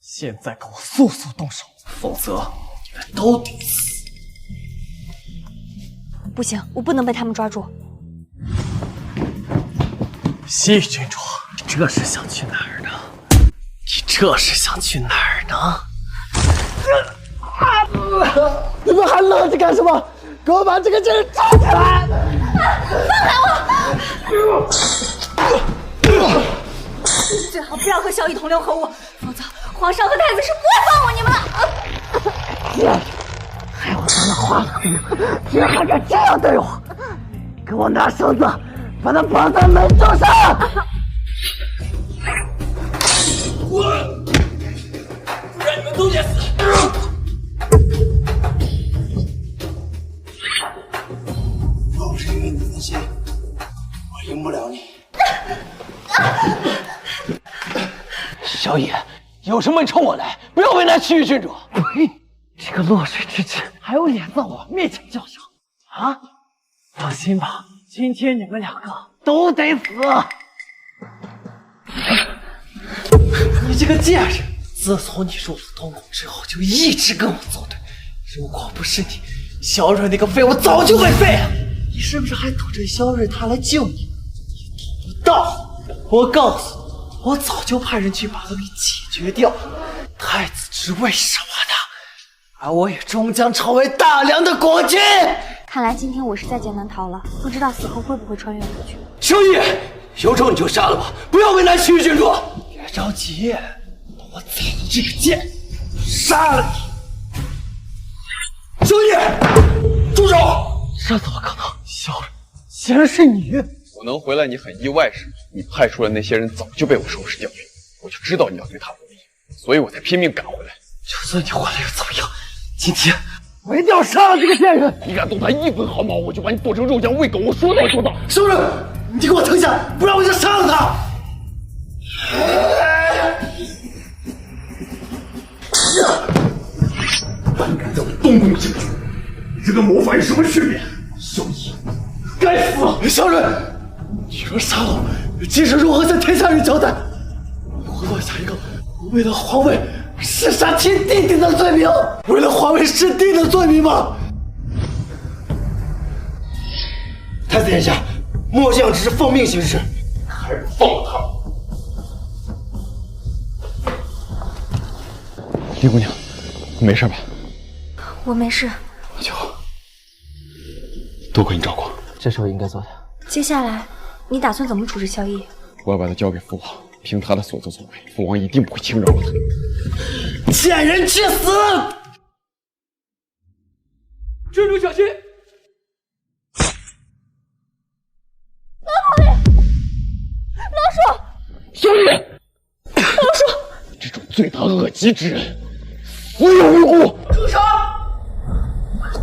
现在给我速速动手，否则你们都得死！不行，我不能被他们抓住。西域郡主，你这是想去哪儿呢？你这是想去哪儿呢？你们还愣着干什么？给我把这个贱人抓起来！放开我！最好不要和萧逸同流合污，否则皇上和太子是不会放过你们的。害我当了花子，居然还敢这样对我！给我拿绳子，把他绑在门柱上！滚！不然你们都得死！要是因为你的心，我赢不了你。小野，有什么你冲我来，不要为难西域郡主。呸！这个落水之妻还有脸在我面前叫嚣啊！放心吧，今天你们2个都得死。你这个贱人，自从你入了东宫之后，就一直跟我作对。如果不是你，萧睿那个废物早就被废了。你是不是还等着萧睿他来救你？你等不到！我告诉你，我早就派人去把他给解决掉。太子之位是我的，而我也终将成为大梁的国君。看来今天我是在劫难逃了，不知道死后会不会穿越回去。萧逸，有种你就杀了吧，不要为难西域郡主。别着急，等我宰了这个贱，杀了你。萧逸，住手！这怎么可能？萧睿，竟然是你！我能回来，你很意外是吗？你派出来那些人早就被我收拾掉了，我就知道你要对他不利，所以我才拼命赶回来。就算你回来又怎么样？今天我一定要杀了这个贱人！你敢动他1分毫毛，我就把你剁成肉酱喂狗！我说到做到。萧睿，你给我停下，不然我就杀了他！胆敢在我东宫进驻，你这个谋反有什么区别？萧逸，该死！萧睿，你若杀了我，今日如何向天下人交代？你会落下一个为了皇位弑杀亲弟弟的罪名，为了皇位弑弟的罪名吗？太子殿下，末将只是奉命行事，还不放了他！李姑娘，你没事吧？我没事。那就多亏你照顾。这是我应该做的。接下来你打算怎么处置萧逸？我要把他交给父王，凭他的所作所为，父王一定不会轻饶了他。贱人去死！郡主小心！老统领，老鼠，萧逸，老鼠，这种罪大恶极之人，死有余辜！住手！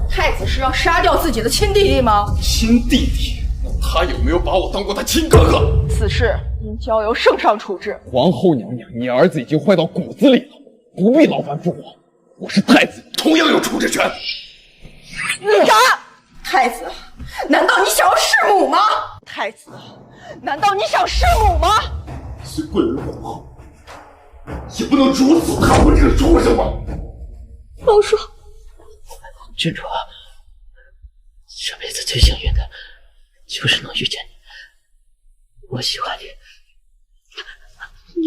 太子是要杀掉自己的亲弟弟吗？亲弟弟？他有没有把我当过他亲哥哥？此事应交由圣上处置。皇后娘娘，你儿子已经坏到骨子里了，不必劳烦父王。我是太子，同样有处置权。你敢！太子，难道你想要弑母吗？太子，难道你想弑母吗？虽贵为皇后，也不能如此看我这个畜生吧？老叔，郡主，这辈子最幸运的就是能遇见你。我喜欢你，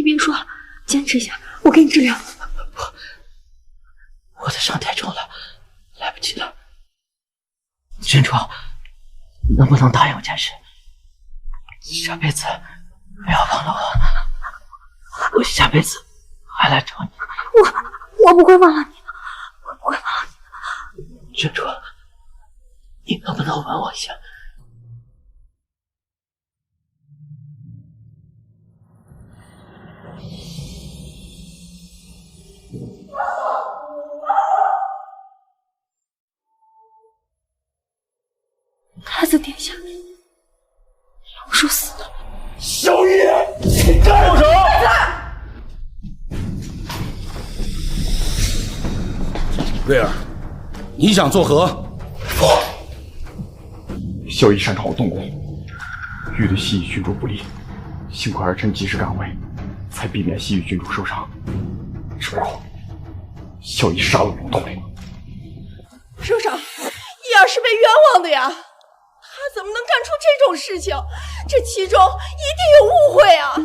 你别说了，坚持一下，我给你治疗。我的伤太重了，来不及了。郡主，能不能答应我件事？这辈子不要忘了我，我下辈子还来找你。我不会忘了你的，我不会忘了你的。郡主，你能不能吻我一下？太子殿下，龙叔死了。萧逸，你站住！瑞儿，你想作何？萧逸擅闯我东宫，欲对西域郡主不利，幸亏儿臣及时赶回，才避免西域郡主受伤。只不过，萧逸杀了龙统领。圣上，义儿是被冤枉的呀，他怎么能干出这种事情？这其中一定有误会啊！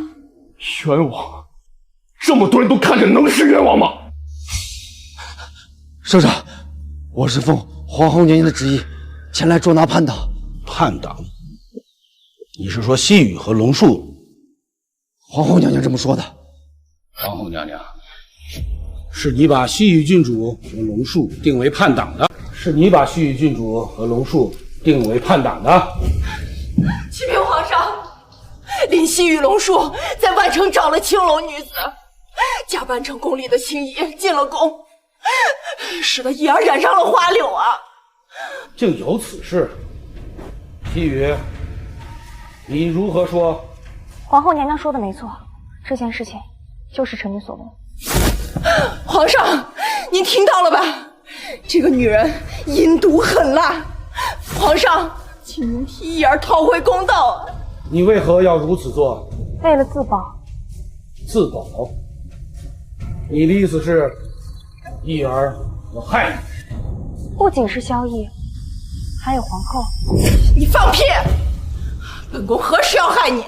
冤枉？这么多人都看着，能是冤枉吗？圣上，我是奉皇后娘娘的旨意前来捉拿叛党。叛党？你是说西域和龙树？皇后娘娘这么说的。皇后娘娘，是你把西域郡主和龙树定为叛党的？是你把西域郡主和龙树定为叛党的？启禀皇上，林西与龙树在万城找了青楼女子，假扮成宫里的青衣进了宫，使得义儿染上了花柳啊！竟有此事！西域，你如何说？皇后娘娘说的没错，这件事情就是臣女所为。皇上，您听到了吧？这个女人阴毒狠辣，皇上，请您替义儿讨回公道。你为何要如此做？为了自保。自保？你的意思是，义儿要害你？不仅是萧逸，还有皇后。你放屁！本宫何时要害你？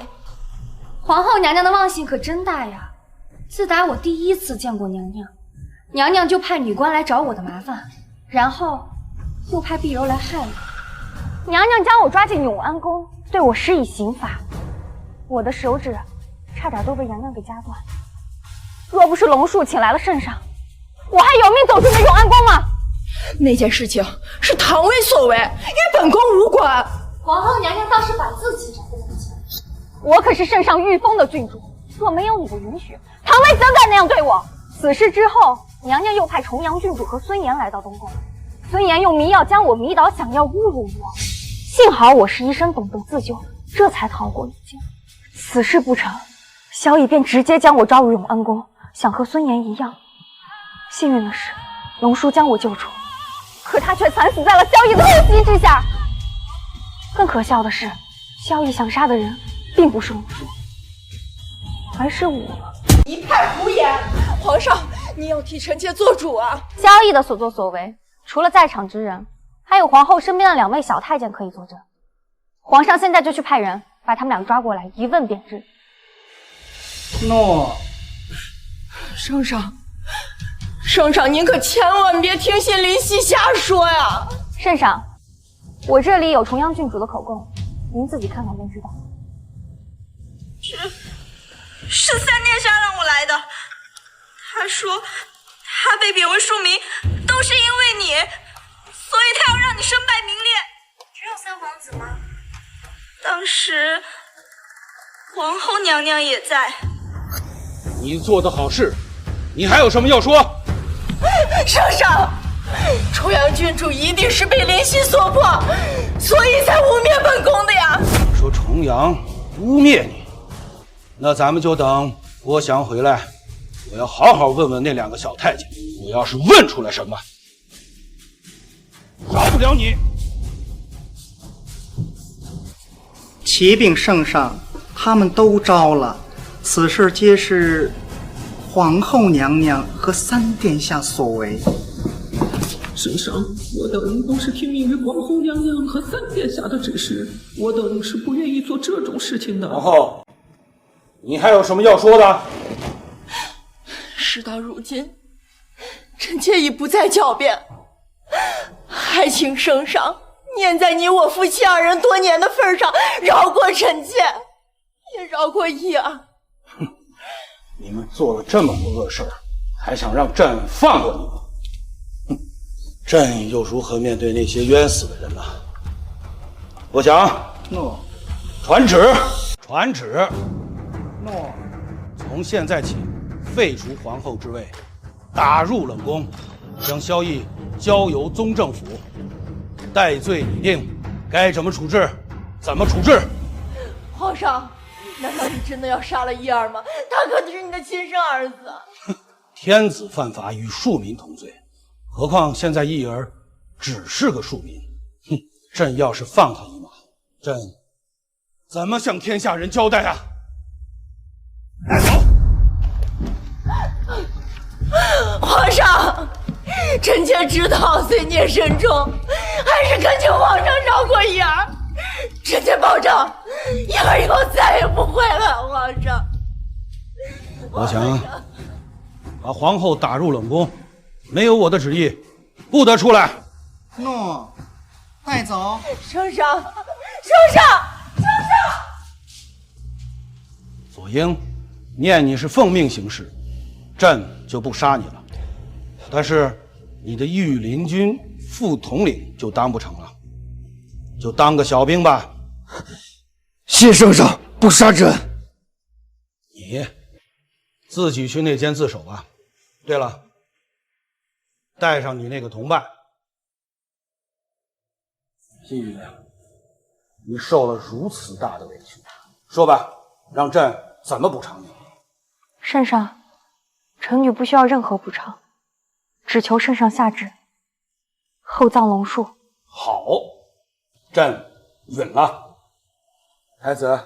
皇后娘娘的忘性可真大呀！自打我第一次见过娘娘，娘娘就派女官来找我的麻烦，然后又派碧柔来害我。娘娘将我抓进永安宫，对我施以刑罚，我的手指差点都被娘娘给夹断。若不是龙树请来了圣上，我还有命走进这永安宫吗？那件事情是唐薇所为，与本宫无关。皇后娘娘倒是把自己找得很清，我可是圣上御封的郡主，若没有你的允许，唐薇怎敢那样对我？此事之后，娘娘又派重阳郡主和孙岩来到东宫，孙岩用迷药将我迷倒，想要侮辱我。幸好我是医生，懂得自救，这才逃过一劫。此事不成，萧逸便直接将我招入永安宫，想和孙岩一样。幸运的是，龙叔将我救出，可他却惨死在了萧逸的恶袭之下。更可笑的是，萧逸想杀的人并不是龙叔，而是我。一派胡言！皇上，你要替臣妾做主啊！萧逸的所作所为，除了在场之人，还有皇后身边的2位小太监可以作证。皇上现在就去派人把他们俩抓过来，一问便知。诺。圣上，圣上，您可千万别听信林夕瞎说呀！圣上，我这里有重阳郡主的口供，您自己看看便知道。是三殿下让我来的，他说他被贬为庶民都是因为你，所以他要让你身败名裂。只有三皇子吗？当时皇后娘娘也在。你做的好事，你还有什么要说？圣上，重阳郡主一定是被林夕所迫，所以才污蔑本宫的呀！说重阳污蔑你，那咱们就等郭翔回来，我要好好问问那2个小太监，我要是问出来什么，饶不了你。启禀圣上，他们都招了，此事皆是皇后娘娘和三殿下所为。圣上，我等都是听命于皇后娘娘和三殿下的指示，我等是不愿意做这种事情的。皇后，你还有什么要说的？事到如今，臣妾已不再狡辩，还请圣上念在你我夫妻二人多年的份上，饶过臣妾，也饶过义儿。你们做了这么多恶事，还想让朕放过你们？朕又如何面对那些冤死的人呢？我想，诺，传旨，传旨，诺，从现在起废除皇后之位，打入冷宫，将萧绎交由宗正府，待罪拟定，该怎么处置，怎么处置。皇上，难道你真的要杀了义儿吗？他可是你的亲生儿子。天子犯法与庶民同罪，何况现在义儿只是个庶民。朕要是放他一马，朕怎么向天下人交代啊？带走！皇上，臣妾知道罪孽深重，还是恳请皇上饶过义儿。臣妾保证，义儿以后再也不会了。皇上，我想把皇后打入冷宫，没有我的旨意，不得出来。诺，带走。圣上，圣上，圣上。左英，念你是奉命行事，朕就不杀你了。但是你的御林军副统领就当不成了，就当个小兵吧。谢圣上，不杀朕。你自己去内监自首吧。对了，带上你那个同伴。细雨，你受了如此大的委屈，说吧，让朕怎么补偿你？圣上，臣女不需要任何补偿，只求圣上下旨，厚葬龙树。好，朕允了。太子，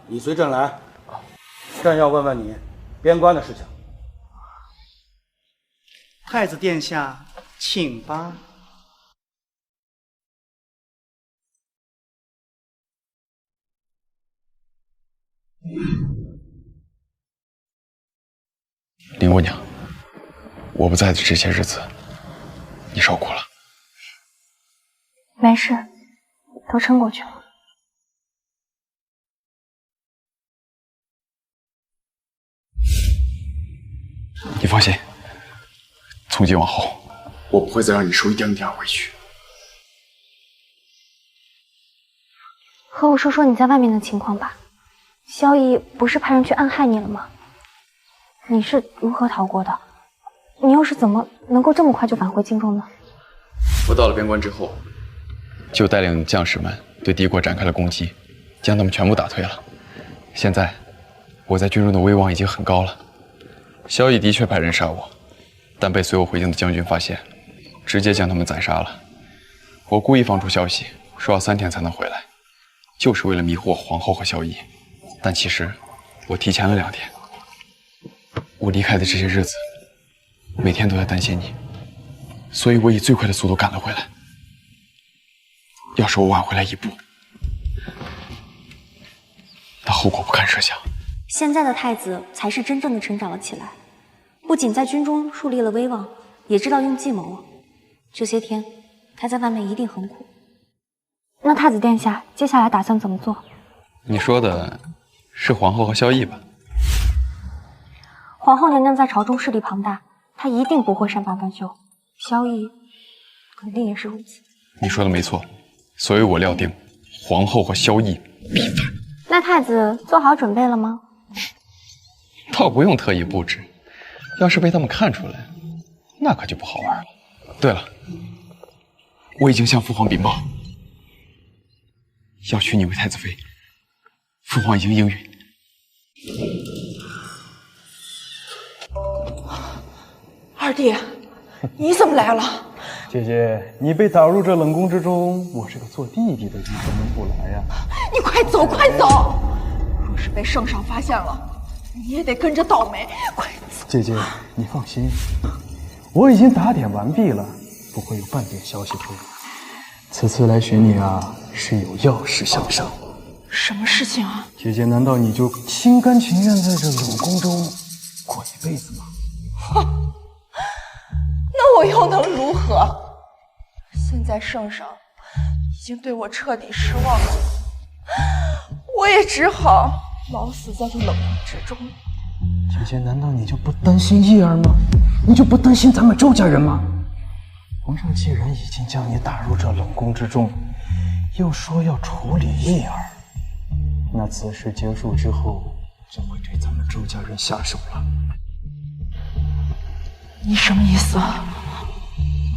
你随朕来，朕要问问你边关的事情。太子殿下，请吧。林姑娘，我不在的这些日子，你受苦了。没事，都撑过去了。你放心，从今往后，我不会再让你受一丁点委屈。和我说说你在外面的情况吧。萧绎不是派人去暗害你了吗？你是如何逃过的？你又是怎么能够这么快就返回京中呢？我到了边关之后，就带领将士们对敌国展开了攻击，将他们全部打退了。现在，我在军中的威望已经很高了。萧绎的确派人杀我，但被随我回京的将军发现，直接将他们宰杀了。我故意放出消息，说要3天才能回来，就是为了迷惑皇后和萧绎。但其实，我提前了2天。我离开的这些日子，每天都在担心你，所以我以最快的速度赶了回来。要是我晚回来一步，那后果不堪设想。现在的太子才是真正的成长了起来，不仅在军中树立了威望，也知道用计谋了。这些天他在外面一定很苦。那太子殿下接下来打算怎么做？你说的是皇后和萧绎吧？皇后娘娘在朝中势力庞大，她一定不会善罢甘休。萧绎肯定也是如此。你说的没错，所以我料定皇后和萧绎必反。那太子做好准备了吗？倒不用特意布置，要是被他们看出来，那可就不好玩了。对了，我已经向父皇禀报，要娶你为太子妃，父皇已经应允。二弟，你怎么来了？姐姐，你被打入这冷宫之中，我这个做弟弟的怎么能不来呀？你快走，快走！若是被圣上发现了，你也得跟着倒霉。快走！姐姐，你放心，我已经打点完毕了，不会有半点消息出来。此次来寻你啊，是有要事相商。什么事情啊？姐姐，难道你就心甘情愿在这冷宫中过一辈子吗？我又能如何？现在圣上已经对我彻底失望了，我也只好老死在这冷宫之中。姐姐，难道你就不担心义儿吗？你就不担心咱们周家人吗？皇上既然已经将你打入这冷宫之中，又说要处理义儿，那此事结束之后，就会对咱们周家人下手了。你什么意思？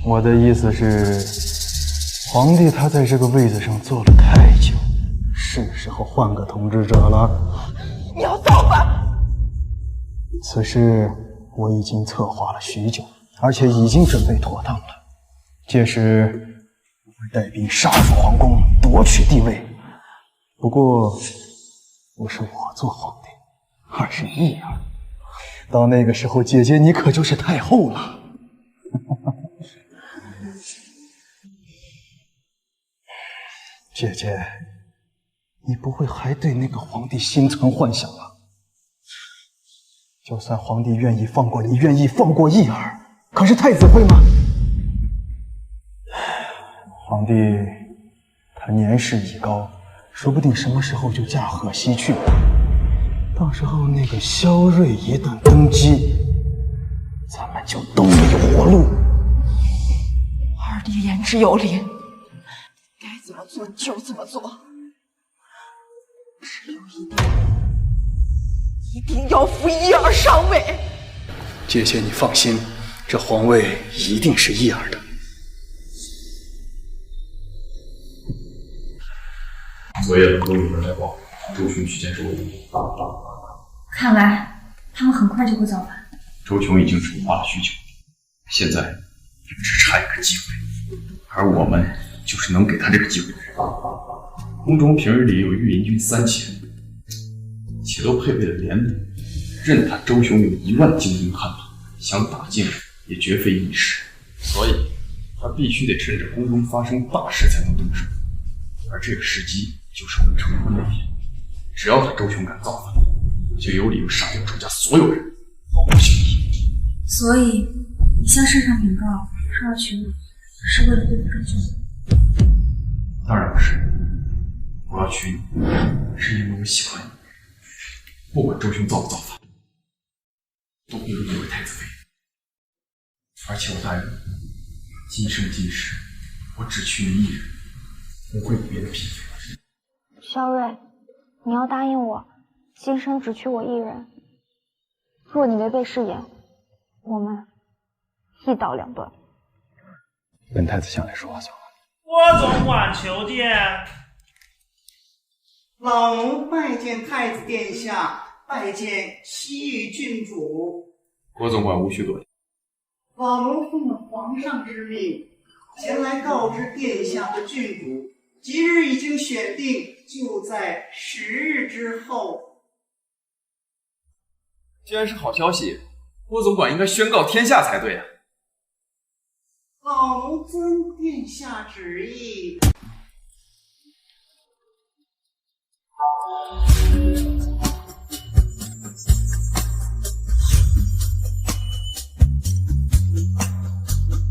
我的意思是，皇帝他在这个位子上坐了太久，是时候换个统治者了。你要造反！此事我已经策划了许久，而且已经准备妥当了。届时我会带兵杀入皇宫，夺取帝位。不过，不是我做皇帝，而是义儿。到那个时候，姐姐你可就是太后了。姐姐，你不会还对那个皇帝心存幻想吧？就算皇帝愿意放过你，愿意放过义儿，可是太子会吗？皇帝他年事已高，说不定什么时候就驾鹤西去。到时候那个萧睿一旦登基，咱们就都没有活路。二弟言之有理，该怎么做就怎么做。只有一点，一定要扶义儿上位。姐姐，你放心，这皇位一定是义儿的。昨夜冷宫有人来报，周雄去见周武。看来他们很快就会造反。周雄已经筹划了许久，现在只差一个机会，而我们就是能给他这个机会的人。宫中平日里有御林军3000，且都配备了连弩，任他周雄有1万精兵悍马，想打进来也绝非易事。所以，他必须得趁着宫中发生大事才能动手，而这个时机就是我们成婚那天。只要他周雄敢造反，就有理由杀掉周家所有人，包括兄弟。所以，你向圣上禀告说要娶我，是为了对你更重要？当然不是，我要娶你，是因为我喜欢你。不管周雄造不造反，都会立你为太子妃。而且我答应你，今生今世，我只娶你一人，不会有别的嫔妃。萧睿，你要答应我，今生只娶我一人。若你违背誓言，我们一刀两断。本太子向来说话算话。郭总管求见。老奴拜见太子殿下，拜见西域郡主。郭总管无需多谢。老奴奉了皇上之命，前来告知殿下和郡主，吉日已经选定，就在10日之后。既然是好消息，郭总管应该宣告天下才对啊！老奴遵殿下旨意。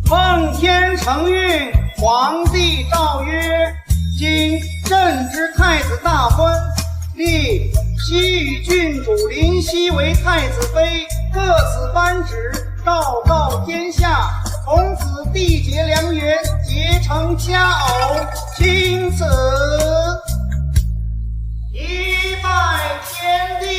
奉天承运，皇帝诏曰：今朕之太子大婚，立西域郡主林熙为太子妃，各此颁旨，昭告天下，从此缔结良缘，结成佳偶，钦此。一拜天地。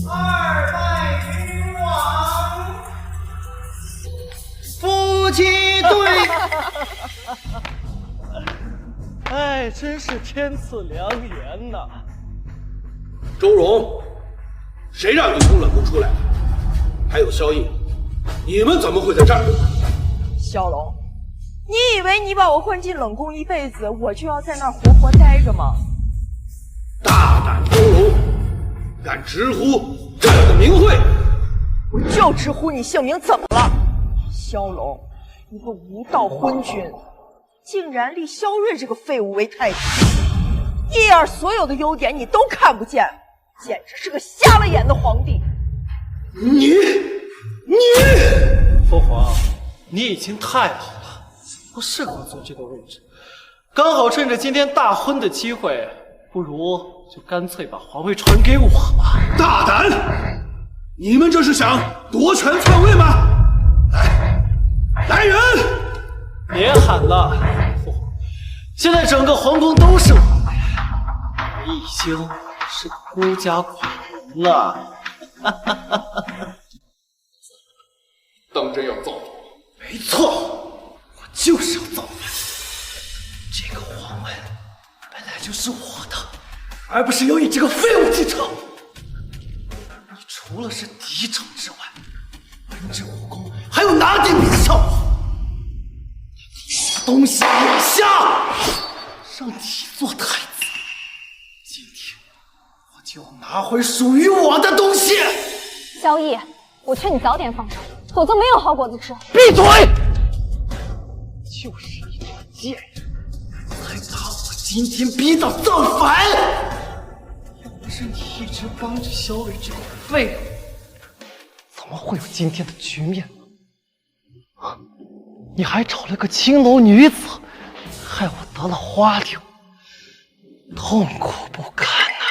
二拜君王，夫妻对。哎，真是天赐良缘呐！周荣，谁让你从冷宫出来的？还有萧逸，你们怎么会在这儿？萧龙，你以为你把我混进冷宫一辈子，我就要在那儿活活待着吗？大胆周荣，敢直呼朕的名讳！我就直呼你姓名，怎么了？萧龙，你个无道昏君，竟然立萧睿这个废物为太子，叶儿所有的优点你都看不见，简直是个瞎了眼的皇帝。你，父皇，你已经太老了，不适合坐这个位置。刚好趁着今天大婚的机会，不如就干脆把皇位传给我吧。大胆！你们这是想夺权篡位吗？来人！别喊了，父皇，现在整个皇宫都是我的，我已经是孤家寡人了。当真要造反？没错，我就是要造反。这个皇位本来就是我的，而不是由你这个废物继承。你除了是嫡长之外，本这武功还有哪点比得上我？东西眼下，让你做太子，今天我就要拿回属于我的东西。萧逸，我劝你早点放手，否则没有好果子吃。闭嘴！就是一个贱人，才把我今天逼到造反。要不是你一直帮着萧睿这个废物，怎么会有今天的局面呢？啊！你还找了个青楼女子，害我得了花柳，痛苦不堪呐！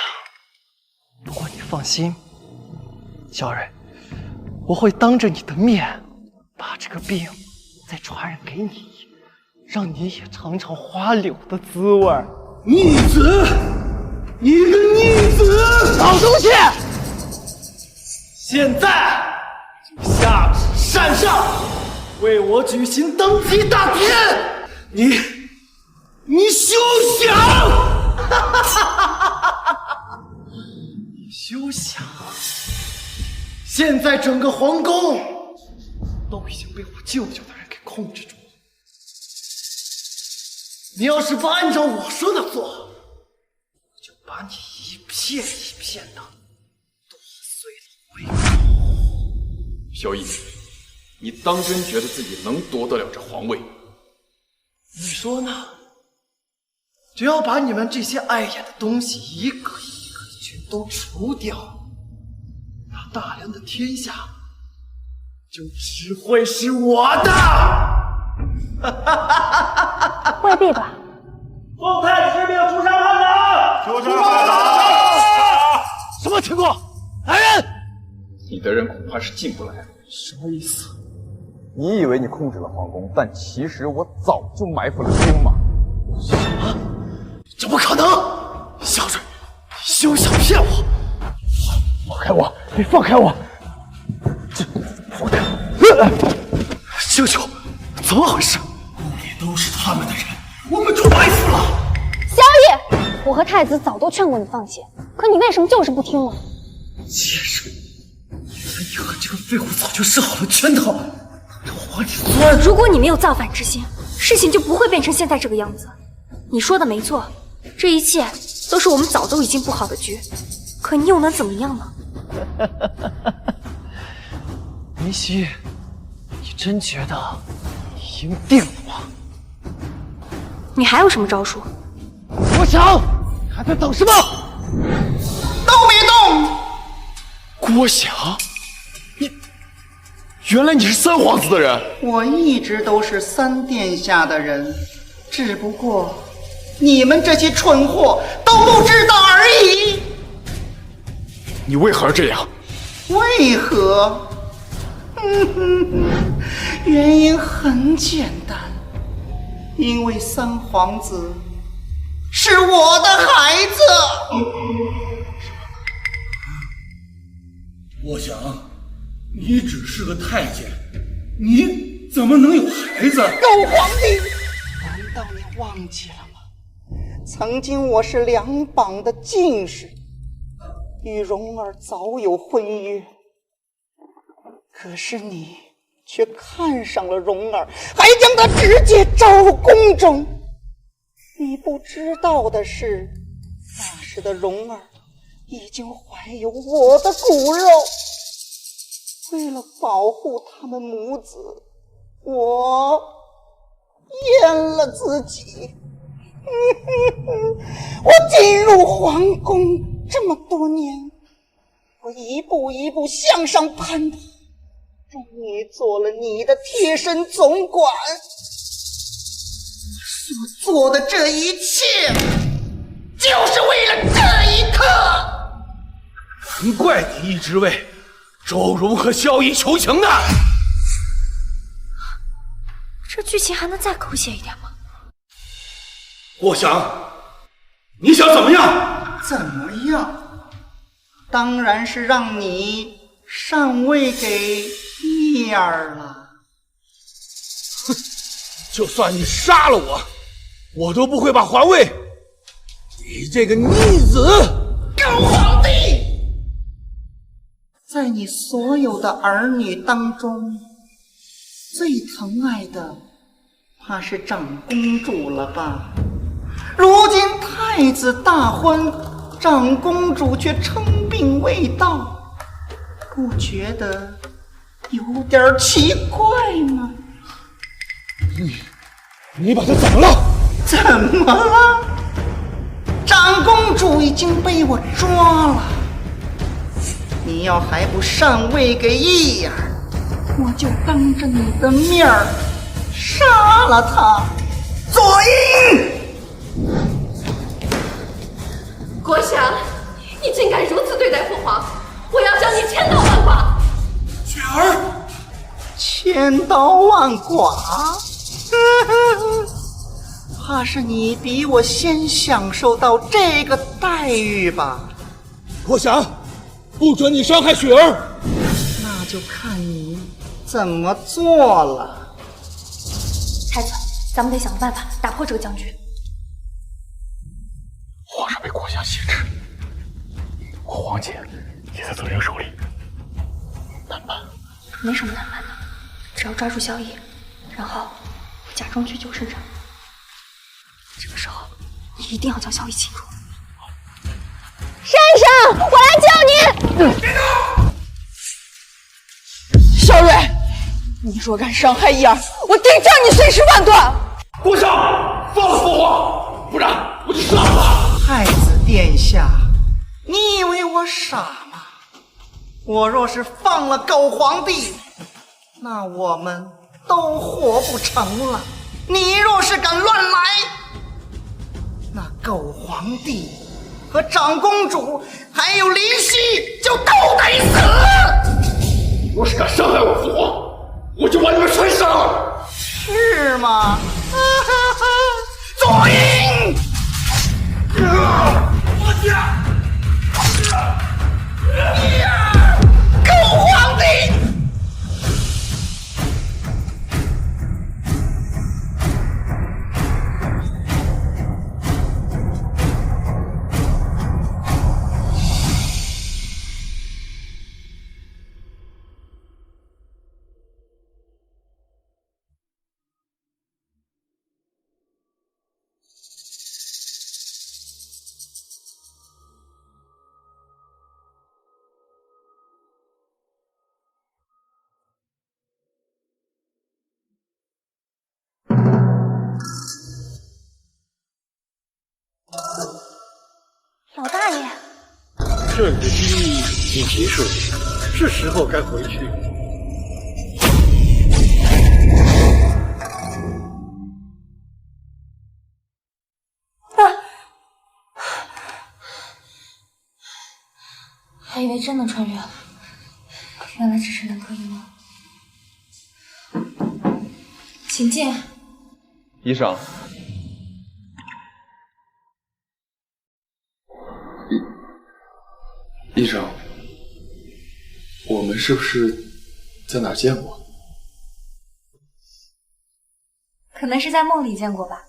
不过你放心，萧睿，我会当着你的面把这个病再传染给你，让你也尝尝花柳的滋味。逆子，你个逆子，找东西！现在就下旨禅上，为我举行登基大典。你休想！休想！现在整个皇宫都已经被我舅舅的人给控制住了。你要是不按照我说的做，我就把你一片一片的剁碎了喂狗。萧逸，你当真觉得自己能夺得了这皇位？你说呢？只要把你们这些碍眼的东西一个一个的全都除掉，那大梁的天下就只会是我的。未必吧。奉太子之命诛杀叛党！诛杀叛党！什么情况？来人！你的人恐怕是进不来了。什么意思？你以为你控制了皇宫，但其实我早就埋伏了兵马。什么？这不可能！萧睿，你休想骗我！放开我！你放开我！放开我！舅舅，怎么回事？你都是他们的人，我们就埋伏了。萧逸，我和太子早都劝过你放弃，可你为什么就是不听呢？妾身，原来你和这个废物早就设好了圈套，让我往里钻。如果你没有造反之心，事情就不会变成现在这个样子。你说的没错，这一切都是我们早都已经布好的局，可你又能怎么样呢？云溪，你真觉得你赢定了吗？你还有什么招数？郭翔，你还在等什么？都别动！郭翔，原来你是三皇子的人。我一直都是三殿下的人，只不过你们这些蠢货都不知道而已。你为何这样？为何？原因很简单，因为三皇子是我的孩子。我想，你只是个太监，你怎么能有孩子？狗皇帝，难道你忘记了吗？曾经我是两榜的进士，与蓉儿早有婚约，可是你却看上了蓉儿，还将她直接招入宫中。你不知道的是，那时的蓉儿已经怀有我的骨肉。为了保护他们母子，我淹了自己。我进入皇宫这么多年，我一步一步向上攀爬，终于做了你的贴身总管。所做的这一切，就是为了这一刻。难怪你一直为周荣和萧逸求情呢。这剧情还能再狗血一点吗？我想，你想怎么样？怎么样？当然是让你上位给义儿了。哼，就算你杀了我，我都不会把皇位给这个逆子高皇帝。在你所有的儿女当中，最疼爱的怕是长公主了吧？如今太子大婚，长公主却称病未到，不觉得有点奇怪吗？你把她怎么了？怎么了？长公主已经被我抓了，你要还不上位给义儿，我就当着你的面儿杀了她。左英，国祥，你竟敢如此对待父皇，我要将你千刀万剐！雪儿，千刀万剐？怕是你比我先享受到这个待遇吧？国祥，不准你伤害雪儿！那就看你怎么做了。太子，咱们得想个办法打破这个僵局。皇上被国相挟持，我皇姐也在左英手里，难办。没什么难办的，只要抓住萧逸，然后假装去救圣上。这个时候，你一定要将萧逸擒住。圣上，我来救你！别动！萧睿，你若敢伤害义儿，我定将你碎尸万段！国相，放了父皇，不然我就杀了他！太子殿下，你以为我傻吗？我若是放了狗皇帝，那我们都活不成了。你若是敢乱来，那狗皇帝和长公主还有林夕就都得死！若是敢伤害我父皇，我就把你们全杀了！是吗？左英！我家！狗皇帝！老大爷，朕的心意已经结束，是时候该回去。还以为真的穿越了，原来只是人格阴谋。请进。医生。医生，我们是不是在哪儿见过？可能是在梦里见过吧。